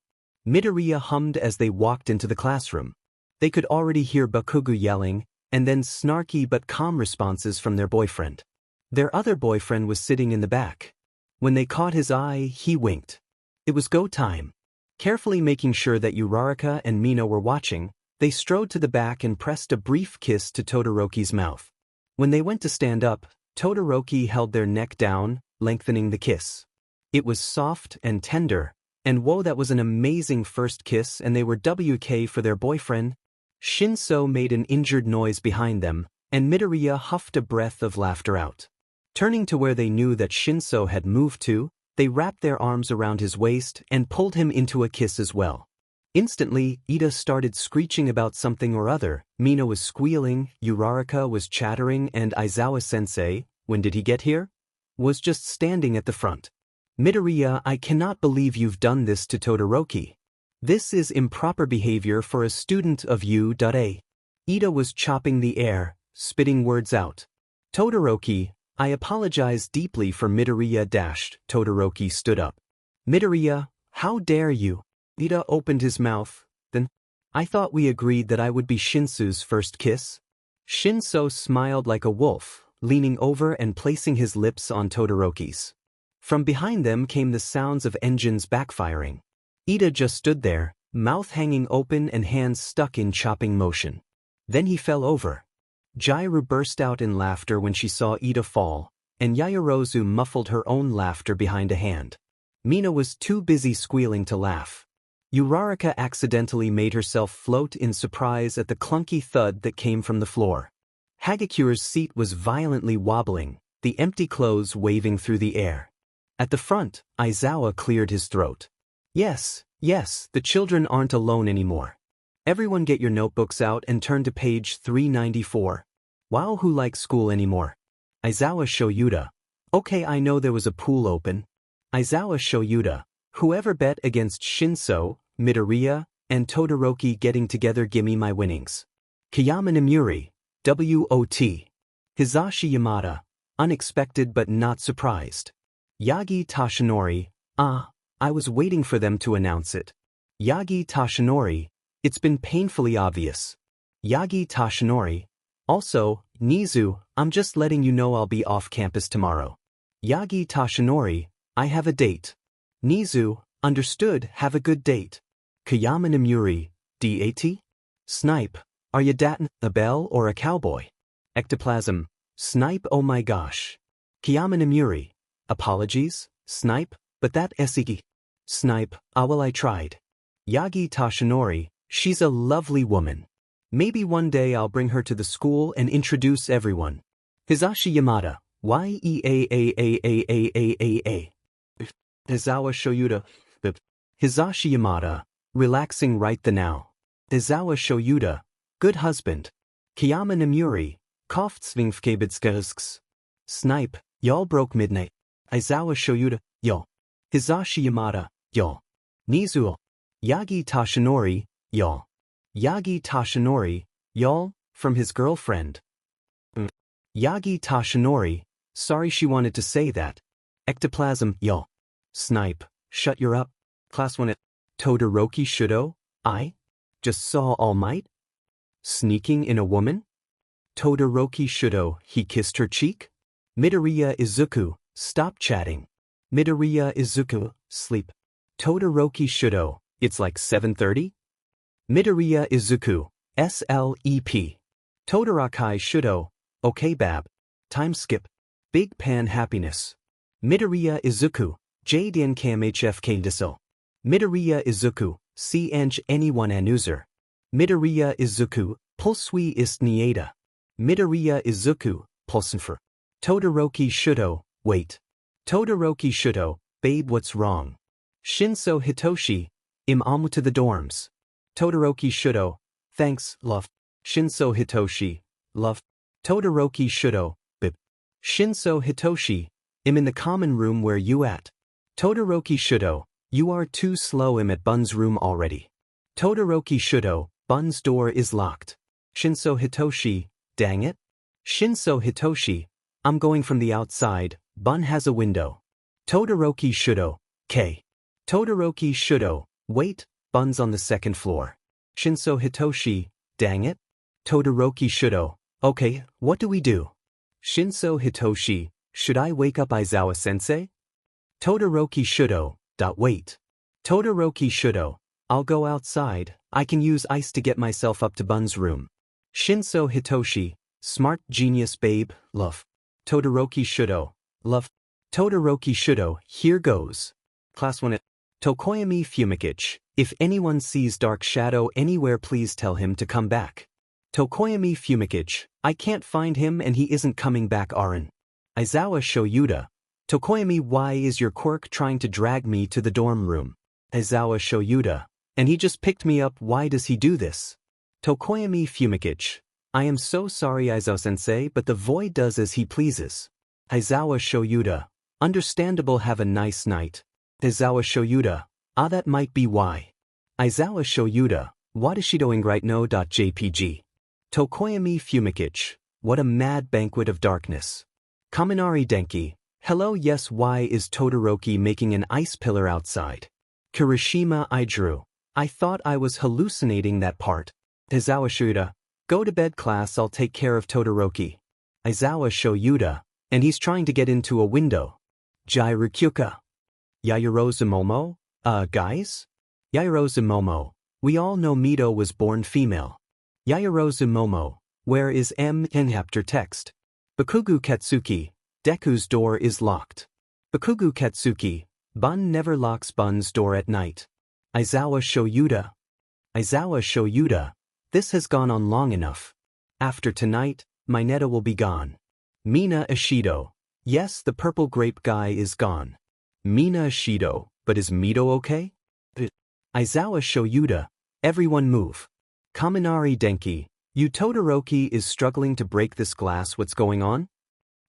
Midoriya hummed as they walked into the classroom. They could already hear Bakugu yelling, and then snarky but calm responses from their boyfriend. Their other boyfriend was sitting in the back. When they caught his eye, he winked. It was go time. Carefully making sure that Uraraka and Mina were watching, they strode to the back and pressed a brief kiss to Todoroki's mouth. When they went to stand up, Todoroki held their neck down, lengthening the kiss. It was soft and tender, and whoa, that was an amazing first kiss, and they were WK for their boyfriend. Shinso made an injured noise behind them, and Midoriya huffed a breath of laughter out. Turning to where they knew that Shinso had moved to, they wrapped their arms around his waist and pulled him into a kiss as well. Instantly, Iida started screeching about something or other, Mina was squealing, Uraraka was chattering, and Aizawa-sensei, when did he get here? Was just standing at the front. Midoriya, I cannot believe you've done this to Todoroki. This is improper behavior for a student of U.A. Iida was chopping the air, spitting words out. Todoroki, I apologize deeply for Midoriya. Todoroki stood up. Midoriya, how dare you? Iida opened his mouth, then, I thought we agreed that I would be Shinsu's first kiss? Shinso smiled like a wolf, leaning over and placing his lips on Todoroki's. From behind them came the sounds of engines backfiring. Iida just stood there, mouth hanging open and hands stuck in chopping motion. Then he fell over. Jairu burst out in laughter when she saw Iida fall, and Yaoyorozu muffled her own laughter behind a hand. Mina was too busy squealing to laugh. Uraraka accidentally made herself float in surprise at the clunky thud that came from the floor. Hagakure's seat was violently wobbling, the empty clothes waving through the air. At the front, Aizawa cleared his throat. Yes, the children aren't alone anymore. Everyone get your notebooks out and turn to page 394. Wow, who likes school anymore? Aizawa Shoyuta. Okay, I know there was a pool open. Aizawa Shoyuta. Whoever bet against Shinso, Midoriya, and Todoroki getting together, gimme my winnings. Kiyama Nimuri. WOT. Hisashi Yamada. Unexpected but not surprised. Yagi Tashinori. I was waiting for them to announce it. Yagi Tashinori. It's been painfully obvious. Yagi Tashinori. Also, Nizu, I'm just letting you know I'll be off campus tomorrow. Yagi Tashinori. I have a date. Nizu, understood, have a good date. Kiyama Nimuri. DAT? Snipe. Are you datin' a bell or a cowboy? Ectoplasm. Snipe, oh my gosh. Kiyama Nimuri. Apologies, Snipe, but that Esiki. Snipe, well I tried. Yagi Tashinori, she's a lovely woman. Maybe one day I'll bring her to the school and introduce everyone. Hisashi Yamada, YEAAAAAAAA. Aizawa Shoyuta. Hisashi Yamada, relaxing right the now. Aizawa Shoyuta, good husband. Kiyama Nimuri, Koftsvingfkebitskesks. Snipe, y'all broke midnight. Aizawa Shoyuta, y'all. Hisashi Yamada, y'all. Nizuo. Yagi Tashinori, y'all. Yagi Tashinori, y'all, from his girlfriend. Yagi Tashinori, sorry she wanted to say that. Ectoplasm, y'all. Snipe, shut your up. Class 1 at Todoroki Shouto, I just saw All Might sneaking in a woman? Todoroki Shouto, he kissed her cheek? Midoriya Izuku, stop chatting. Midoriya Izuku, sleep. Todoroki Shouto, it's like 7:30? Midoriya Izuku, SLEP. Todoroki Shouto, okay bab. Time skip. Big pan happiness. Midoriya Izuku, Jadien KMHFK Disil. Midoriya Izuku, CNG anyone anuser. Midoriya Izuku, Pulsui ist Nieda. Midoriya Izuku, Pulsenfer. Todoroki Shouto, wait. Todoroki Shouto, babe what's wrong? Shinso Hitoshi, im amu to the dorms. Todoroki Shouto, thanks, love. Shinso Hitoshi, love. Todoroki Shouto, bib. Shinso Hitoshi, im in the common room where you at. Todoroki Shouto, you are too slow im at Bun's room already. Todoroki Shouto, Bun's door is locked. Shinso Hitoshi, dang it. Shinso Hitoshi, I'm going from the outside, Bun has a window. Todoroki Shouto, K. Todoroki Shouto, wait, Bun's on the second floor. Shinso Hitoshi, dang it. Todoroki Shouto, okay, what do we do? Shinso Hitoshi, should I wake up Aizawa-sensei? Todoroki Shouto, wait. Todoroki Shouto, I'll go outside, I can use ice to get myself up to Bun's room. Shinso Hitoshi, smart genius babe, love. Todoroki Shouto, love. Todoroki Shouto, here goes. Class 1 Tokoyami Fumikage, if anyone sees Dark Shadow anywhere please tell him to come back. Tokoyami Fumikage, I can't find him and he isn't coming back Arin. Aizawa Shoyuta, Tokoyami why is your quirk trying to drag me to the dorm room? Aizawa Shoyuta, and he just picked me up why does he do this? Tokoyami Fumikage, I am so sorry Aizawa-sensei but the void does as he pleases. Aizawa Shoyuta, understandable have a nice night. Aizawa Shoyuta, that might be why. Aizawa Shoyuta, what is she doing right now? JPG. Tokoyami Fumikage, what a mad banquet of darkness. Kaminari Denki, hello yes why is Todoroki making an ice pillar outside? Kirishima Idru, I thought I was hallucinating that part. Aizawa Shoyuta, go to bed class I'll take care of Todoroki. Aizawa Shoyuta, and he's trying to get into a window. Jairukyuka. Yaoyorozu Momo? Guys? Yaoyorozu Momo, we all know Mito was born female. Yaoyorozu Momo, where is M in chapter text? Bakugu Katsuki, Deku's door is locked. Bakugu Katsuki, Bun never locks Bun's door at night. Aizawa Shoyuta. Aizawa Shoyuta, this has gone on long enough. After tonight, Mineta will be gone. Mina Ashido, yes the purple grape guy is gone. Mina Ashido, but is Mito okay? Aizawa Shoyuta, everyone move. Kaminari Denki, you Todoroki is struggling to break this glass what's going on?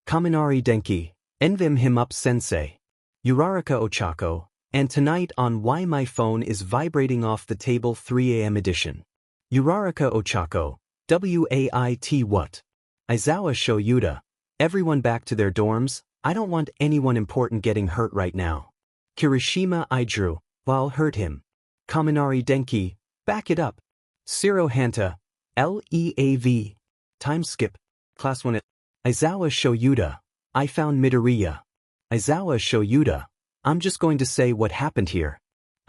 Kaminari Denki, envim him up sensei. Uraraka Ochako, and tonight on why my phone is vibrating off the table 3 AM edition. Uraraka Ochako, WAIT what? Aizawa Shoyuta, everyone back to their dorms, I don't want anyone important getting hurt right now. Kirishima Idru, I'll hurt him. Kaminari Denki, back it up. Siro Hanta, LEAV. Time skip. Class 1 Aizawa Shoyuta, I found Midoriya. Aizawa Shoyuta, I'm just going to say what happened here.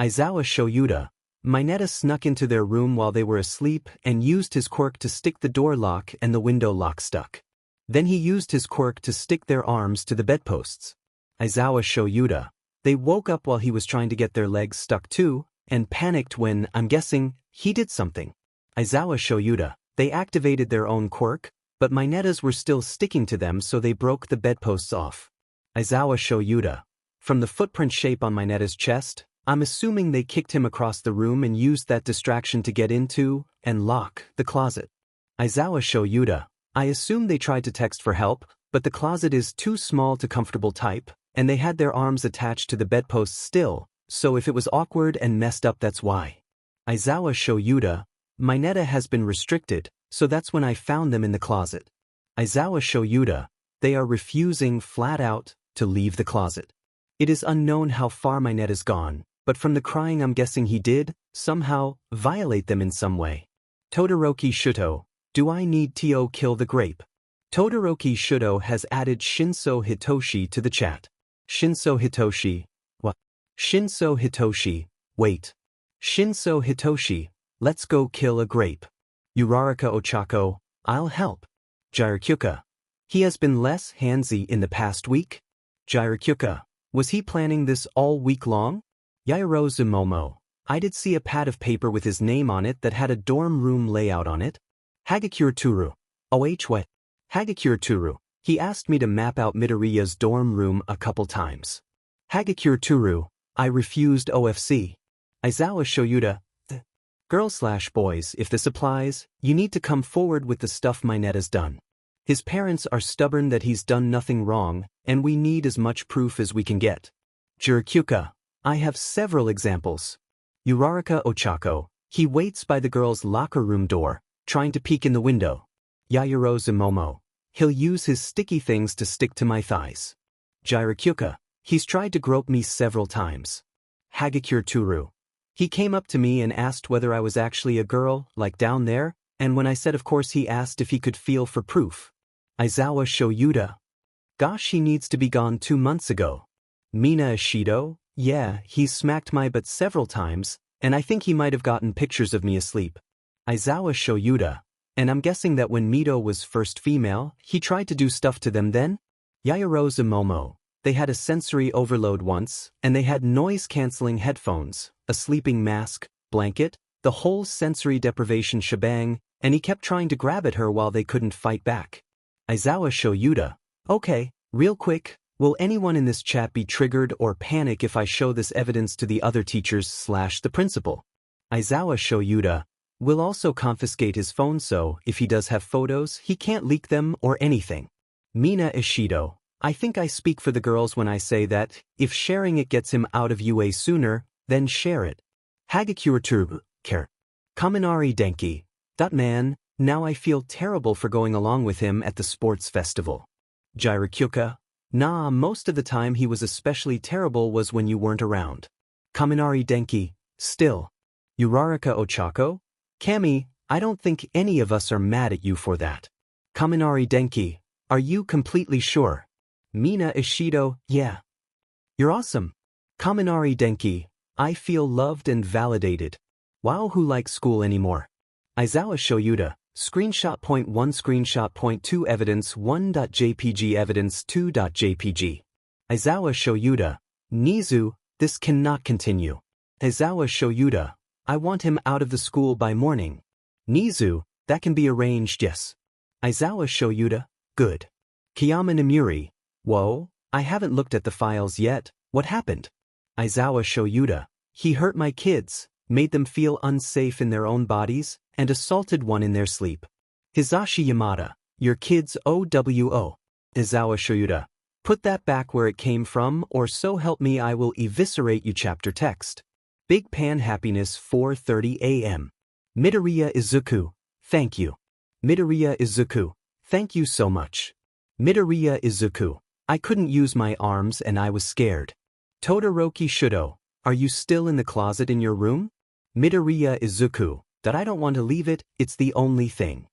Aizawa Shoyuta, Mineta snuck into their room while they were asleep and used his quirk to stick the door lock and the window lock stuck. Then he used his quirk to stick their arms to the bedposts. Aizawa Shoyuta, they woke up while he was trying to get their legs stuck too, and panicked when, I'm guessing, he did something. Aizawa Shoyuta, they activated their own quirk, but Mineta's were still sticking to them so they broke the bedposts off. Aizawa Shoyuta, from the footprint shape on Mineta's chest, I'm assuming they kicked him across the room and used that distraction to get into, and lock, the closet. Aizawa Shoyuta, I assume they tried to text for help, but the closet is too small to comfortable type, and they had their arms attached to the bedposts still, so if it was awkward and messed up that's why. Aizawa Shoyuta, Mineta has been restricted, so that's when I found them in the closet. Aizawa Shoyuta, they are refusing flat out to leave the closet. It is unknown how far Mineta's gone, but from the crying I'm guessing he did, somehow, violate them in some way. Todoroki Shouto, do I need to kill the grape? Todoroki Shouto has added Shinso Hitoshi to the chat. Shinso Hitoshi, what? Shinso Hitoshi, wait. Shinso Hitoshi, let's go kill a grape. Uraraka Ochako, I'll help. Gyrakyuka. He has been less handsy in the past week? Gyrakyuka. Was he planning this all week long? Yaoyorozu Momo. I did see a pad of paper with his name on it that had a dorm room layout on it. Hagakure Turu. What? Hagakure Turu. He asked me to map out Midoriya's dorm room a couple times. Hagakure Turu. I refused OFC. Aizawa Shoyuta. Girls/boys, if this applies, you need to come forward with the stuff Mineta's done. His parents are stubborn that he's done nothing wrong, and we need as much proof as we can get. Gyrakyuka. I have several examples. Uraraka Ochako. He waits by the girls' locker room door, trying to peek in the window. Yaoyorozu Momo. He'll use his sticky things to stick to my thighs. Gyrakyuka. He's tried to grope me several times. Hagakure Turu. He came up to me and asked whether I was actually a girl, like down there, and when I said of course he asked if he could feel for proof. Aizawa Shoyuta. Gosh, he needs to be gone 2 months ago. Mina Ashido. Yeah, he's smacked my butt several times, and I think he might have gotten pictures of me asleep. Aizawa Shoyuta. And I'm guessing that when Mito was first female, he tried to do stuff to them then? Yaoyorozu Momo. They had a sensory overload once, and they had noise-canceling headphones, a sleeping mask, blanket, the whole sensory deprivation shebang, and he kept trying to grab at her while they couldn't fight back. Aizawa Shoyuta. Okay, real quick, will anyone in this chat be triggered or panic if I show this evidence to the other teachers/the principal? Aizawa Shoyuta. We'll also confiscate his phone so, if he does have photos, he can't leak them or anything. Mina Ashido. I think I speak for the girls when I say that, if sharing it gets him out of UA sooner, then share it. Hagakure Turu. Care. Kaminari Denki. Man, now I feel terrible for going along with him at the sports festival. Gyrakyuka. Nah, most of the time he was especially terrible was when you weren't around. Kaminari Denki. Still. Uraraka Ochako. Kami, I don't think any of us are mad at you for that. Kaminari Denki. Are you completely sure? Mina Ashido. Yeah. You're awesome. Kaminari Denki. I feel loved and validated. Wow, who likes school anymore? Aizawa Shoyuta. Screenshot point 1 Screenshot point 2 Evidence 1.jpg Evidence 2.jpg. Aizawa Shoyuta. Nizu, this cannot continue. Aizawa Shoyuta. I want him out of the school by morning. Nizu, that can be arranged, yes. Aizawa Shoyuta. Good. Kiyama Namuri. Whoa, I haven't looked at the files yet, what happened? Aizawa Shoyuta. He hurt my kids, made them feel unsafe in their own bodies, and assaulted one in their sleep. Hizashi Yamada. Your kids OWO. Aizawa Shoyuta. Put that back where it came from or so help me I will eviscerate you. Chapter text. Big Pan Happiness 4:30 a.m. Midoriya Izuku. Thank you. Midoriya Izuku. Thank you so much. Midoriya Izuku. I couldn't use my arms and I was scared. Todoroki Shouto. Are you still in the closet in your room? Midoriya Izuku. That I don't want to leave it, it's the only thing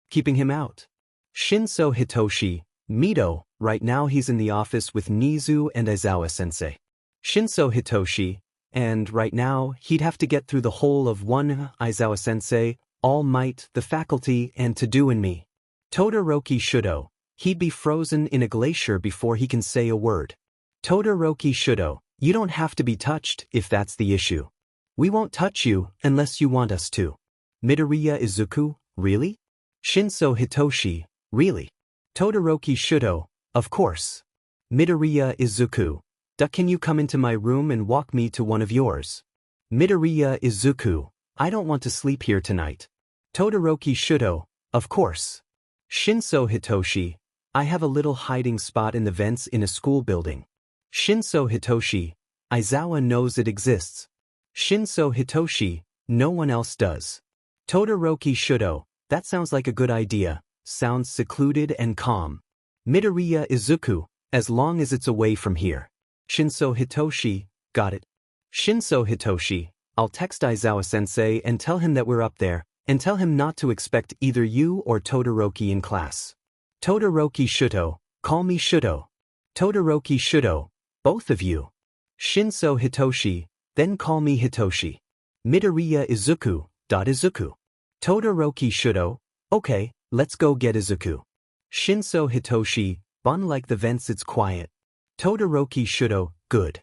keeping him out. Shinso Hitoshi. Mito. Right now he's in the office with Nizu and Aizawa-sensei. Shinso Hitoshi. And right now he'd have to get through the whole of one Aizawa-sensei, All Might, the faculty, and To-Do and me. Todoroki Shouto. He'd be frozen in a glacier before he can say a word. Todoroki Shouto. You don't have to be touched if that's the issue. We won't touch you unless you want us to. Midoriya Izuku. Really? Shinso Hitoshi. Really? Todoroki Shouto. Of course. Midoriya Izuku. Can you come into my room and walk me to one of yours? Midoriya Izuku. I don't want to sleep here tonight. Todoroki Shouto. Of course. Shinso Hitoshi. I have a little hiding spot in the vents in a school building. Shinso Hitoshi. Aizawa knows it exists. Shinso Hitoshi. No one else does. Todoroki Shouto. That sounds like a good idea. Sounds secluded and calm. Midoriya Izuku. As long as it's away from here. Shinso Hitoshi. Got it. Shinso Hitoshi. I'll text Aizawa-sensei and tell him that we're up there, and tell him not to expect either you or Todoroki in class. Todoroki Shouto. Call me Shouto. Todoroki Shouto. Both of you. Shinso Hitoshi, then call me Hitoshi. Midoriya Izuku, Izuku. Todoroki Shouto, okay, let's go get Izuku. Shinso Hitoshi, bun like the vents it's quiet. Todoroki Shouto, good.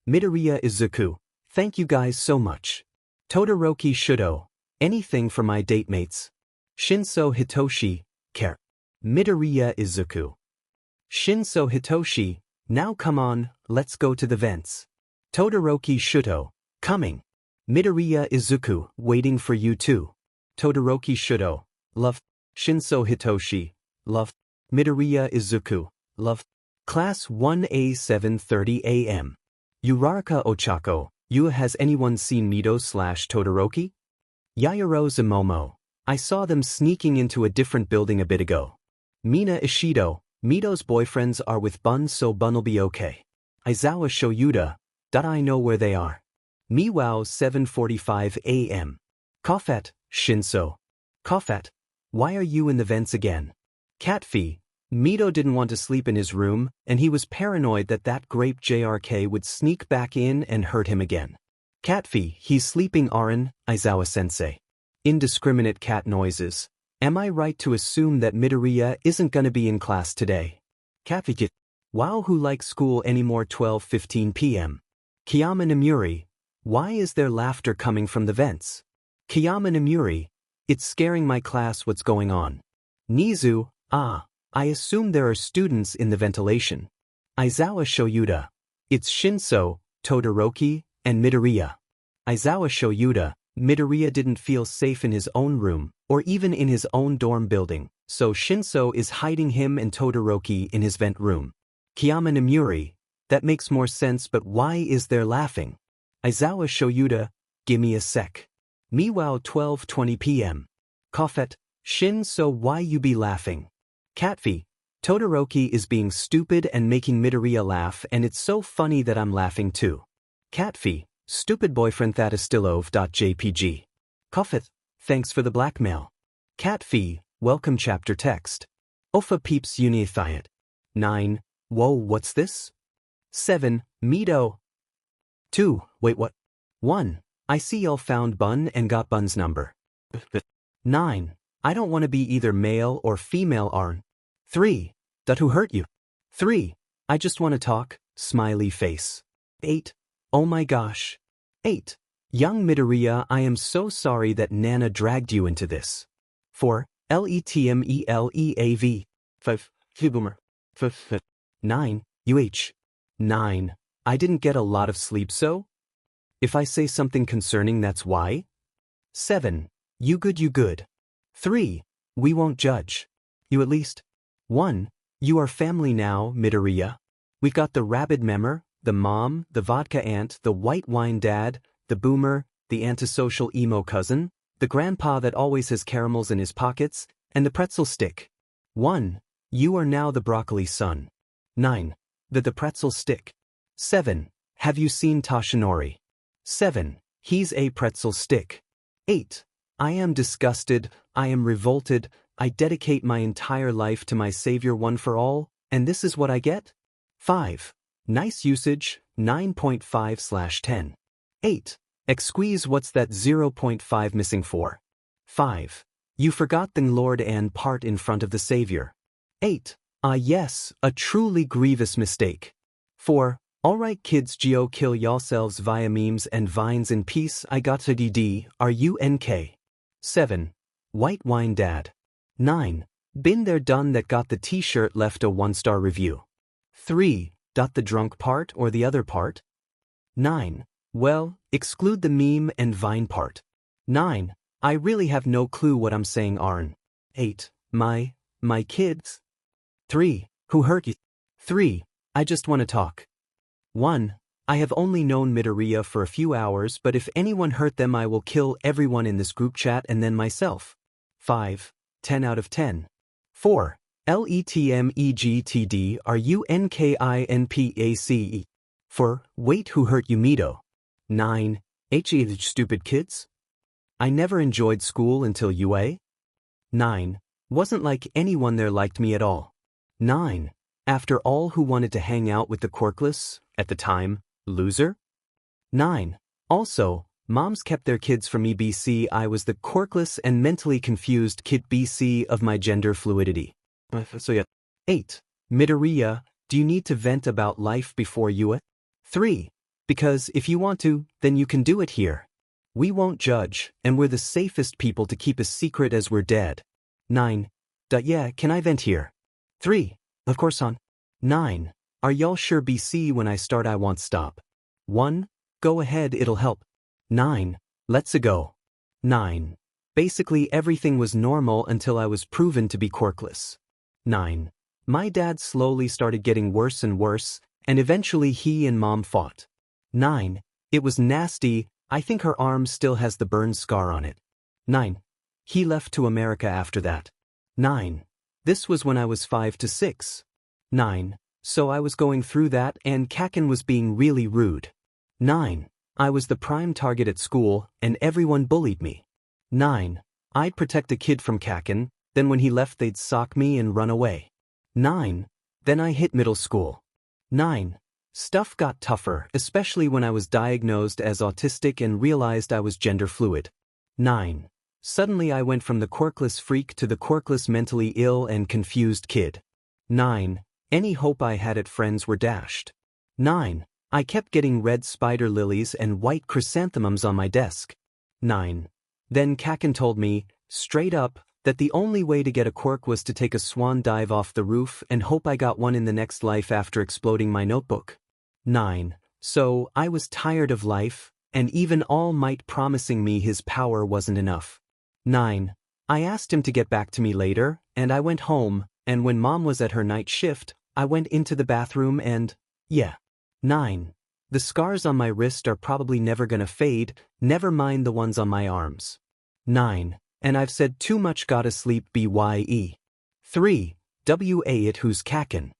Midoriya Izuku, thank you guys so much. Todoroki Shouto, anything for my date mates. Shinso Hitoshi, care. Midoriya Izuku. Shinso Hitoshi, now come on, let's go to the vents. Todoroki Shouto, coming. Midoriya Izuku, waiting for you too. Todoroki Shouto, love. Shinso Hitoshi, love. Midoriya Izuku, love. Class 1A 7:30 a.m. Uraraka Ochako, has anyone seen Mido/Todoroki? Yaoyorozu Momo, I saw them sneaking into a different building a bit ago. Mina Ashido, Mido's boyfriends are with Bun so Bun'll be okay. Aizawa Shouto, I know where they are. Miwao 7:45 a.m. Kofet, Shinso. Kofet, why are you in the vents again? Catfee, Mido didn't want to sleep in his room, and he was paranoid that grape JRK would sneak back in and hurt him again. Catfee, he's sleeping Arin, Aizawa-sensei. Indiscriminate cat noises. Am I right to assume that Midoriya isn't gonna be in class today? Catfee, wow, who likes school anymore 12:15 p.m. Kiyama Namuri, why is there laughter coming from the vents? Kiyama Namuri, it's scaring my class, what's going on? Nizu, I assume there are students in the ventilation. Aizawa Shouto, it's Shinso, Todoroki, and Midoriya. Aizawa Shouto, Midoriya didn't feel safe in his own room, or even in his own dorm building, so Shinso is hiding him and Todoroki in his vent room. Kiyama Namuri, that makes more sense, but why is there laughing? Aizawa Shouto, gimme a sec. Miwao 12:20 p.m. Kofet, Shin, so why you be laughing? Catfee, Todoroki is being stupid and making Midoriya laugh, and it's so funny that I'm laughing too. Catfee, stupid boyfriend that is still ov.jpg. Kofet, thanks for the blackmail. Catfee, welcome chapter text. Ofa peeps unithiet. 9, whoa, what's this? 7, Mido. 2, wait, what? 1, I see y'all found Bun and got Bun's number. 9, I don't want to be either male or female Arn. 3, who hurt you? 3, I just want to talk, smiley face. 8, oh my gosh. 8, young Midoriya, I am so sorry that Nana dragged you into this. 4, letmeleav. 5, boomer. 9, 9, I didn't get a lot of sleep, so? If I say something concerning, that's why? 7, you good. 3, we won't judge. You at least. 1, you are family now, Midoriya. We've got the rabid member, the mom, the vodka aunt, the white wine dad, the boomer, the antisocial emo cousin, the grandpa that always has caramels in his pockets, and the pretzel stick. 1, you are now the broccoli son. 9, the pretzel stick. 7, have you seen Toshinori? 7, he's a pretzel stick. 8, I am disgusted, I am revolted, I dedicate my entire life to my savior one for all, and this is what I get? 5, nice usage, 9.5/10. 8, excuse what's that 0.5 missing for? 5, you forgot the Lord and part in front of the savior. 8, yes, a truly grievous mistake. 4, alright kids, geo kill yourselves via memes and vines in peace, I got to DD, RUNK. 7, white wine dad. 9, been there done that, got the t-shirt, left a 1-star review. 3, the drunk part or the other part? 9, well, exclude the meme and vine part. 9, I really have no clue what I'm saying, Arn. 8, my kids. 3, who hurt you? 3, I just want to talk. 1, I have only known Midoriya for a few hours, but if anyone hurt them I will kill everyone in this group chat and then myself. 5, 10 out of 10. 4, letmegtd runkinpace. 4, wait, who hurt you, Mido? 9, stupid kids? I never enjoyed school until UA. 9, wasn't like anyone there liked me at all. 9, after all, who wanted to hang out with the quirkless, at the time, Loser? 9. Also, moms kept their kids from me BC. I was the quirkless and mentally confused kid BC of my gender fluidity. So yeah. 8. Midoriya, do you need to vent about life before you? 3. Because if you want to, then you can do it here. We won't judge, and we're the safest people to keep a secret as we're dead. 9. Yeah, can I vent here? 3. Of course on. 9. Are y'all sure BC when I start I won't stop? 1. Go ahead, it'll help. 9. Let's go. 9. Basically everything was normal until I was proven to be quirkless. 9. My dad slowly started getting worse and worse, and eventually he and mom fought. 9. It was nasty, I think her arm still has the burn scar on it. 9. He left to America after that. 9. This was when I was 5 to 6. 9. So I was going through that and Kaken was being really rude. 9. I was the prime target at school and everyone bullied me. 9. I'd protect a kid from Kaken, then when he left they'd sock me and run away. 9. Then I hit middle school. 9. Stuff got tougher, especially when I was diagnosed as autistic and realized I was gender fluid. 9. Suddenly I went from the quirkless freak to the quirkless mentally ill and confused kid. 9. Any hope I had at friends were dashed. 9. I kept getting red spider lilies and white chrysanthemums on my desk. 9. Then Kaken told me, straight up, that the only way to get a quirk was to take a swan dive off the roof and hope I got one in the next life after exploding my notebook. 9. So, I was tired of life, and even All Might promising me his power wasn't enough. 9. I asked him to get back to me later, and I went home, and when mom was at her night shift, I went into the bathroom and, yeah. 9. The scars on my wrist are probably never gonna fade, never mind the ones on my arms. 9. And I've said too much gotta sleep BYE. 3. WA it who's Kaken.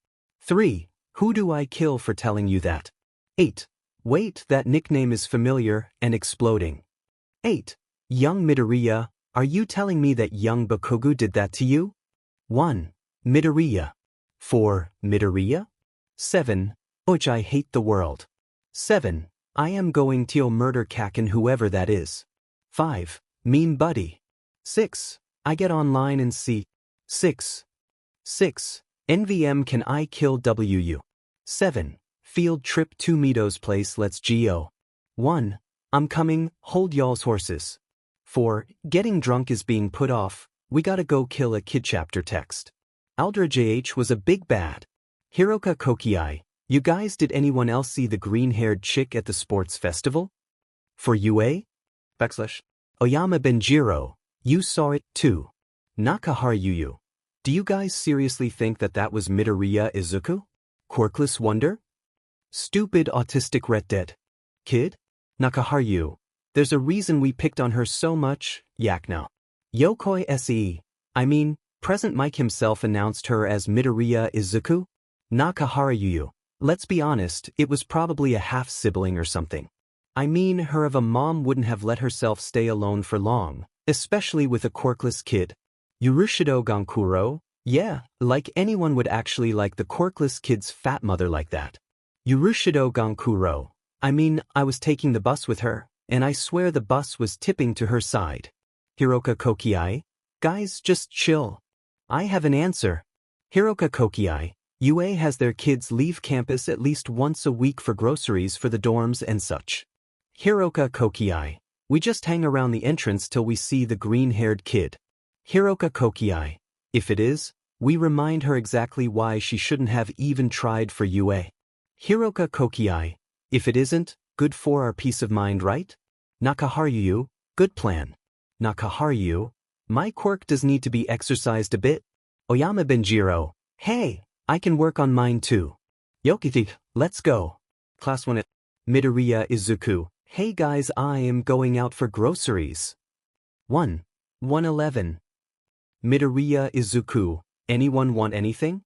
3. Who do I kill for telling you that? 8. Wait, that nickname is familiar and exploding. 8. Young Midoriya, are you telling me that young Bakugo did that to you? 1. Midoriya. 4. Midoriya? 7. Ouch, I hate the world. 7. I am going to murder Kaken whoever that is. 5. Mean buddy. 6. I get online and see. 6. 6. NVM can I kill WU? 7. Field trip to Mito's place let's go. 1. I'm coming, hold y'all's horses. 4. Getting drunk is being put off, we gotta go kill a kid chapter text. Aldra JH was a big bad. Hiroka Kokiai, you guys did anyone else see the green-haired chick at the sports festival? For UA? Oyama Benjiro, you saw it too. Nakaharu Yuyu. Do you guys seriously think that that was Midoriya Izuku? Quirkless wonder? Stupid autistic ret dead. Kid? Nakaharu. There's a reason we picked on her so much, Yakna. Yokoi se. I mean, Present Mike himself announced her as Midoriya Izuku? Nakaharu. Let's be honest, it was probably a half-sibling or something. I mean, her of a mom wouldn't have let herself stay alone for long, especially with a quirkless kid. Urushido Gankuro? Yeah, like anyone would actually like the quirkless kid's fat mother like that. Urushido Gankuro. I mean, I was taking the bus with her, and I swear the bus was tipping to her side. Hiroka Kokiai? Guys, just chill. I have an answer. Hiroka Kokiai. UA has their kids leave campus at least once a week for groceries for the dorms and such. Hiroka Kokiai. We just hang around the entrance till we see the green-haired kid. Hiroka Kokiai. If it is, we remind her exactly why she shouldn't have even tried for UA. Hiroka Kokiai. If it isn't, good for our peace of mind, right? Nakaharu, good plan. Nakaharu, my quirk does need to be exercised a bit. Oyama Benjiro. Hey, I can work on mine too. Yokiti, let's go. Class 1 at Midoriya Izuku. Hey guys, I am going out for groceries. 1. 111. Midoriya Izuku. Anyone want anything?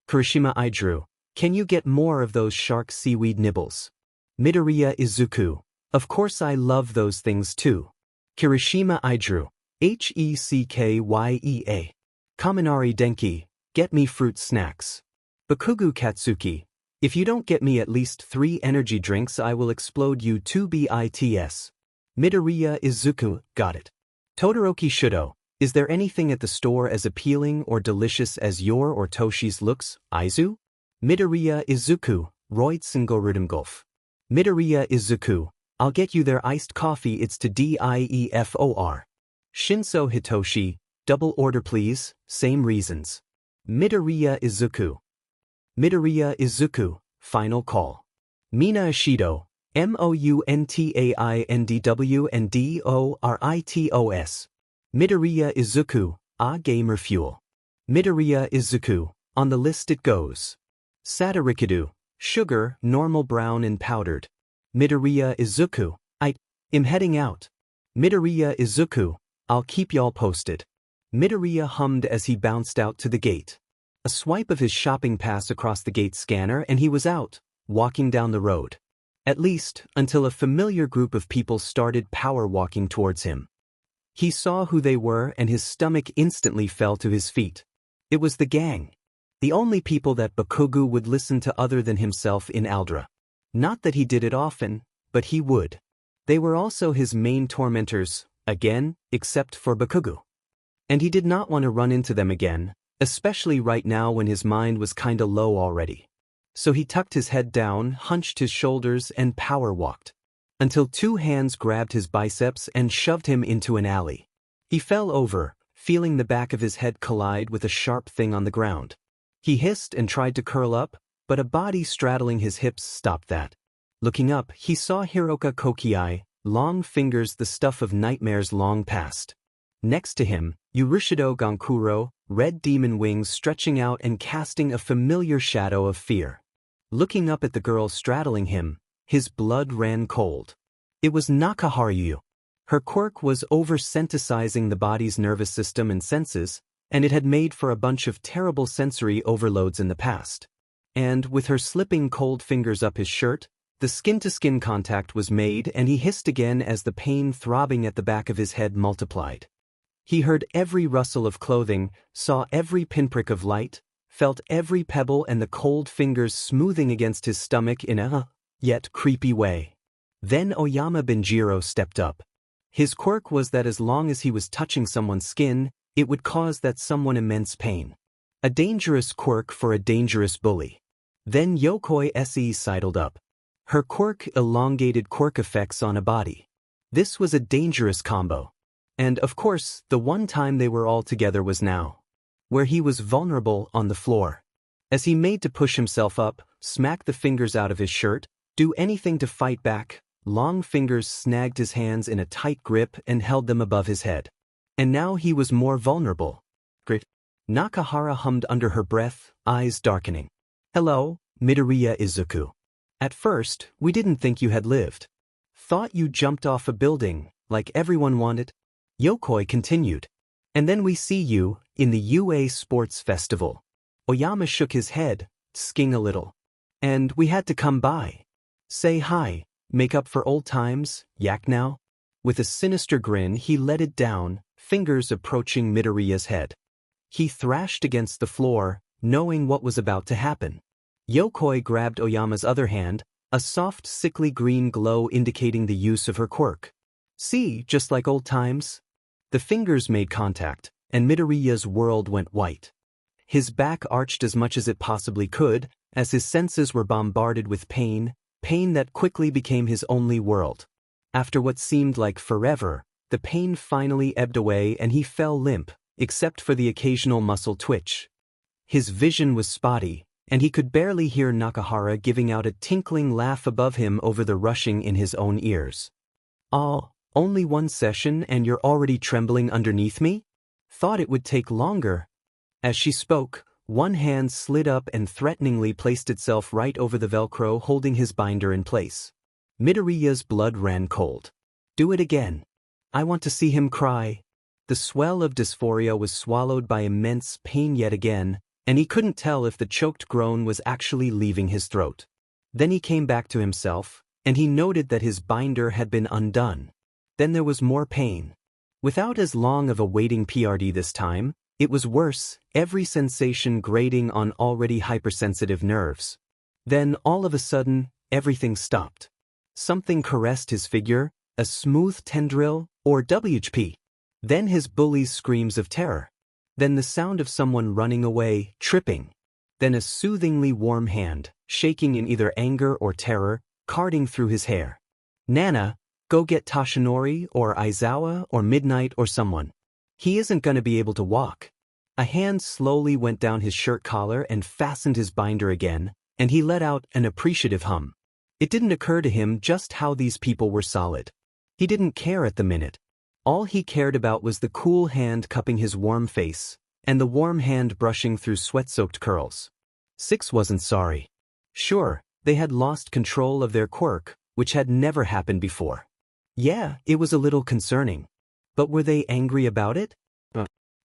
Kirishima Idru. Can you get more of those shark seaweed nibbles? Midoriya Izuku. Of course I love those things too. Kirishima Idru. Heckywea. Kaminari Denki. Get me fruit snacks. Bakugo Katsuki. If you don't get me at least 3 energy drinks, I will explode you 2 bits. Midoriya Izuku, got it. Todoroki Shouto, is there anything at the store as appealing or delicious as your or Toshi's looks, Aizu? Midoriya Izuku, Roitsengorudomgolf. Midoriya Izuku, I'll get you their iced coffee, it's to DIEFOR. Shinso Hitoshi, double order please, same reasons. Midoriya Izuku. Midoriya Izuku, final call. Mina Ashido, MOUNTAINDWNDORITOS. Midoriya Izuku, gamer fuel. Midoriya Izuku, on the list it goes. Sadarikadu, sugar, normal brown and powdered. Midoriya Izuku, I'm heading out. Midoriya Izuku, I'll keep y'all posted. Midoriya hummed as he bounced out to the gate. A swipe of his shopping pass across the gate scanner and he was out, walking down the road. At least, until a familiar group of people started power walking towards him. He saw who they were and his stomach instantly fell to his feet. It was the gang. The only people that Bakugo would listen to other than himself in Aldra. Not that he did it often, but he would. They were also his main tormentors, again, except for Bakugo. And he did not want to run into them again, especially right now when his mind was kinda low already. So he tucked his head down, hunched his shoulders and power walked. Until 2 hands grabbed his biceps and shoved him into an alley. He fell over, feeling the back of his head collide with a sharp thing on the ground. He hissed and tried to curl up, but a body straddling his hips stopped that. Looking up, he saw Hiroka Kokiai, long fingers the stuff of nightmares long past. Next to him, Urushido Gankuro, red demon wings stretching out and casting a familiar shadow of fear. Looking up at the girl straddling him, his blood ran cold. It was Nakaharu. Her quirk was over-sensitizing the body's nervous system and senses, and it had made for a bunch of terrible sensory overloads in the past. And with her slipping cold fingers up his shirt, the skin-to-skin contact was made and he hissed again as the pain throbbing at the back of his head multiplied. He heard every rustle of clothing, saw every pinprick of light, felt every pebble and the cold fingers smoothing against his stomach in a, yet creepy way. Then Oyama Benjiro stepped up. His quirk was that as long as he was touching someone's skin, it would cause that someone immense pain. A dangerous quirk for a dangerous bully. Then Yokoi Se sidled up. Her quirk elongated quirk effects on a body. This was a dangerous combo. And of course, the one time they were all together was now. Where he was vulnerable on the floor. As he made to push himself up, smack the fingers out of his shirt, do anything to fight back, long fingers snagged his hands in a tight grip and held them above his head. And now he was more vulnerable. Grit. Nakahara hummed under her breath, eyes darkening. Hello, Midoriya Izuku. At first, we didn't think you had lived. Thought you jumped off a building, like everyone wanted. Yokoi continued. And then we see you, in the UA Sports Festival. Oyama shook his head, sking a little. And we had to come by. Say hi, make up for old times, yak now? With a sinister grin he let it down, fingers approaching Midoriya's head. He thrashed against the floor, knowing what was about to happen. Yokoi grabbed Oyama's other hand, a soft sickly green glow indicating the use of her quirk. See, just like old times? The fingers made contact, and Midoriya's world went white. His back arched as much as it possibly could, as his senses were bombarded with pain that quickly became his only world. After what seemed like forever, the pain finally ebbed away and he fell limp, except for the occasional muscle twitch. His vision was spotty, and he could barely hear Nakahara giving out a tinkling laugh above him over the rushing in his own ears. Oh, only one session and you're already trembling underneath me? Thought it would take longer. As she spoke, one hand slid up and threateningly placed itself right over the Velcro holding his binder in place. Midoriya's blood ran cold. Do it again. I want to see him cry. The swell of dysphoria was swallowed by immense pain yet again, and he couldn't tell if the choked groan was actually leaving his throat. Then he came back to himself, and he noted that his binder had been undone. Then there was more pain. Without as long of a waiting PRD this time, it was worse, every sensation grating on already hypersensitive nerves. Then, all of a sudden, everything stopped. Something caressed his figure, a smooth tendril, or WHP. Then his bully's screams of terror. Then the sound of someone running away, tripping. Then a soothingly warm hand, shaking in either anger or terror, carding through his hair. Nana, go get Toshinori or Aizawa or Midnight or someone. He isn't gonna be able to walk. A hand slowly went down his shirt collar and fastened his binder again, and he let out an appreciative hum. It didn't occur to him just how these people were solid. He didn't care at the minute. All he cared about was the cool hand cupping his warm face, and the warm hand brushing through sweat-soaked curls. 6 wasn't sorry. Sure, they had lost control of their quirk, which had never happened before. Yeah, it was a little concerning. But were they angry about it?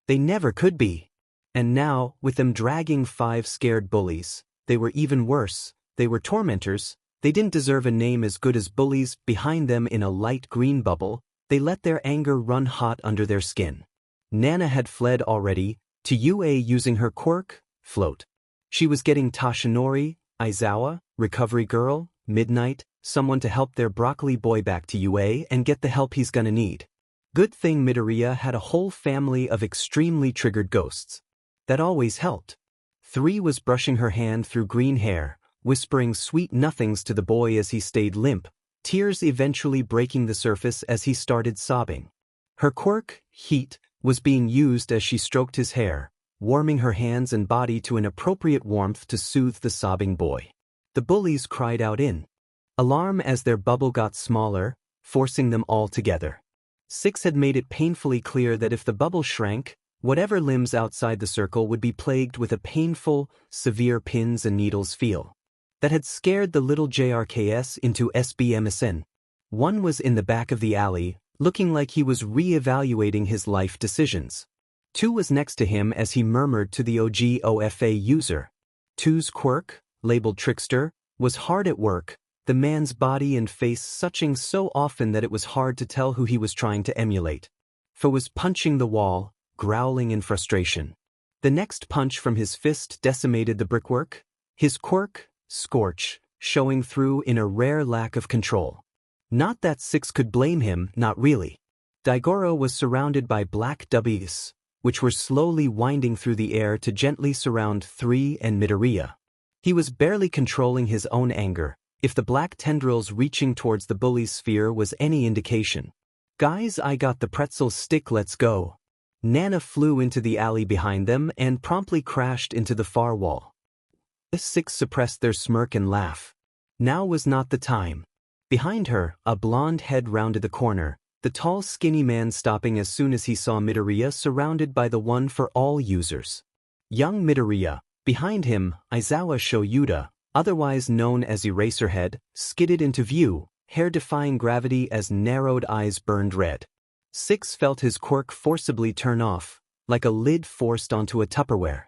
They never could be. And now, with them dragging 5 scared bullies, they were even worse. They were tormentors. They didn't deserve a name as good as bullies. Behind them in a light green bubble, they let their anger run hot under their skin. Nana had fled already, to UA using her quirk, Float. She was getting Toshinori, Aizawa, Recovery Girl, Midnight, someone to help their broccoli boy back to UA and get the help he's gonna need. Good thing Midoriya had a whole family of extremely triggered ghosts. That always helped. 3 was brushing her hand through green hair, whispering sweet nothings to the boy as he stayed limp, tears eventually breaking the surface as he started sobbing. Her quirk, Heat, was being used as she stroked his hair, warming her hands and body to an appropriate warmth to soothe the sobbing boy. The bullies cried out in alarm as their bubble got smaller, forcing them all together. 6 had made it painfully clear that if the bubble shrank, whatever limbs outside the circle would be plagued with a painful, severe pins and needles feel. That had scared the little JRKS into SBMSN. 1 was in the back of the alley, looking like he was re-evaluating his life decisions. 2 was next to him as he murmured to the OGOFA user. 2's quirk, labeled Trickster, was hard at work, the man's body and face suching so often that it was hard to tell who he was trying to emulate. 4 was punching the wall, growling in frustration. The next punch from his fist decimated the brickwork, his quirk, Scorch, showing through in a rare lack of control. Not that 6 could blame him, not really. Daigoro was surrounded by black W's, which were slowly winding through the air to gently surround 3 and Midoriya. He was barely controlling his own anger, if the black tendrils reaching towards the bully's sphere was any indication. Guys, I got the pretzel stick, let's go. Nana flew into the alley behind them and promptly crashed into the far wall. The 6 suppressed their smirk and laugh. Now was not the time. Behind her, a blonde head rounded the corner, the tall skinny man stopping as soon as he saw Midoriya surrounded by the one for all users. Young Midoriya, behind him, Aizawa Shouto, otherwise known as Eraserhead, skidded into view, hair defying gravity as narrowed eyes burned red. 6 felt his quirk forcibly turn off, like a lid forced onto a Tupperware.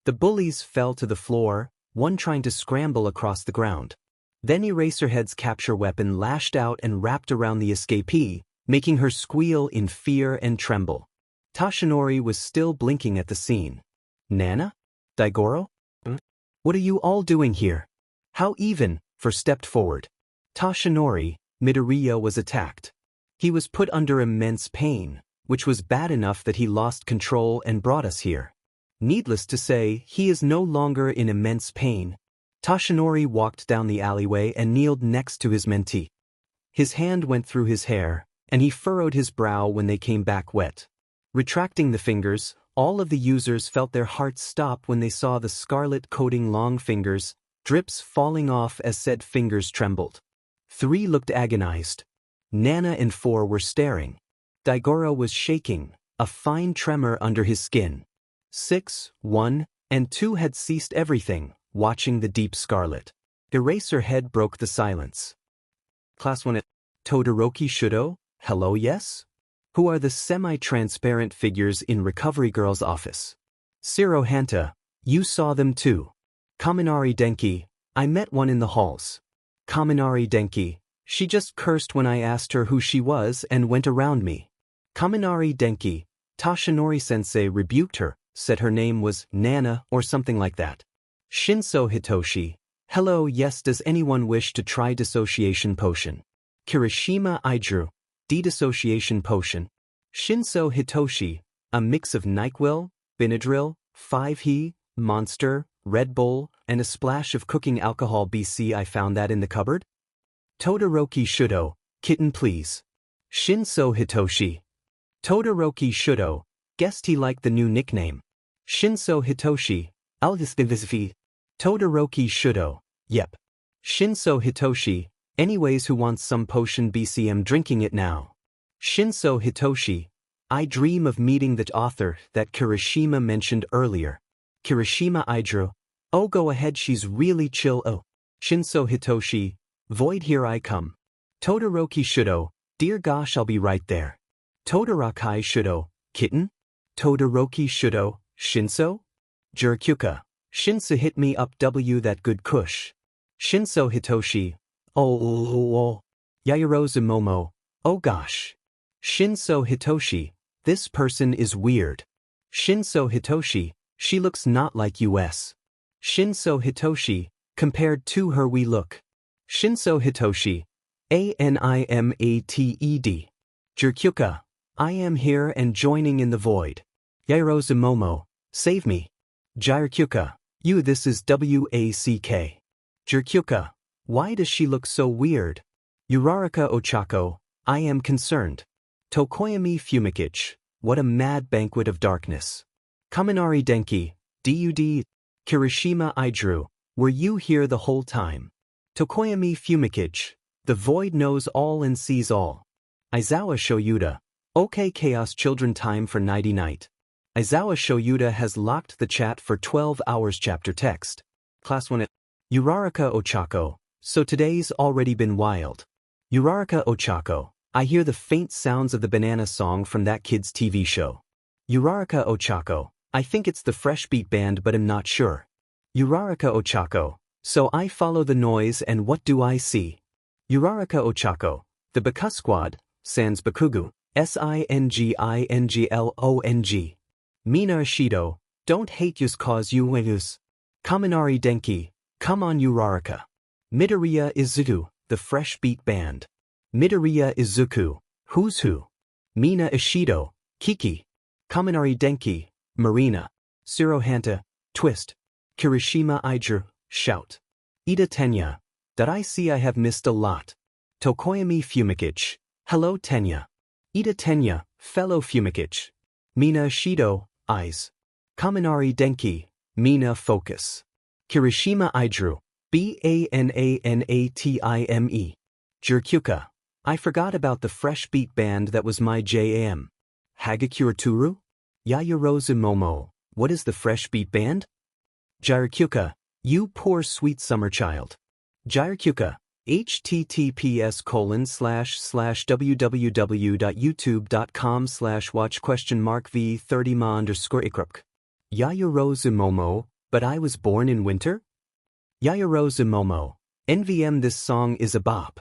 The bullies fell to the floor, one trying to scramble across the ground. Then Eraserhead's capture weapon lashed out and wrapped around the escapee, making her squeal in fear and tremble. Toshinori was still blinking at the scene. Nana? Daigoro? What are you all doing here? How even? 4 stepped forward. Toshinori, Midoriya was attacked. He was put under immense pain, which was bad enough that he lost control and brought us here. Needless to say, he is no longer in immense pain. Toshinori walked down the alleyway and kneeled next to his mentee. His hand went through his hair, and he furrowed his brow when they came back wet. Retracting the fingers, all of the users felt their hearts stop when they saw the scarlet coating long fingers, drips falling off as said fingers trembled. 3 looked agonized. Nana and 4 were staring. Daigoro was shaking, a fine tremor under his skin. 6, 1, and 2 had ceased everything, watching the deep scarlet. Eraserhead broke the silence. Class 1 Todoroki Shouto, hello yes? Who are the semi-transparent figures in Recovery Girl's office? Shiro Hanta, you saw them too. Kaminari Denki, I met one in the halls. Kaminari Denki, she just cursed when I asked her who she was and went around me. Kaminari Denki, Toshinori-sensei rebuked her, said her name was Nana or something like that. Shinso Hitoshi, Hello, yes, does anyone wish to try dissociation potion? Kirishima Iidru, de-dissociation potion. Shinso Hitoshi, a mix of NyQuil, Benadryl, 5-HE, Monster, Red Bull, and a splash of cooking alcohol. BC, I found that in the cupboard. Todoroki Shouto, kitten please. Shinso Hitoshi. Todoroki Shouto, guessed he liked the new nickname. Shinso Hitoshi, Alvisvivisvi. Todoroki Shouto, yep. Shinso Hitoshi, anyways, who wants some potion? BCM drinking it now. Shinso Hitoshi, I dream of meeting the author that Kirishima mentioned earlier. Kirishima Iidru, oh go ahead, she's really chill. Oh. Shinso Hitoshi, void, here I come. Todoroki Shouto, dear gosh, I'll be right there. Todoroki Shouto, kitten? Todoroki Shouto, Shinso? Jirakyuka, Shinso hit me up that good kush. Shinso Hitoshi, oh. Yaoyorozu Momo, oh gosh. Shinso Hitoshi, this person is weird. Shinso Hitoshi, she looks not like US. Shinso Hitoshi, compared to her we look. Shinso Hitoshi, animated. Jirakyuka, I am here and joining in the void. Yaoyorozu Momo, save me. Jirakyuka, you, this is WACK. Jirakyuka, why does she look so weird? Uraraka Ochako, I am concerned. Tokoyami Fumikage, what a mad banquet of darkness. Kaminari Denki, DUD. Kirishima Iidru, were you here the whole time? Tokoyami Fumikage, the void knows all and sees all. Aizawa Shoyuta, okay chaos children, time for nighty night. Aizawa Shoyuta has locked the chat for 12 hours. Chapter text. Class 1 at Uraraka Ochako, so today's already been wild. Uraraka Ochako, I hear the faint sounds of the banana song from that kid's TV show. Uraraka Ochako, I think it's the Fresh Beat Band but am not sure. Uraraka Ochako, so I follow the noise and what do I see? Uraraka Ochako, the Baku Squad, sans Bakugu, SINGINGLONG. Mina Ashido, don't hate yous cause you wayus. Kaminari Denki, come on Uraraka. Midoriya Izuku, the Fresh Beat Band. Midoriya Izuku, who's who? Mina Ashido, Kiki. Kaminari Denki, Marina. Sirohanta, Twist. Kirishima Iidru, Shout. Iida Tenya, that I see I have missed a lot. Tokoyami Fumikage, hello Tenya. Iida Tenya, fellow Fumikage. Mina Ashido, eyes. Kaminari Denki, Mina focus. Kirishima Iidru, BANANATIME. Jirakyuka, I forgot about the Fresh Beat Band, that was my jam. Hagakure Turu? Yaoyorozu Momo, what is the Fresh Beat Band? Jirakyuka, you poor sweet summer child. Jirakyuka, https://www.youtube.com/watch?v30ma_ikruk. Yaoyorozu Momo, but I was born in winter? Yaoyorozu Momo, NVM, this song is a bop.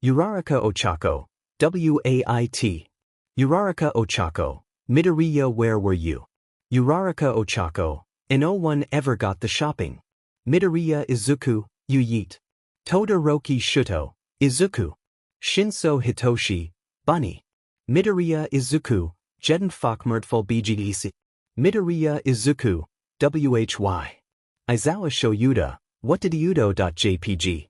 Uraraka Ochako, WAIT. Uraraka Ochako, Midoriya, where were you? Uraraka Ochako, no one ever got the shopping. Midoriya Izuku, you yeet. Todoroki Shouto, Izuku. Shinso Hitoshi, bunny. Midoriya Izuku, Jeden Fakmerdful BGDC. Midoriya Izuku, WHY. Aizawa Shoyuta, what did Udo.jpg?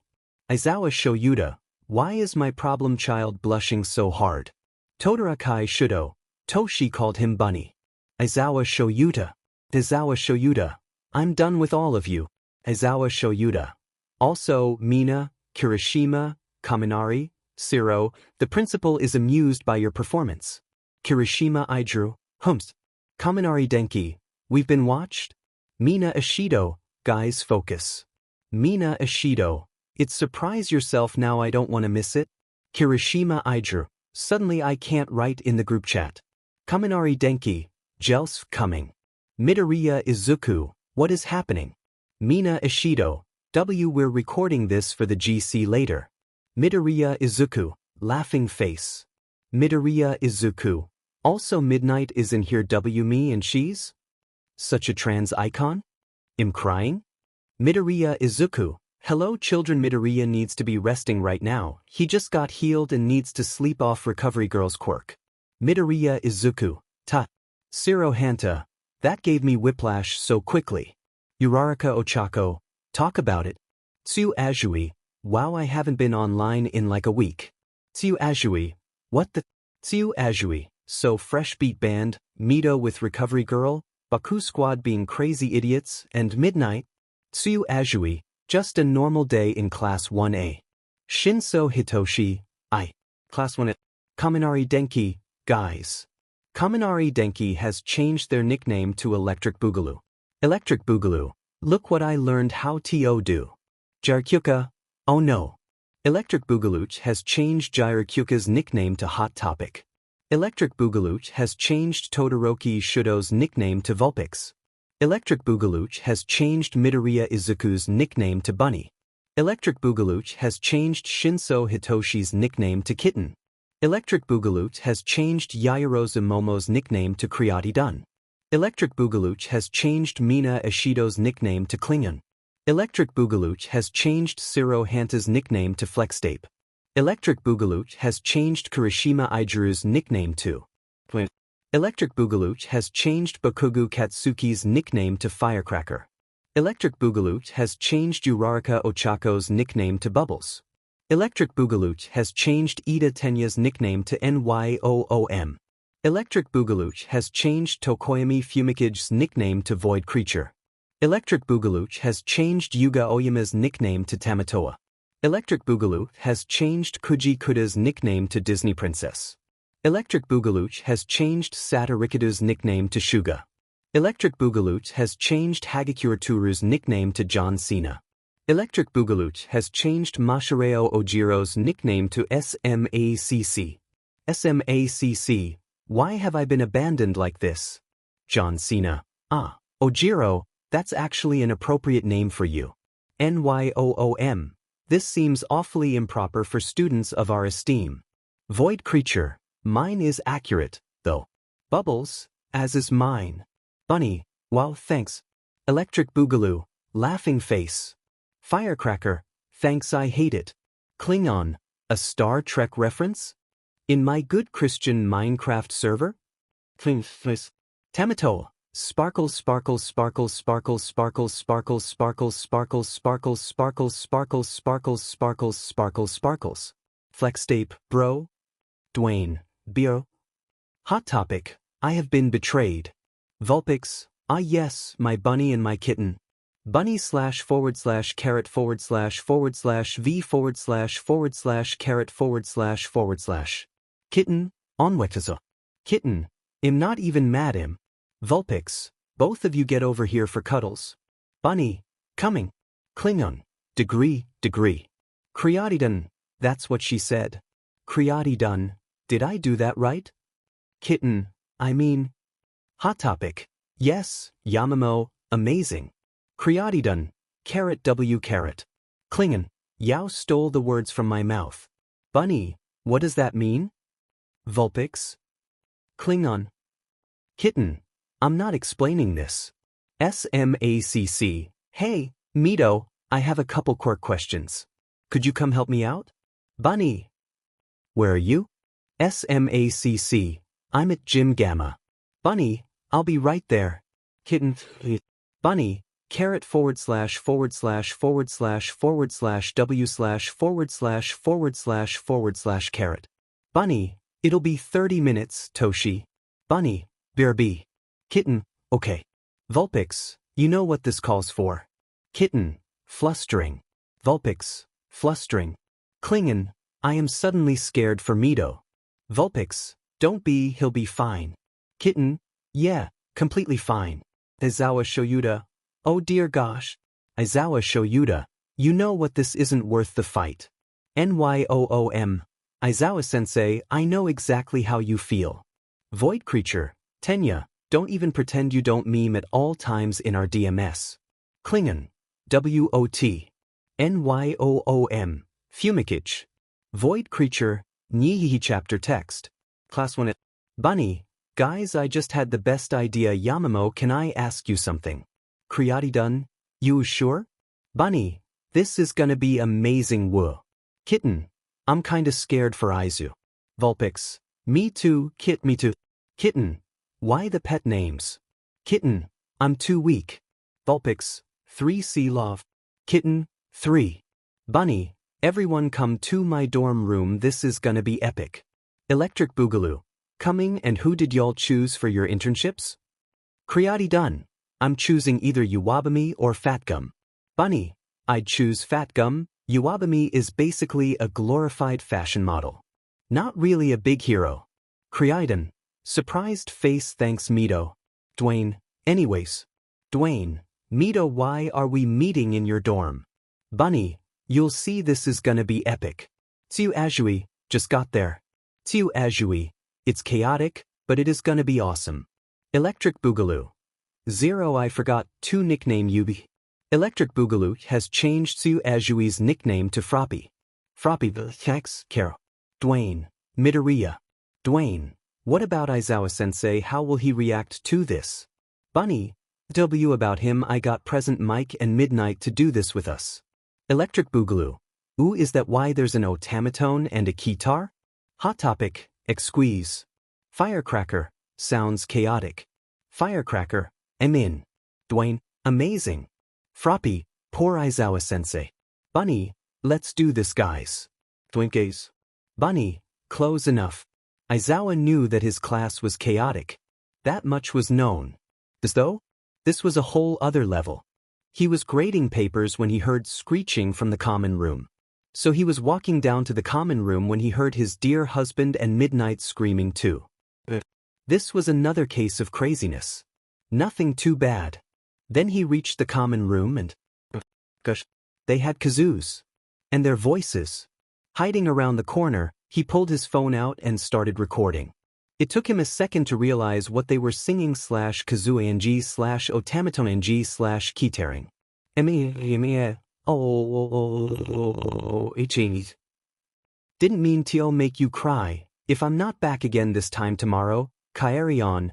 Aizawa Shoyuta, why is my problem child blushing so hard? Todoroki Shouto, Toshi called him bunny. Aizawa Shoyuta. Aizawa Shoyuta, I'm done with all of you. Aizawa Shoyuta. Also, Mina, Kirishima, Kaminari, Siro, the principal is amused by your performance. Kirishima Iidru, humps. Kaminari Denki, we've been watched? Mina Ashido, guys focus. Mina Ashido, it's surprise yourself now, I don't want to miss it. Kirishima Iidru, suddenly I can't write in the group chat. Kaminari Denki, Jelf coming. Midoriya Izuku, what is happening? Mina Ashido, we're recording this for the GC later. Midoriya Izuku, laughing face. Midoriya Izuku, also Midnight is in here, me and she's? Such a trans icon? Im crying? Midoriya Izuku, Hello children, Midoriya needs to be resting right now, he just got healed and needs to sleep off recovery girl's quirk. Midoriya Izuku, ta. Shiro Hanta, that gave me whiplash so quickly. Uraraka Ochako, talk about it. Tsuyu Asui, wow, I haven't been online in like a week. Tsuyu Asui, what the? Tsuyu Asui, so fresh beat band, Mito with recovery girl, Baku squad being crazy idiots, and midnight. Tsuyu Asui, just a normal day in Class 1A. Shinso Hitoshi, I. Class 1A. Kaminari Denki, guys. Kaminari Denki has changed their nickname to Electric Boogaloo. Electric Boogaloo, look what I learned how to do. Gyrokyuka, oh no. Electric Boogaloo has changed Gyrokyuka's nickname to Hot Topic. Electric Boogaloo has changed Todoroki Shouto's nickname to Vulpix. Electric Boogaloo has changed Midoriya Izuku's nickname to Bunny. Electric Boogaloo has changed Shinso Hitoshi's nickname to Kitten. Electric Boogaloo has changed Yaoyorozu Momo's nickname to Kriati-dun. Electric Boogaloo has changed Mina Ashido's nickname to Klingon. Electric Boogaloo has changed Shiro Hanta's nickname to Flextape. Electric Boogaloo has changed Kirishima Ijuru's nickname to Twin. Electric Boogaloo has changed Bakugo Katsuki's nickname to Firecracker. Electric Boogaloo has changed Uraraka Ochako's nickname to Bubbles. Electric Boogaloo has changed Iida Tenya's nickname to Nyoom. Electric Boogaloo has changed Tokoyami Fumicage's nickname to Void Creature. Electric Boogaloo has changed Yuga Oyama's nickname to Tamatoa. Electric Boogaloo has changed Kuji Kuda's nickname to Disney Princess. Electric Boogaloo has changed Satorikadu's nickname to Shuga. Electric Boogaloo has changed Hagakure Turu's nickname to John Cena. Electric Boogaloo has changed Mashireo Ojiro's nickname to SMACC. SMACC, why have I been abandoned like this? John Cena, ah, Ojiro, that's actually an appropriate name for you. NYOOM, this seems awfully improper for students of our esteem. Void Creature, mine is accurate, though. Bubbles, as is mine. Bunny, wow thanks. Electric Boogaloo, laughing face. Firecracker, thanks I hate it. Klingon, a Star Trek reference? In my good Christian Minecraft server? Tamatoa, sparkles sparkles sparkles sparkles sparkles sparkles sparkles sparkles sparkles sparkles sparkles sparkles sparkles sparkles sparkles. Flextape, bro. Dwayne, Bio. Hot Topic, I have been betrayed. Vulpix, ah yes, my bunny and my kitten. Bunny // carrot / V / carrot / Kitten, onwetaza. Kitten, I'm not even mad him. Vulpix, both of you get over here for cuddles. Bunny, coming. Klingon, degree. Kriati-dun, that's what she said. Kriati-dun, did I do that right? Kitten, I mean. Hot Topic, yes, Yamamoto, amazing. Kriati-dun, carrot. Klingon, Yao stole the words from my mouth. Bunny, what does that mean? Vulpix. Klingon. Kitten, I'm not explaining this. SMACC, hey, Mito, I have a couple quirk questions. Could you come help me out? Bunny. Where are you? SMACC, I'm at Gym Gamma. Bunny, I'll be right there. Kitten. Bunny, carrot / / W / / carrot. Bunny, it'll be 30 minutes, Toshi. Bunny, BRB. Kitten, okay. Vulpix, you know what this calls for. Kitten, flustering. Vulpix, flustering. Klingon, I am suddenly scared for Mito. Vulpix, don't be, he'll be fine. Kitten, yeah, completely fine. Aizawa Shoyuda, oh dear gosh. Aizawa Shoyuda, you know what, this isn't worth the fight. NYOOM, Aizawa-sensei, I know exactly how you feel. Void Creature, Tenya, don't even pretend you don't meme at all times in our DMS. Klingon, WOT. NYOOM, Fumikage. Void Creature, Nyihi chapter text. Class 1 Bunny, guys, I just had the best idea. Yamamoto, can I ask you something? Kriati-dun, you sure? Bunny, This is gonna be amazing. Woo. Kitten. I'm kinda scared for Izu. Vulpix. Me too, me too. Kitten. Why the pet names? Kitten. I'm too weak. Vulpix. 3C love. Kitten. 3. Bunny. Everyone come to my dorm room, this is gonna be epic. Electric Boogaloo. Coming, and who did y'all choose for your internships? Creati done. I'm choosing either Uwabami or Fatgum. Bunny. I'd choose Fatgum. Uwabami is basically a glorified fashion model. Not really a big hero. Creidon. Surprised face thanks Mito. Dwayne. Anyways. Dwayne. Mito, why are we meeting in your dorm? Bunny. You'll see, this is gonna be epic. Tsuyu Asui. Just got there. Tsuyu Asui. It's chaotic, but it is gonna be awesome. Electric Boogaloo. 0 I forgot to nickname Yubi. Electric Boogaloo has changed Tsuyu Asui's nickname to Froppy. Froppy thanks Carol. Dwayne. Midoriya. Dwayne. What about Aizawa-sensei, how will he react to this? Bunny. W about him, I got present Mike and Midnight to do this with us. Electric Boogaloo. Ooh, is that why there's an otamatone and a guitar? Hot Topic. Squeeze. Firecracker. Sounds chaotic. Firecracker. I'm in. Dwayne. Amazing. Froppy. Poor Aizawa-sensei. Bunny. Let's do this, guys. Twinkies. Bunny. Close enough. Aizawa knew that his class was chaotic. That much was known. As though? This was a whole other level. He was grading papers when he heard screeching from the common room. So he was walking down to the common room when he heard his dear husband and Midnight screaming too. This was another case of craziness. Nothing too bad. Then he reached the common room and gosh, they had kazoos. And their voices. Hiding around the corner, he pulled his phone out and started recording. It took him a second to realize what they were singing /kazoo ng /otamatone ng /kitaring. Didn't mean to make you cry. If I'm not back again this time tomorrow, carry on,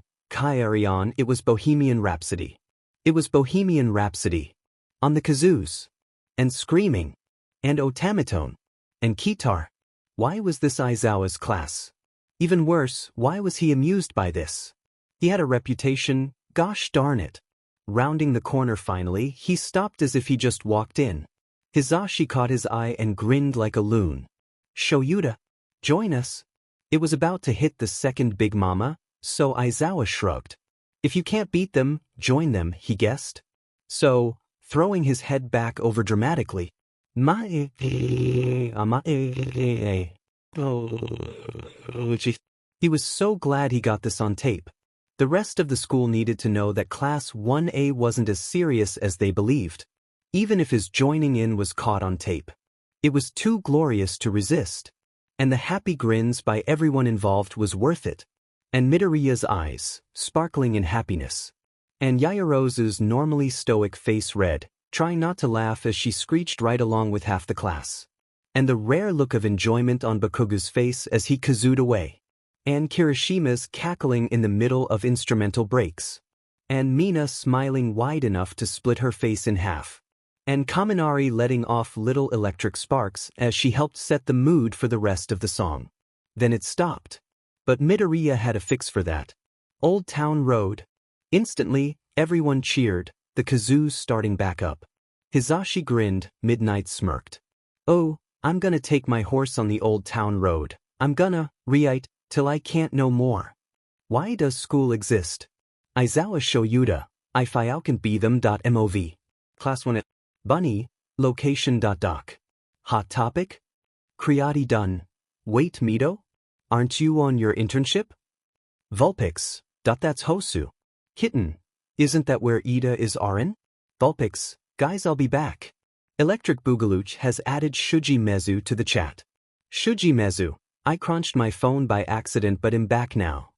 it was Bohemian Rhapsody. It was Bohemian Rhapsody. On the kazoos. And screaming. And otamatone. And guitar. Why was this Aizawa's class? Even worse, why was he amused by this? He had a reputation, gosh darn it. Rounding the corner finally, he stopped as if he just walked in. Hizashi caught his eye and grinned like a loon. Shoyuta, join us. It was about to hit the second Big Mama, so Aizawa shrugged. If you can't beat them, join them, he guessed. So, throwing his head back over dramatically, he was so glad he got this on tape. The rest of the school needed to know that Class 1A wasn't as serious as they believed, even if his joining in was caught on tape. It was too glorious to resist. And the happy grins by everyone involved was worth it. And Midoriya's eyes, sparkling in happiness. And Yaoyorozu's normally stoic face red, trying not to laugh as she screeched right along with half the class. And the rare look of enjoyment on Bakugo's face as he kazooed away. And Kirishima's cackling in the middle of instrumental breaks. And Mina smiling wide enough to split her face in half. And Kaminari letting off little electric sparks as she helped set the mood for the rest of the song. Then it stopped. But Midoriya had a fix for that. Old Town Road. Instantly, everyone cheered, the kazoos starting back up. Hizashi grinned, Midnight smirked. Oh, I'm gonna take my horse on the Old Town Road. I'm gonna re-ite till I can't no more. Why does school exist? Aizawa Shoyuta, I can be them.mov. Class 1 Bunny, location.doc. Hot topic? Creati done. Wait, Mito? Aren't you on your internship? Vulpix, that's Hosu. Kitten, isn't that where Iida is Arin? Vulpix, guys, I'll be back. Electric Boogaloo has added Shuji Mezu to the chat. Shuji Mezu, I crunched my phone by accident but am back now.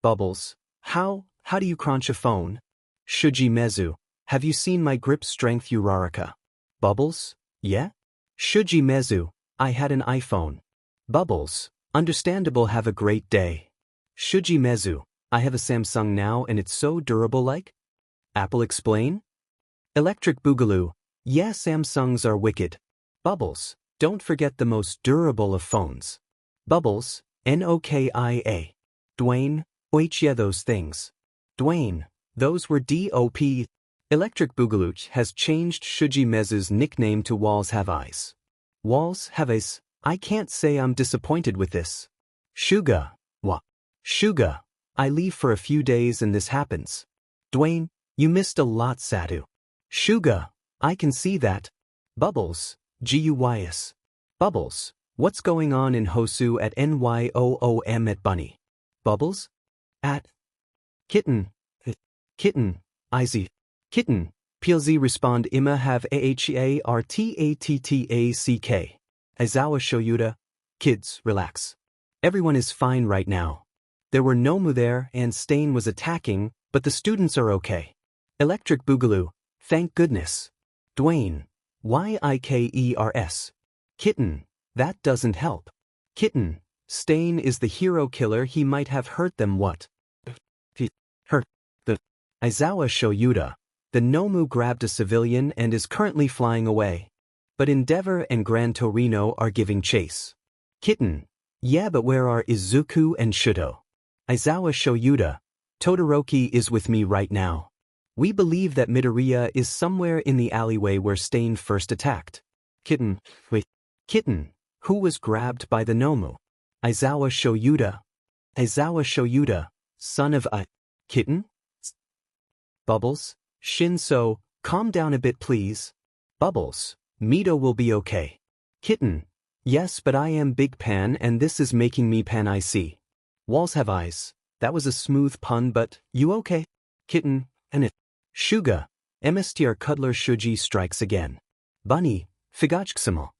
Bubbles, how do you crunch a phone? Shuji Mezu, have you seen my grip strength Uraraka? Bubbles, yeah? Shuji Mezu, I had an iPhone. Bubbles, understandable, have a great day. Shuji Mezu, I have a Samsung now and it's so durable like? Apple explain? Electric Boogaloo, Yeah, Samsungs are wicked. Bubbles, don't forget the most durable of phones. Bubbles, Nokia. Dwayne, wait, yeah, those things. Dwayne, those were DOP. Electric Boogaloo has changed Shuji Mezu's nickname to Walls Have Eyes. Walls Have Eyes, I can't say I'm disappointed with this. Shuga, what? Shuga, I leave for a few days and this happens. Dwayne, you missed a lot, Satu. Shuga, I can see that. Bubbles, GUYS. Bubbles, what's going on in Hosu at NYOOM at Bunny? Bubbles? At Kitten. Kitten, Izzy. Kitten, PLZ respond Ima have AHEARTATTACK. Aizawa Shoyuta. Kids, relax. Everyone is fine right now. There were Nomu there and Stain was attacking, but the students are okay. Electric Boogaloo, thank goodness. Dwayne, YIKERS. Kitten, that doesn't help. Kitten, Stain is the hero killer, he might have hurt them what? Hurt. The Aizawa Shoyuta. The Nomu grabbed a civilian and is currently flying away. But Endeavor and Gran Torino are giving chase. Kitten, yeah, but where are Izuku and Shouto? Aizawa Shoyuta, Todoroki is with me right now. We believe that Midoriya is somewhere in the alleyway where Stain first attacked. Kitten, wait. Kitten, who was grabbed by the Nomu? Aizawa Shoyuta. Aizawa Shoyuta, son of a Kitten? Bubbles, Shinso, calm down a bit please. Bubbles, Mito will be okay. Kitten, yes, but I am Big Pan and this is making me pan I see. Walls Have Eyes, that was a smooth pun but, you okay? Kitten, and it. Shuga, MSTR Cutler Shuji strikes again. Bunny, Figachksimo.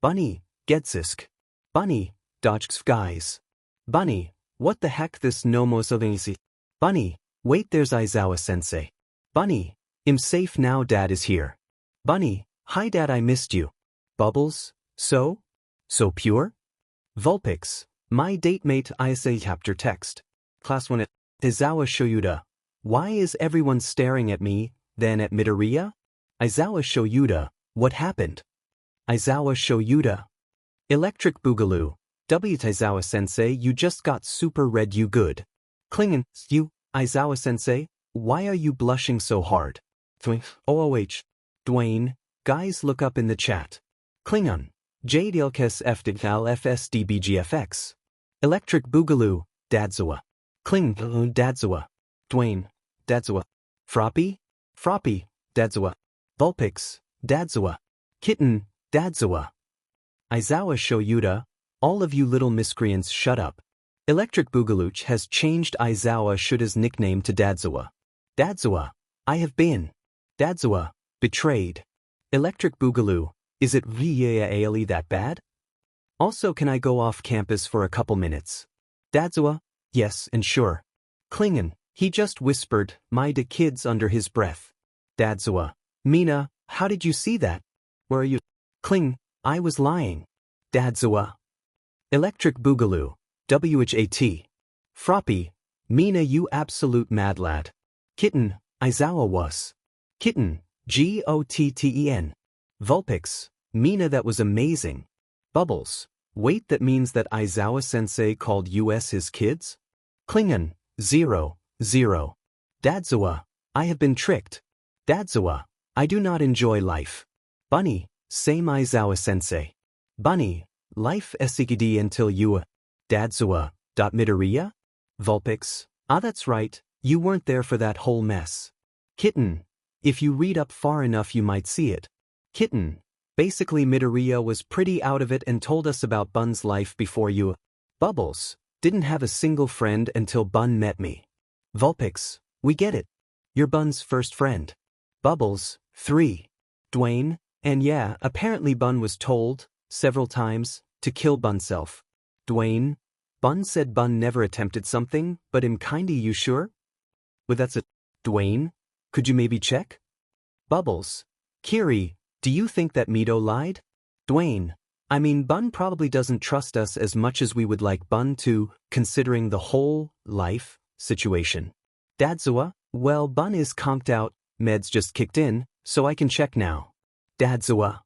Bunny, Getzisk. Bunny, Dodgks guys. Bunny, what the heck this Nomo. Bunny, wait, there's Aizawa sensei. Bunny, I'm safe now, dad is here. Bunny, hi dad, I missed you. Bubbles, so pure? Vulpix, my datemate ISA chapter text. Class 1 Aizawa Shoyuta, why is everyone staring at me, then at Midoriya? Aizawa Shoyuta, what happened? Aizawa Shoyuta. Electric Boogaloo, W Aizawa sensei, you just got super red, you good. Klingon, you, Aizawa sensei, why are you blushing so hard? OOH. Dwayne, guys look up in the chat. Klingon, JDLKS FDL FSDBGFX. Electric Boogaloo, Dadzawa. Kling, Dadzawa. Dwayne, Dadzawa. Froppy, Dadzawa. Vulpix, Dadzawa. Kitten, Dadzawa. Aizawa Shoyuta, all of you little miscreants shut up. Electric Boogaloo has changed Aizawa Shuta's nickname to Dadzawa. Dadzawa, I have been. Dadzawa, betrayed. Electric Boogaloo, is it really that bad? Also, can I go off campus for a couple minutes? Dadzawa, yes and sure. Klingon, he just whispered, my de kids under his breath. Dadzawa, Mina, how did you see that? Where are you? Kling, I was lying. Dadzawa. Electric Boogaloo, WHAT. Froppy, Mina, you absolute mad lad. Kitten, Aizawa was. Kitten, GOTTEN. Vulpix, Mina, that was amazing. Bubbles, wait, that means that Aizawa sensei called US his kids? Klingon, 0, 0. Dadzawa, I have been tricked. Dadzawa, I do not enjoy life. Bunny, same Aizawa sensei. Bunny, life SCD until you. Dadzawa, Midoriya? Vulpix, ah, that's right, you weren't there for that whole mess. Kitten, if you read up far enough you might see it. Kitten, basically Midoriya was pretty out of it and told us about Bun's life before you. Bubbles, didn't have a single friend until Bun met me. Vulpix, we get it. You're Bun's first friend. Bubbles, 3. Dwayne, and yeah, apparently Bun was told, several times, to kill Bunself. Dwayne, Bun said Bun never attempted something, but I'm kinda you sure? Well, that's it. Dwayne, could you maybe check? Bubbles, Kiri, do you think that Mito lied? Dwayne, I mean, Bun probably doesn't trust us as much as we would like Bun to, considering the whole life situation. Dadzawa, well, Bun is conked out, meds just kicked in, so I can check now. Dadzawa.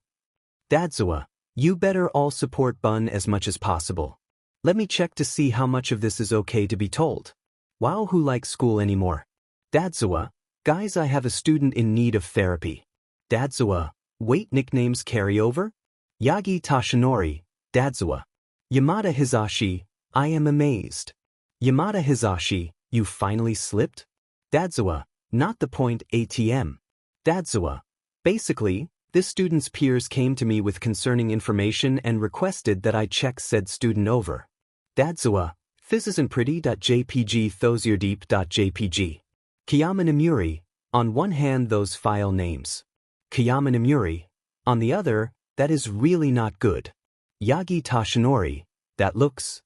Dadzawa, you better all support Bun as much as possible. Let me check to see how much of this is okay to be told. Wow, who likes school anymore? Dadzawa, guys, I have a student in need of therapy. Dadzawa, wait, nicknames carry over? Yagi Tashinori, Dadzawa. Yamada Hizashi, I am amazed. Yamada Hizashi, you finally slipped? Dadzawa, not the point, ATM. Dadzawa, basically, this student's peers came to me with concerning information and requested that I check said student over. Dadzawa, this isn't pretty.jpg thosyourdeep.jpg. Kiyama Namuri, on one hand those file names. Kiyama Namuri, on the other, that is really not good. Yagi Tashinori, that looks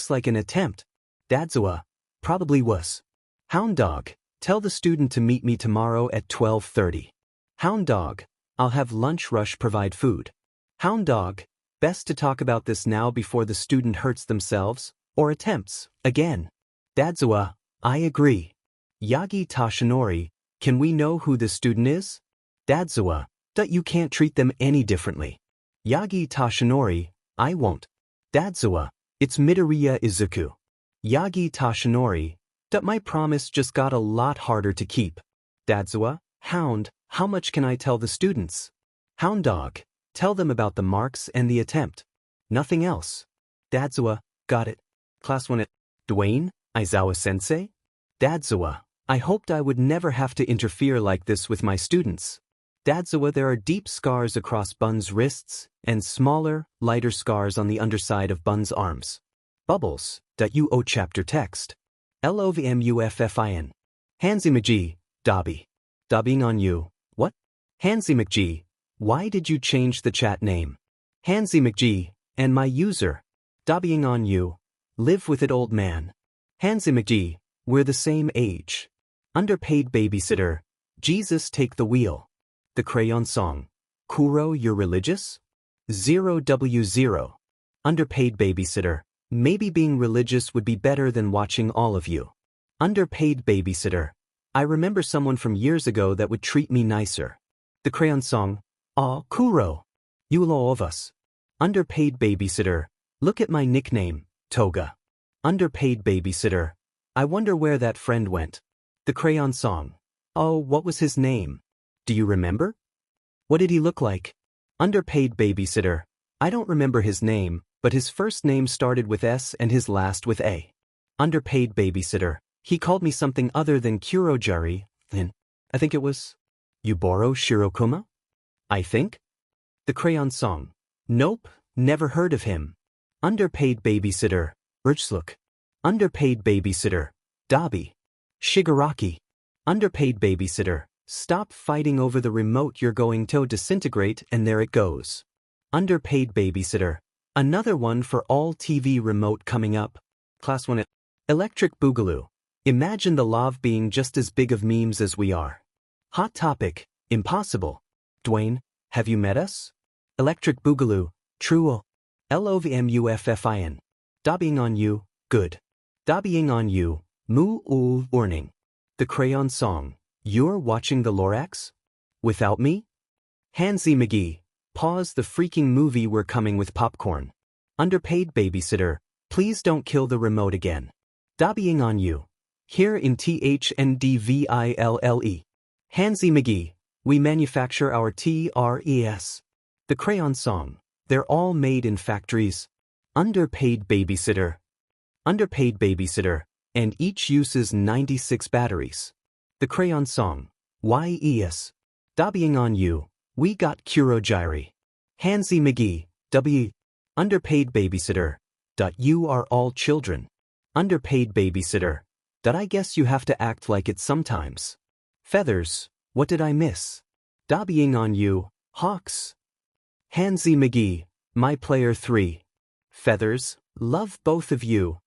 like an attempt. Dadzawa, probably was. Hound Dog, tell the student to meet me tomorrow at 12:30. Hound Dog, I'll have lunch rush provide food. Hound Dog, best to talk about this now before the student hurts themselves, or attempts, again. Dadzawa, I agree. Yagi Tashinori, can we know who the student is? Dadzawa, that you can't treat them any differently. Yagi Tashinori, I won't. Dadzawa, it's Midoriya Izuku. Yagi Tashinori, that my promise just got a lot harder to keep. Dadzawa, Hound, how much can I tell the students? Hound Dog, tell them about the marks and the attempt. Nothing else. Dadzawa, got it. Class 1 at Dwayne, Aizawa-sensei? Dadzawa, I hoped I would never have to interfere like this with my students. Dadzawa, there are deep scars across Bun's wrists, and smaller, lighter scars on the underside of Bun's arms. Bubbles, .uo chapter text. LOVMUFFIN. Hansi McGee, Dobby. Dobbing on you, what? Hansi McGee, why did you change the chat name? Hansi McGee, and my user. Dobbying on you, live with it old man. Hansi McGee, we're the same age. Underpaid babysitter, Jesus take the wheel. The Crayon Song. Kuro, you're religious? 0W0. Underpaid babysitter, maybe being religious would be better than watching all of you. Underpaid babysitter, I remember someone from years ago that would treat me nicer. The Crayon Song. Aw, Kuro. You all of us. Underpaid babysitter, look at my nickname, Toga. Underpaid babysitter, I wonder where that friend went. The Crayon Song. Oh, what was his name? Do you remember? What did he look like? Underpaid babysitter, I don't remember his name, but his first name started with S and his last with A. Underpaid babysitter, he called me something other than Kurojari, then I think it was Yuboro Shirokuma? I think? The Crayon Song. Nope, never heard of him. Underpaid babysitter, Urchlook. Underpaid babysitter, Dabi. Shigaraki. Underpaid babysitter, stop fighting over the remote, you're going to disintegrate, and there it goes. Underpaid babysitter, another one for all TV remote coming up. Class 1 at Electric Boogaloo. Imagine the love being just as big of memes as we are. Hot topic, impossible. Dwayne, have you met us? Electric Boogaloo, true. LOVMUFFIN. Dobbying on you, good. Dobbying on you, warning. The Crayon Song. You're watching the Lorax? Without me? Hansi McGee, pause the freaking movie, we're coming with popcorn. Underpaid babysitter, please don't kill the remote again. Dobbying on you. Here in THNDVILLE. Hansi McGee, we manufacture our TRES. The Crayon Song. They're all made in factories. Underpaid babysitter. Underpaid babysitter, and each uses 96 batteries. The Crayon Song. YES. Dobbying on you, we got Kurojiri. Hansi McGee, W. Underpaid babysitter. You are all children. Underpaid babysitter. I guess you have to act like it sometimes. Feathers, what did I miss? Dobbying on you, Hawks. Hansi McGee, my player 3. Feathers, love both of you.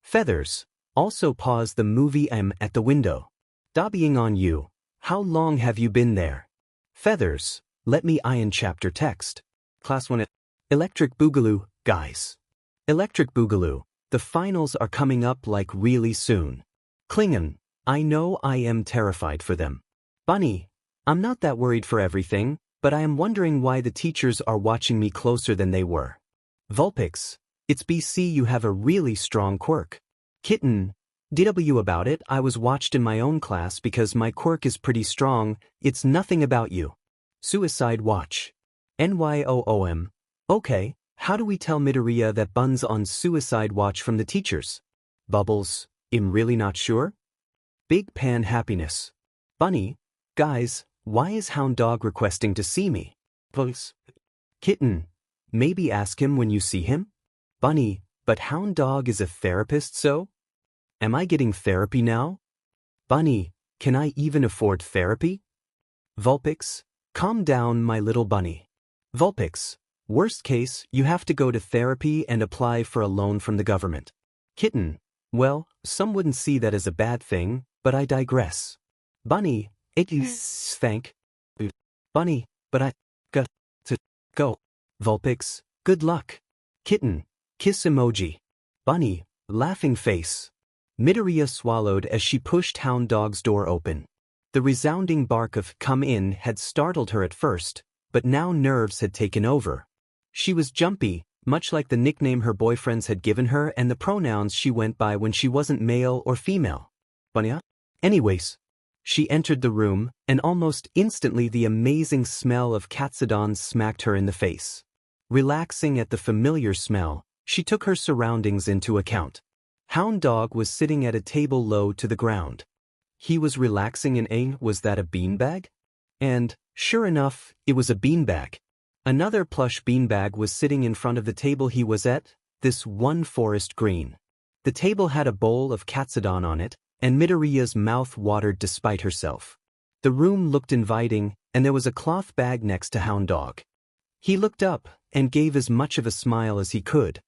Feathers, also pause the movie, I'm at the window. Dobbying on you, how long have you been there? Feathers, let me iron chapter text. Class 1 at Electric Boogaloo, guys. Electric Boogaloo, the finals are coming up like really soon. Klingon, I know I am terrified for them. Bunny, I'm not that worried for everything, but I am wondering why the teachers are watching me closer than they were. Vulpix, it's BC, you have a really strong quirk. Kitten, DW about it, I was watched in my own class because my quirk is pretty strong, it's nothing about you. Suicide watch. NYOOM. Okay, how do we tell Midoriya that Bun's on suicide watch from the teachers? Bubbles, I'm really not sure? Big Pan happiness. Bunny, guys, why is Hound Dog requesting to see me? Voice. Kitten, maybe ask him when you see him? Bunny, but Hound Dog is a therapist, so? Am I getting therapy now? Bunny, can I even afford therapy? Vulpix, calm down, my little bunny. Vulpix, worst case, you have to go to therapy and apply for a loan from the government. Kitten, well, some wouldn't see that as a bad thing, but I digress. Bunny, it is thank. Bunny, but I got to go. Vulpix, good luck. Kitten, kiss emoji. Bunny, laughing face. Midoriya swallowed as she pushed Hound Dog's door open. The resounding bark of "come in" had startled her at first, but now nerves had taken over. She was jumpy, much like the nickname her boyfriends had given her and the pronouns she went by when she wasn't male or female. Bunya? Anyways. She entered the room, and almost instantly the amazing smell of katsudon smacked her in the face. Relaxing at the familiar smell, she took her surroundings into account. Hound Dog was sitting at a table low to the ground. He was relaxing in a, was that a beanbag? And, sure enough, it was a beanbag. Another plush beanbag was sitting in front of the table he was at, this one forest green. The table had a bowl of katsudon on it, and Midoriya's mouth watered despite herself. The room looked inviting, and there was a cloth bag next to Hound Dog. He looked up, and gave as much of a smile as he could.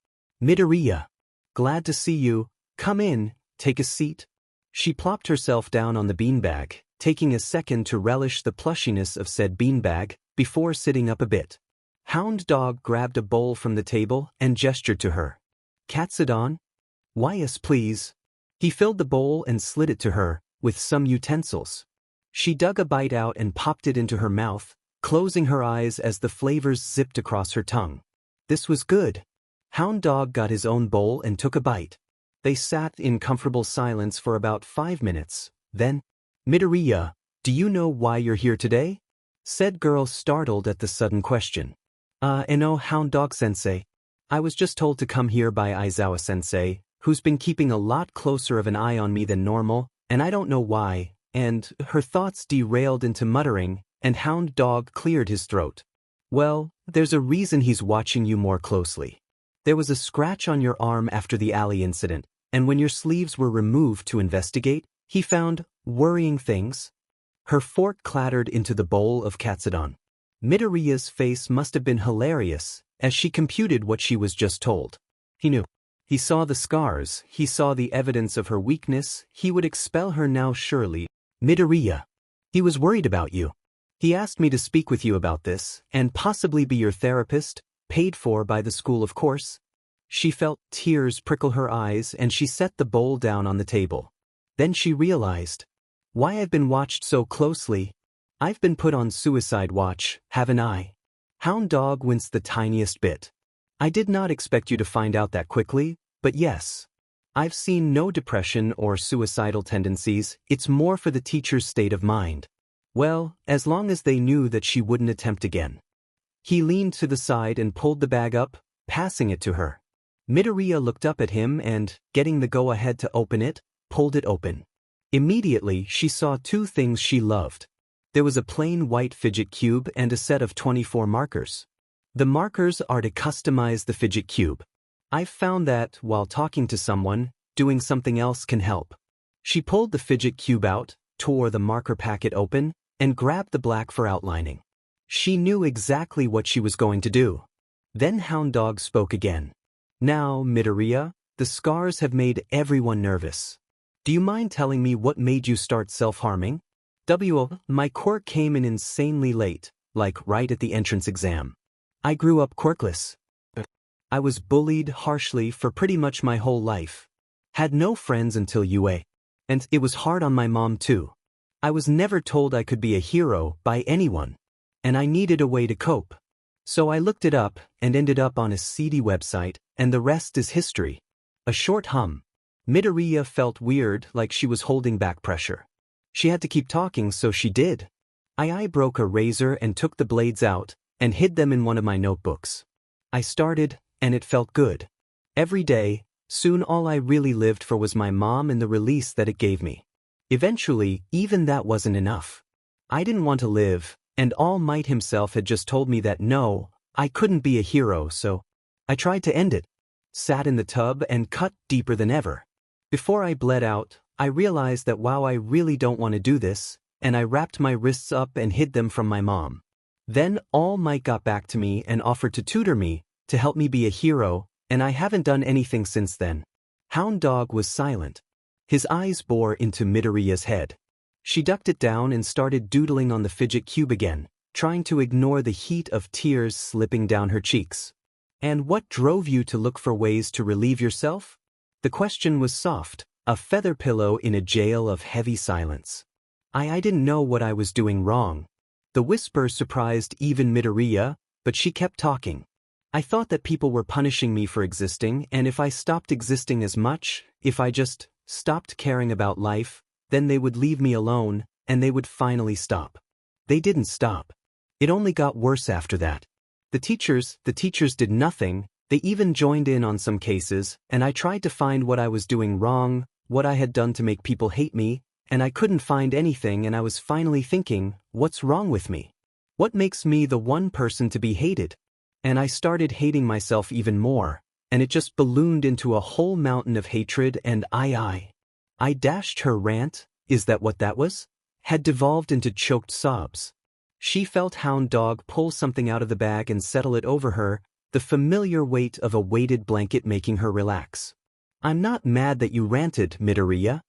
Midoriya. Glad to see you, come in, take a seat. She plopped herself down on the beanbag, taking a second to relish the plushiness of said beanbag, before sitting up a bit. Hound Dog grabbed a bowl from the table and gestured to her. Katsudon? Why yes please. He filled the bowl and slid it to her, with some utensils. She dug a bite out and popped it into her mouth, closing her eyes as the flavors zipped across her tongue. This was good. Hound Dog got his own bowl and took a bite. They sat in comfortable silence for about 5 minutes, then, Midoriya, do you know why you're here today? Said girl, startled at the sudden question. No, Hound Dog Sensei. I was just told to come here by Aizawa Sensei, who's been keeping a lot closer of an eye on me than normal, and I don't know why, and her thoughts derailed into muttering, and Hound Dog cleared his throat. Well, there's a reason he's watching you more closely. There was a scratch on your arm after the alley incident, and when your sleeves were removed to investigate, he found worrying things. Her fork clattered into the bowl of katsudon. Midoriya's face must have been hilarious, as she computed what she was just told. He knew. He saw the scars, he saw the evidence of her weakness, he would expel her now surely. Midoriya. He was worried about you. He asked me to speak with you about this, and possibly be your therapist, paid for by the school of course. She felt tears prickle her eyes and she set the bowl down on the table. Then she realized. Why I've been watched so closely. I've been put on suicide watch, haven't I? Hound Dog winced the tiniest bit. I did not expect you to find out that quickly, but yes. I've seen no depression or suicidal tendencies, it's more for the teacher's state of mind. Well, as long as they knew that she wouldn't attempt again. He leaned to the side and pulled the bag up, passing it to her. Midoriya looked up at him and, getting the go-ahead to open it, pulled it open. Immediately, she saw 2 things she loved. There was a plain white fidget cube and a set of 24 markers. The markers are to customize the fidget cube. I've found that, while talking to someone, doing something else can help. She pulled the fidget cube out, tore the marker packet open, and grabbed the black for outlining. She knew exactly what she was going to do. Then Hound Dog spoke again. Now, Midoriya, the scars have made everyone nervous. Do you mind telling me what made you start self-harming? My quirk came in insanely late, like right at the entrance exam. I grew up quirkless. I was bullied harshly for pretty much my whole life. Had no friends until UA. And it was hard on my mom too. I was never told I could be a hero by anyone. and I needed a way to cope. So I looked it up and ended up on a seedy website, and the rest is history. A short hum. Midoriya felt weird, like she was holding back pressure. She had to keep talking, so she did. I broke a razor and took the blades out and hid them in one of my notebooks. I started, and it felt good. Every day, soon all I really lived for was my mom and the release that it gave me. Eventually, even that wasn't enough. I didn't want to live, and All Might himself had just told me that no, I couldn't be a hero, so I tried to end it. Sat in the tub and cut deeper than ever. Before I bled out, I realized that wow, I really don't want to do this, and I wrapped my wrists up and hid them from my mom. Then All Might got back to me and offered to tutor me, to help me be a hero, and I haven't done anything since then. Hound Dog was silent. His eyes bore into Midoriya's head. She ducked it down and started doodling on the fidget cube again, trying to ignore the heat of tears slipping down her cheeks. And what drove you to look for ways to relieve yourself? The question was soft, a feather pillow in a jail of heavy silence. I didn't know what I was doing wrong. The whisper surprised even Midoriya, but she kept talking. I thought that people were punishing me for existing, and if I stopped existing as much, if I just stopped caring about life, then they would leave me alone, and they would finally stop. They didn't stop. It only got worse after that. The teachers did nothing, they even joined in on some cases, and I tried to find what I was doing wrong, what I had done to make people hate me, and I couldn't find anything, and I was finally thinking, what's wrong with me? What makes me the one person to be hated? And I started hating myself even more, and it just ballooned into a whole mountain of hatred, and I dashed her rant, is that what that was? Had devolved into choked sobs. She felt Hound Dog pull something out of the bag and settle it over her, the familiar weight of a weighted blanket making her relax. I'm not mad that you ranted, Midoriya.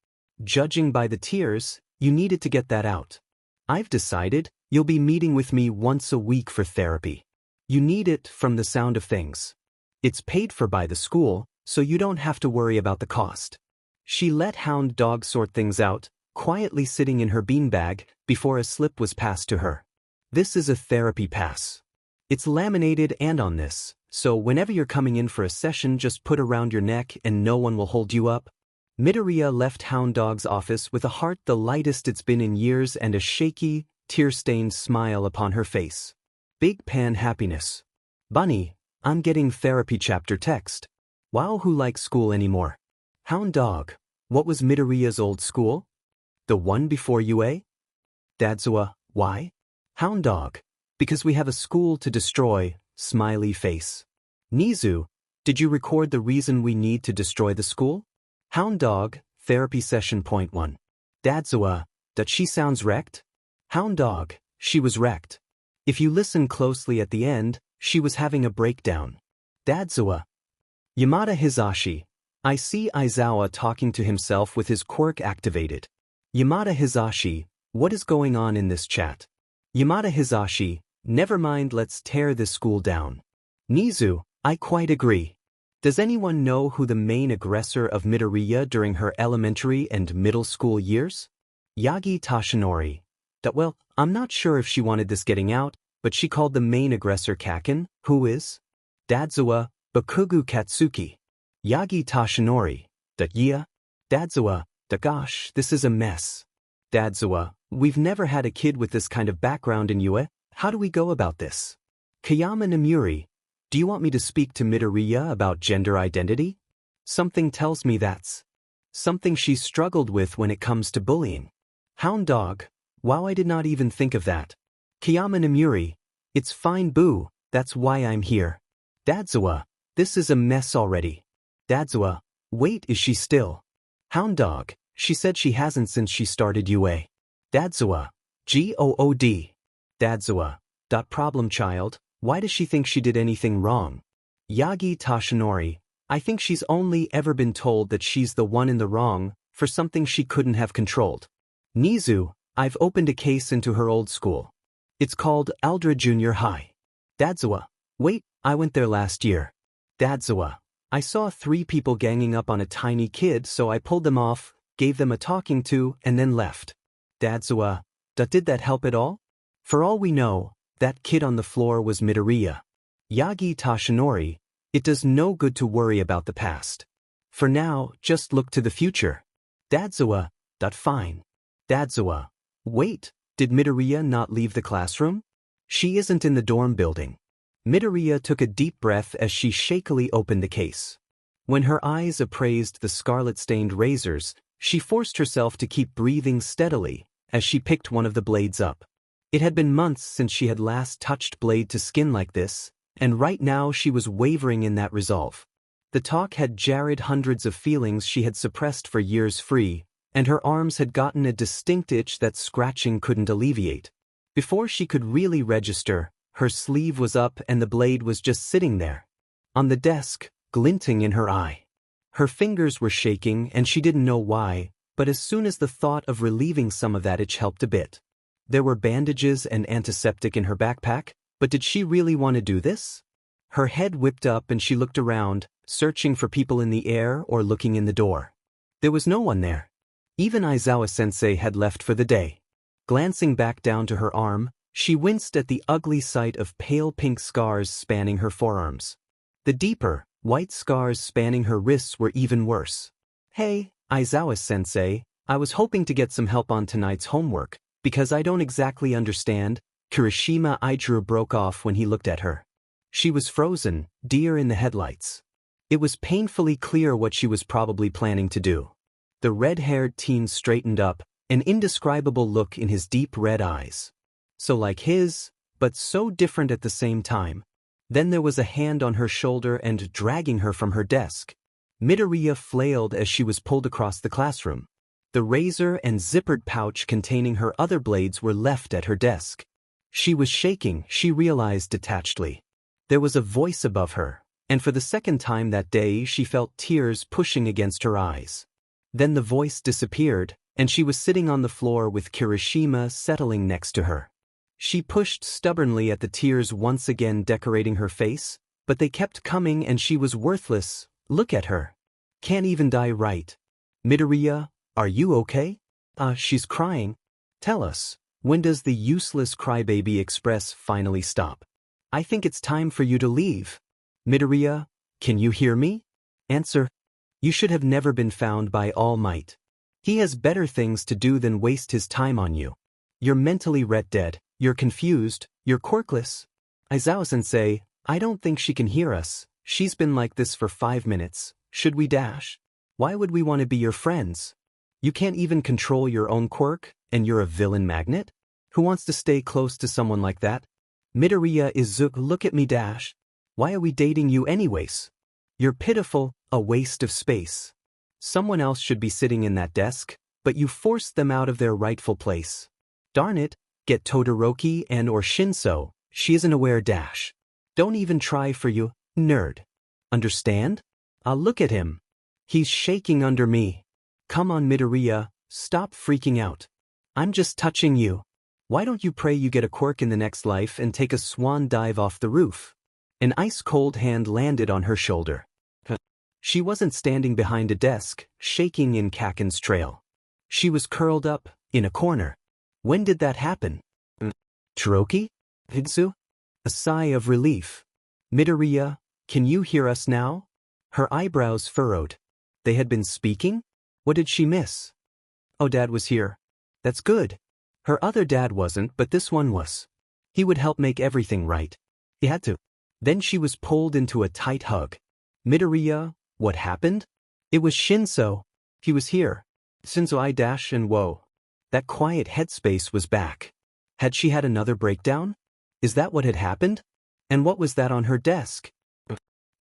Judging by the tears, you needed to get that out. I've decided you'll be meeting with me once a week for therapy. You need it from the sound of things. It's paid for by the school, so you don't have to worry about the cost. She let Hound Dog sort things out, quietly sitting in her beanbag, before a slip was passed to her. This is a therapy pass. It's laminated and on this, so whenever you're coming in for a session, just put around your neck and no one will hold you up. Midoriya left Hound Dog's office with a heart the lightest it's been in years and a shaky, tear-stained smile upon her face. Big pan happiness. Bunny, I'm getting therapy chapter text. Wow, who likes school anymore? Hound Dog, what was Midoriya's old school? The one before UA? Dadzuwa, why? Hound Dog, because we have a school to destroy, smiley face. Nizu, did you record the reason we need to destroy the school? Hound Dog, therapy session point 1. Dadzuwa, that she sounds wrecked? Hound Dog, she was wrecked. If you listen closely at the end, she was having a breakdown. Dadzuwa. Yamada Hizashi. I see Aizawa talking to himself with his quirk activated. Yamada Hizashi, what is going on in this chat? Yamada Hizashi, never mind, let's tear this school down. Nizu, I quite agree. Does anyone know who the main aggressor of Midoriya during her elementary and middle school years? Yagi Tashinori. Well, I'm not sure if she wanted this getting out, but she called the main aggressor Kaken, who is? Dadzuwa, Bakugu Katsuki. Yagi Tashinori. Yeah? Dadzuwa, gosh, this is a mess. Dadzuwa, we've never had a kid with this kind of background in UA. How do we go about this? Kayama Namuri. Do you want me to speak to Midoriya about gender identity? Something tells me that's something she's struggled with when it comes to bullying. Hound Dog. Wow, I did not even think of that. Kayama Namuri. It's fine, boo, that's why I'm here. Dadzuwa. This is a mess already. Dadzuwa. Wait, is she still? Hound Dog. She said she hasn't since she started UA. Dadzuwa. GOOD. Dadzuwa. Problem child, why does she think she did anything wrong? Yagi Tashinori. I think she's only ever been told that she's the one in the wrong, for something she couldn't have controlled. Nizu. I've opened a case into her old school. It's called Aldra Junior High. Dadzuwa. Wait, I went there last year. Dadzuwa. I saw 3 people ganging up on a tiny kid, so I pulled them off, gave them a talking to, and then left. Dadzuwa. Did that help at all? For all we know, That kid on the floor was Midoriya. Yagi Toshinori, it does no good to worry about the past. For now, just look to the future. Dadzawa, that fine. Dadzawa. Wait, did Midoriya not leave the classroom? She isn't in the dorm building. Midoriya took a deep breath as she shakily opened the case. When her eyes appraised the scarlet-stained razors, she forced herself to keep breathing steadily as she picked one of the blades up. It had been months since she had last touched blade to skin like this, and right now she was wavering in that resolve. The talk had jarred hundreds of feelings she had suppressed for years free, and her arms had gotten a distinct itch that scratching couldn't alleviate. Before she could really register, her sleeve was up and the blade was just sitting there, on the desk, glinting in her eye. Her fingers were shaking and she didn't know why, but as soon as the thought of relieving some of that itch helped a bit. There were bandages and antiseptic in her backpack, but did she really want to do this? Her head whipped up and she looked around, searching for people in the air or looking in the door. There was no one there. Even Aizawa-sensei had left for the day. Glancing back down to her arm, she winced at the ugly sight of pale pink scars spanning her forearms. The deeper, white scars spanning her wrists were even worse. Hey, Aizawa-sensei, I was hoping to get some help on tonight's homework, because I don't exactly understand. Kirishima Ichiro broke off when he looked at her. She was frozen, deer in the headlights. It was painfully clear what she was probably planning to do. The red-haired teen straightened up, an indescribable look in his deep red eyes. So like his, but so different at the same time. Then there was a hand on her shoulder and dragging her from her desk. Midoriya flailed as she was pulled across the classroom. The razor and zippered pouch containing her other blades were left at her desk. She was shaking, she realized detachedly. There was a voice above her, and for the second time that day she felt tears pushing against her eyes. Then the voice disappeared, and she was sitting on the floor with Kirishima settling next to her. She pushed stubbornly at the tears once again decorating her face, but they kept coming and she was worthless. Look at her. Can't even die right. Midoriya, are you okay? She's crying. Tell us, when does the useless crybaby express finally stop? I think it's time for you to leave. Midoriya, can you hear me? Answer. You should have never been found by All Might. He has better things to do than waste his time on you. You're mentally ret-dead, you're confused, you're quirkless. Aizawa-sensei, I don't think she can hear us. She's been like this for 5 minutes. Should we dash? Why would we want to be your friends? You can't even control your own quirk, and you're a villain magnet? Who wants to stay close to someone like that? Midoriya Izuku, look at me dash. Why are we dating you anyways? You're pitiful, a waste of space. Someone else should be sitting in that desk, but you forced them out of their rightful place. Darn it, get Todoroki and or Shinso, she isn't aware dash. Don't even try for you, nerd. Understand? Look at him. He's shaking under me. Come on Midoriya, stop freaking out. I'm just touching you. Why don't you pray you get a quirk in the next life and take a swan dive off the roof? An ice-cold hand landed on her shoulder. She wasn't standing behind a desk, shaking in Kaken's trail. She was curled up, in a corner. When did that happen? Todoroki? Hitsu? A sigh of relief. Midoriya, can you hear us now? Her eyebrows furrowed. They had been speaking? What did she miss? Oh, Dad was here. That's good. Her other dad wasn't, but this one was. He would help make everything right. He had to. Then she was pulled into a tight hug. Midoriya, what happened? It was Shinso. He was here. Shinso I dash and whoa. That quiet headspace was back. Had she had another breakdown? Is that what had happened? And what was that on her desk?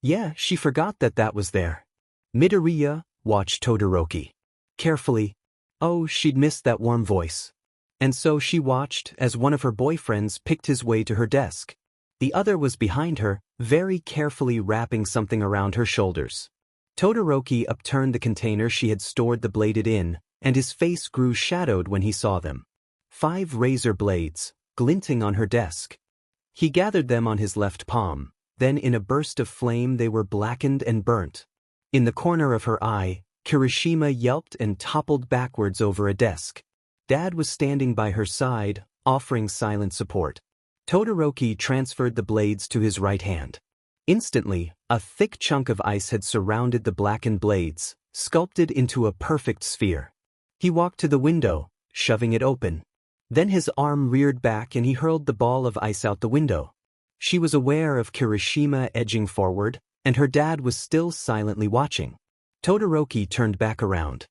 Yeah, she forgot that was there. Midoriya watched Todoroki. Carefully. Oh, she'd missed that warm voice. And so she watched as one of her boyfriends picked his way to her desk. The other was behind her, very carefully wrapping something around her shoulders. Todoroki upturned the container she had stored the bladed in, and his face grew shadowed when he saw them. 5 razor blades, glinting on her desk. He gathered them on his left palm, then in a burst of flame they were blackened and burnt. In the corner of her eye, Kirishima yelped and toppled backwards over a desk. Dad was standing by her side, offering silent support. Todoroki transferred the blades to his right hand. Instantly, a thick chunk of ice had surrounded the blackened blades, sculpted into a perfect sphere. He walked to the window, shoving it open. Then his arm reared back and he hurled the ball of ice out the window. She was aware of Kirishima edging forward, and her dad was still silently watching. Todoroki turned back around.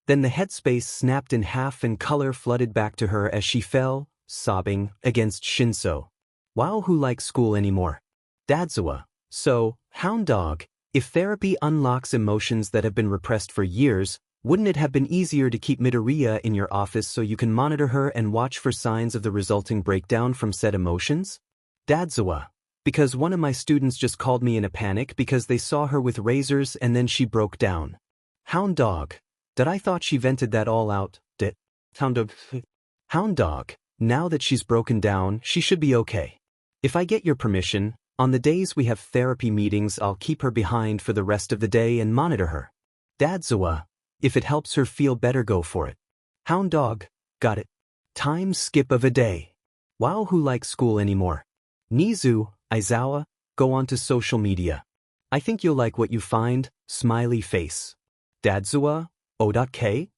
Then the headspace snapped in half and color flooded back to her as she fell, sobbing, against Shinso. Wow, who likes school anymore? Dadzawa. So, hound dog, if therapy unlocks emotions that have been repressed for years, wouldn't it have been easier to keep Midoriya in your office so you can monitor her and watch for signs of the resulting breakdown from said emotions? Dadzawa. Because one of my students just called me in a panic because they saw her with razors and then she broke down. Hound dog. Did I thought she vented that all out, did? Hound dog. Now that she's broken down, she should be okay. If I get your permission, on the days we have therapy meetings I'll keep her behind for the rest of the day and monitor her. Dadzawa. If it helps her feel better, go for it. Hound dog. Got it. Time skip of a day. Wow, who likes school anymore? Nizu, Aizawa, go on to social media. I think you'll like what you find, smiley face. Dadzawa, Oda-K?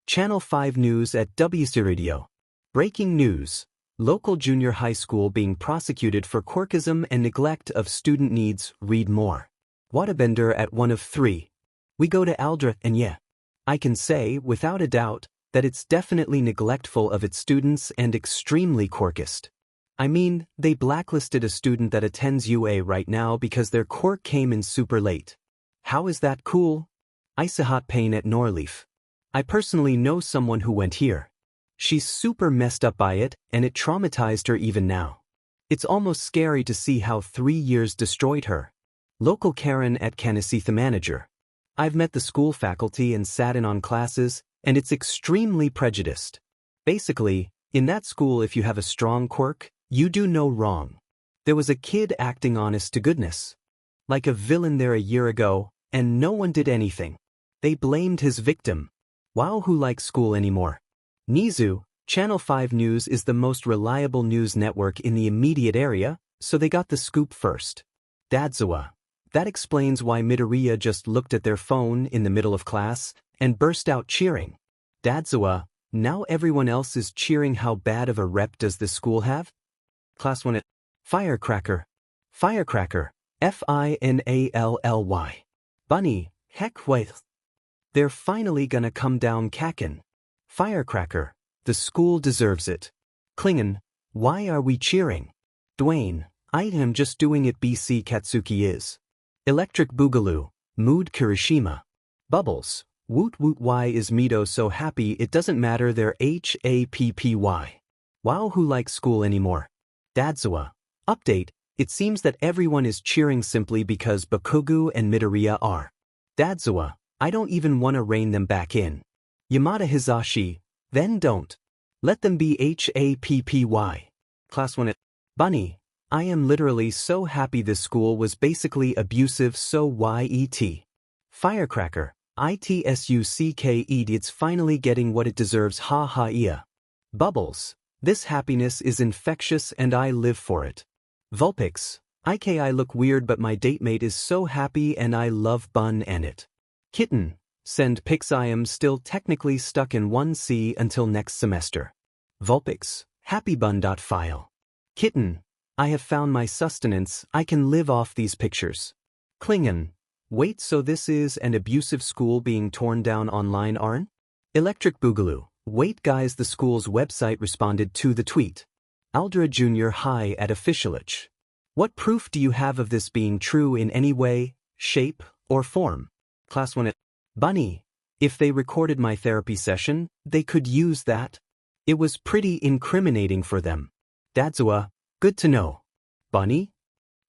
Channel 5 News at WC Radio. Breaking news. Local junior high school being prosecuted for quirkism and neglect of student needs. Read more. Waterbender at 1 of 3. We go to Aldra and yeah. I can say, without a doubt, that it's definitely neglectful of its students and extremely quirkist. I mean, they blacklisted a student that attends UA right now because their quirk came in super late. How is that cool? Ice hot pain at Norleaf. I personally know someone who went here. She's super messed up by it, and it traumatized her even now. It's almost scary to see how 3 years destroyed her. Local Karen at Kanesitha manager. I've met the school faculty and sat in on classes, and it's extremely prejudiced. Basically, in that school if you have a strong quirk, you do no wrong. There was a kid acting honest to goodness. Like a villain there a year ago, and no one did anything. They blamed his victim. Wow, who likes school anymore? Nizu, Channel 5 News is the most reliable news network in the immediate area, so they got the scoop first. Dadzawa. That explains why Midoriya just looked at their phone in the middle of class and burst out cheering. Dadzawa, now everyone else is cheering. How bad of a rep does this school have? Class 1 at Firecracker. Firecracker. Finally. Bunny, heck with. They're finally gonna come down Kakin. Firecracker. The school deserves it. Klingon. Why are we cheering? Dwayne. I am just doing it. BC Katsuki is. Electric Boogaloo. Mood Kirishima. Bubbles. Woot woot. Why is Mido so happy it doesn't matter their happy? Wow, who likes school anymore? Dadzawa. Update. It seems that everyone is cheering simply because Bakugu and Midoriya are. Dadzawa. I don't even want to rein them back in. Yamada Hizashi. Then don't. Let them be happy. Class 1 at Bunny. I am literally so happy this school was basically abusive, so yet. Firecracker. Itsuck. It's finally getting what it deserves. Ha ha yeah. Bubbles. This happiness is infectious and I live for it. Vulpix. I look weird but my datemate is so happy and I love bun and it. Kitten. Send pics. I am still technically stuck in 1C until next semester. Vulpix. Happy bun.file. Kitten. I have found my sustenance. I can live off these pictures. Klingon. Wait, so this is an abusive school being torn down online, Arn? Electric Boogaloo. Wait guys, the school's website responded to the tweet. Aldra Jr. Hi at officialage. What proof do you have of this being true in any way, shape, or form? Class 1 at Bunny. If they recorded my therapy session, they could use that. It was pretty incriminating for them. Dadzawa. Good to know. Bunny?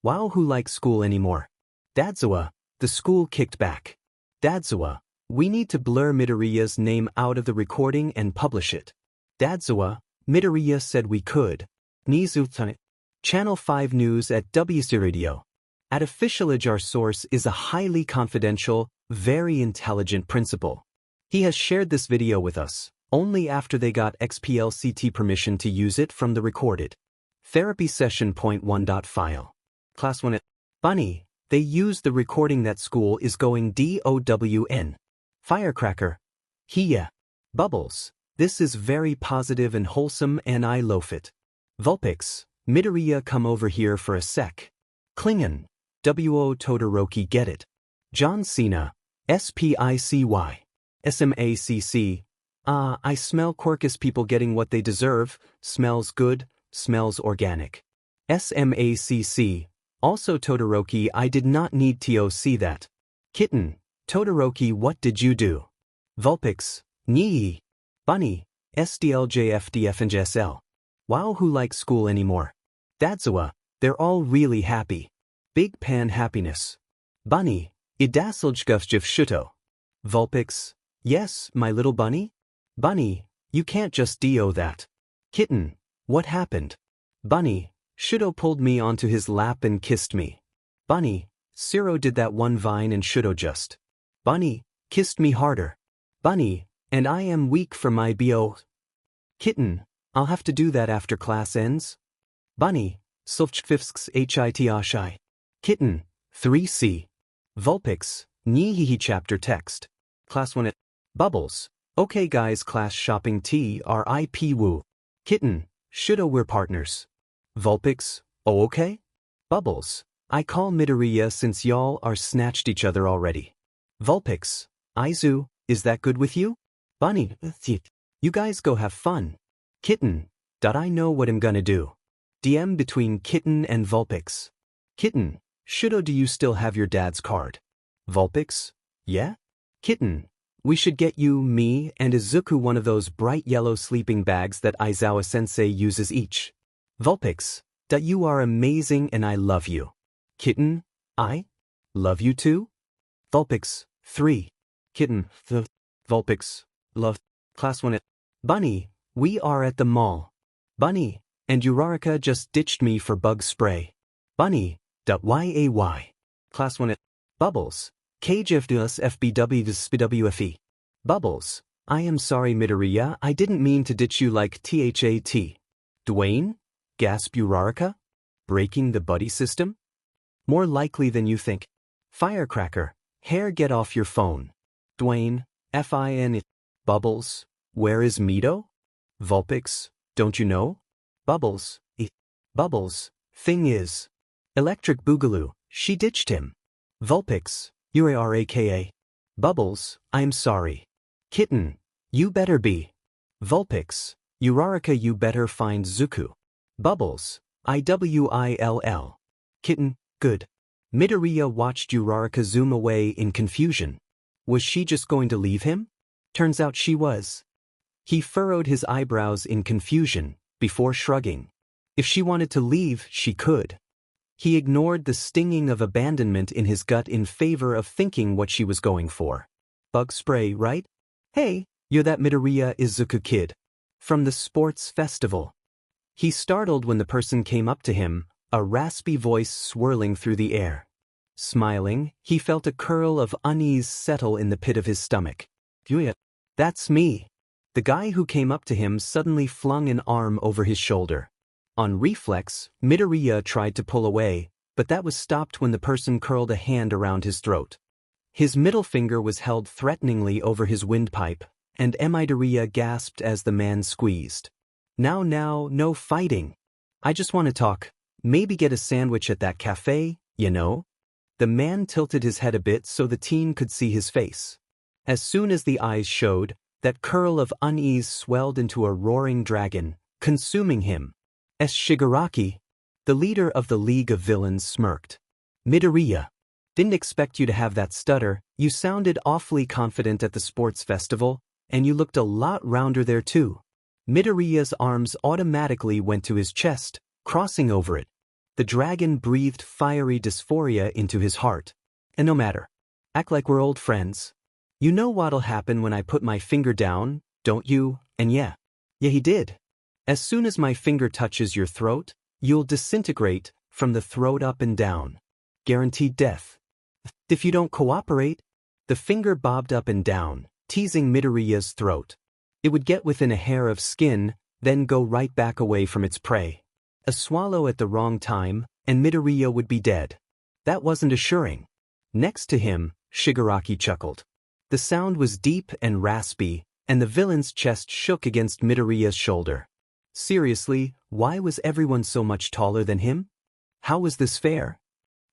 Wow, who likes school anymore? Dadzawa. The school kicked back. Dadzawa. We need to blur Midoriya's name out of the recording and publish it. Dadzawa. Midoriya said we could. Nizu. Channel 5 News at WC Radio. At officialage, our source is a highly confidential, very intelligent principal. He has shared this video with us, only after they got XPLCT permission to use it from the recorded. Therapy session .1. Class 1. Bunny, they used the recording that school is going DOWN. Firecracker. Yeah. Bubbles, this is very positive and wholesome and I loaf it. Vulpix, Midoriya come over here for a sec. Klingon. WO Todoroki get it. John Cena. SPICY. SMACC. I smell Quirkus people getting what they deserve, smells good, smells organic. SMACC. Also Todoroki, I did not need to see that. Kitten. Todoroki, what did you do? Vulpix. Nyee. Bunny. SDLJFDFNJSL. Wow, who likes school anymore? Dadzawa. They're all really happy. Big pan happiness. Bunny. Idaseljgufjif Shouto. Vulpix. Yes, my little bunny? Bunny, you can't just do that. Kitten. What happened? Bunny. Shouto pulled me onto his lap and kissed me. Bunny. Ciro did that one vine and Shouto just. Bunny. Kissed me harder. Bunny. And I am weak for my BO. Kitten. I'll have to do that after class ends. Bunny. Silfchfifsks HITASHI. Kitten. 3C. Vulpix. Nyihihi chapter text. Class 1 at Bubbles. Okay guys, class shopping TRIP woo. Kitten. Should've we're partners. Vulpix. Oh okay? Bubbles. I call Midoriya since y'all are snatched each other already. Vulpix. Izu, is that good with you? Bunny. You guys go have fun. Kitten. I know what I'm gonna do. DM between Kitten and Vulpix. Kitten. Should've, do you still have your dad's card? Vulpix. Yeah? Kitten. We should get you, me, and Izuku one of those bright yellow sleeping bags that Aizawa-sensei uses each. Vulpix. You are amazing and I love you. Kitten. I love you too? Vulpix. 3. Kitten. Vulpix. Love. Class 1 at Bunny. We are at the mall. Bunny. And Uraraka just ditched me for bug spray. Bunny. YAY. Class 1 at Bubbles. KGFDUS FBWFE. Bubbles. I am sorry Midoriya, I didn't mean to ditch you like THAT. Dwayne? Gasp Uraraka? Breaking the buddy system? More likely than you think. Firecracker. Hair, get off your phone. Dwayne. FIN. Bubbles. Where is Mito? Vulpix. Don't you know? Bubbles. Bubbles. Thing is. Electric Boogaloo. She ditched him. Vulpix. UARAKA. Bubbles. I'm sorry. Kitten. You better be. Vulpix. Uraraka, you better find Zuku. Bubbles. IWILL. Kitten. Good. Midoriya watched Uraraka zoom away in confusion. Was she just going to leave him? Turns out she was. He furrowed his eyebrows in confusion, before shrugging. If she wanted to leave, she could. He ignored the stinging of abandonment in his gut in favor of thinking what she was going for. Bug spray, right? Hey, you're that Midoriya Izuku kid. From the sports festival. He startled when the person came up to him, a raspy voice swirling through the air. Smiling, he felt a curl of unease settle in the pit of his stomach. That's me. The guy who came up to him suddenly flung an arm over his shoulder. On reflex, Midoriya tried to pull away, but that was stopped when the person curled a hand around his throat. His middle finger was held threateningly over his windpipe, and Midoriya gasped as the man squeezed. Now, no fighting. I just want to talk. Maybe get a sandwich at that cafe, you know? The man tilted his head a bit so the teen could see his face. As soon as the eyes showed, that curl of unease swelled into a roaring dragon, consuming him. Shigaraki, the leader of the League of Villains, smirked. Midoriya. Didn't expect you to have that stutter. You sounded awfully confident at the sports festival, and you looked a lot rounder there too. Midoriya's arms automatically went to his chest, crossing over it. The dragon breathed fiery dysphoria into his heart. And no matter. Act like we're old friends. You know what'll happen when I put my finger down, don't you? And yeah, he did. As soon as my finger touches your throat, you'll disintegrate from the throat up and down. Guaranteed death. If you don't cooperate, the finger bobbed up and down, teasing Midoriya's throat. It would get within a hair of skin, then go right back away from its prey. A swallow at the wrong time, and Midoriya would be dead. That wasn't assuring. Next to him, Shigaraki chuckled. The sound was deep and raspy, and the villain's chest shook against Midoriya's shoulder. Seriously, why was everyone so much taller than him? How was this fair?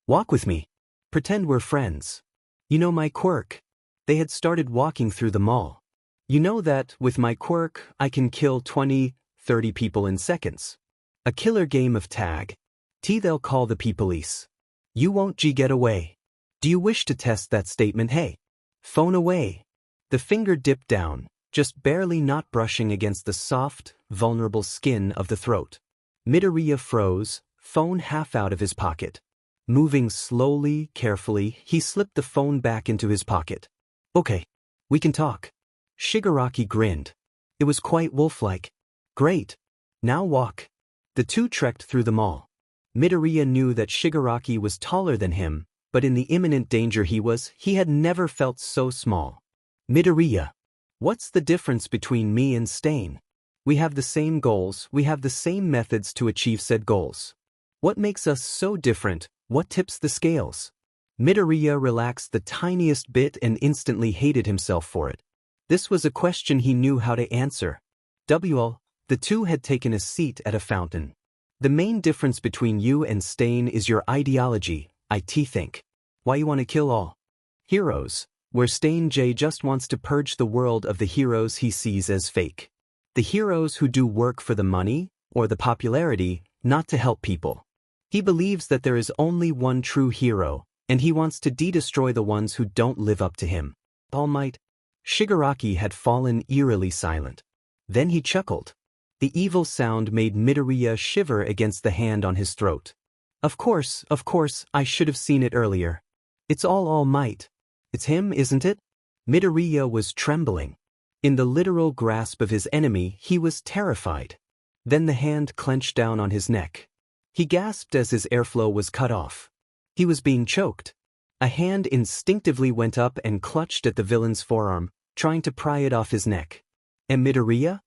Walk with me. Pretend we're friends. You know my quirk. They had started walking through the mall. You know that, with my quirk, I can kill 20, 30 people in seconds. A killer game of tag. They'll call the police. You won't get away. Do you wish to test that statement? Hey. Phone away. The finger dipped down, just barely not brushing against the soft, vulnerable skin of the throat. Midoriya froze, phone half out of his pocket. Moving slowly, carefully, he slipped the phone back into his pocket. Okay. We can talk. Shigaraki grinned. It was quite wolf-like. Great. Now walk. The two trekked through the mall. Midoriya knew that Shigaraki was taller than him, but in the imminent danger he had never felt so small. Midoriya. What's the difference between me and Stain? We have the same goals, we have the same methods to achieve said goals. What makes us so different? What tips the scales? Midoriya relaxed the tiniest bit and instantly hated himself for it. This was a question he knew how to answer. The two had taken a seat at a fountain. The main difference between you and Stain is your ideology, I think. Why you want to kill all heroes, where Stain just wants to purge the world of the heroes he sees as fake. The heroes who do work for the money, or the popularity, not to help people. He believes that there is only one true hero, and he wants to destroy the ones who don't live up to him. All Might. Shigaraki had fallen eerily silent. Then he chuckled. The evil sound made Midoriya shiver against the hand on his throat. Of course, I should have seen it earlier. It's All Might. It's him, isn't it? Midoriya was trembling. In the literal grasp of his enemy, he was terrified. Then the hand clenched down on his neck. He gasped as his airflow was cut off. He was being choked. A hand instinctively went up and clutched at the villain's forearm, trying to pry it off his neck. And Midoriya?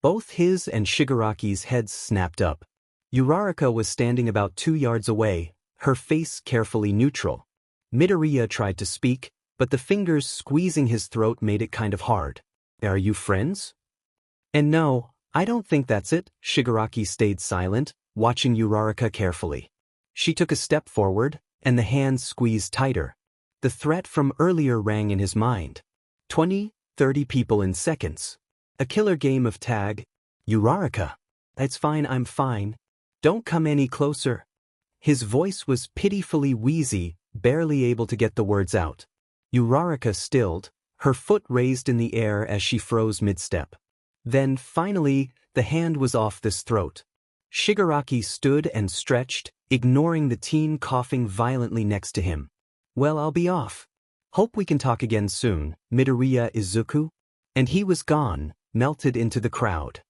Both his and Shigaraki's heads snapped up. Uraraka was standing about 2 yards away, her face carefully neutral. Midoriya tried to speak, but the fingers squeezing his throat made it kind of hard. Are you friends? And no, I don't think that's it. Shigaraki stayed silent, watching Uraraka carefully. She took a step forward, and the hands squeezed tighter. The threat from earlier rang in his mind. 20, 30 people in seconds. A killer game of tag. Uraraka. It's fine, I'm fine. Don't come any closer. His voice was pitifully wheezy, barely able to get the words out. Uraraka stilled, her foot raised in the air as she froze mid-step. Then, finally, the hand was off this throat. Shigaraki stood and stretched, ignoring the teen coughing violently next to him. Well, I'll be off. Hope we can talk again soon, Midoriya Izuku. And he was gone, melted into the crowd.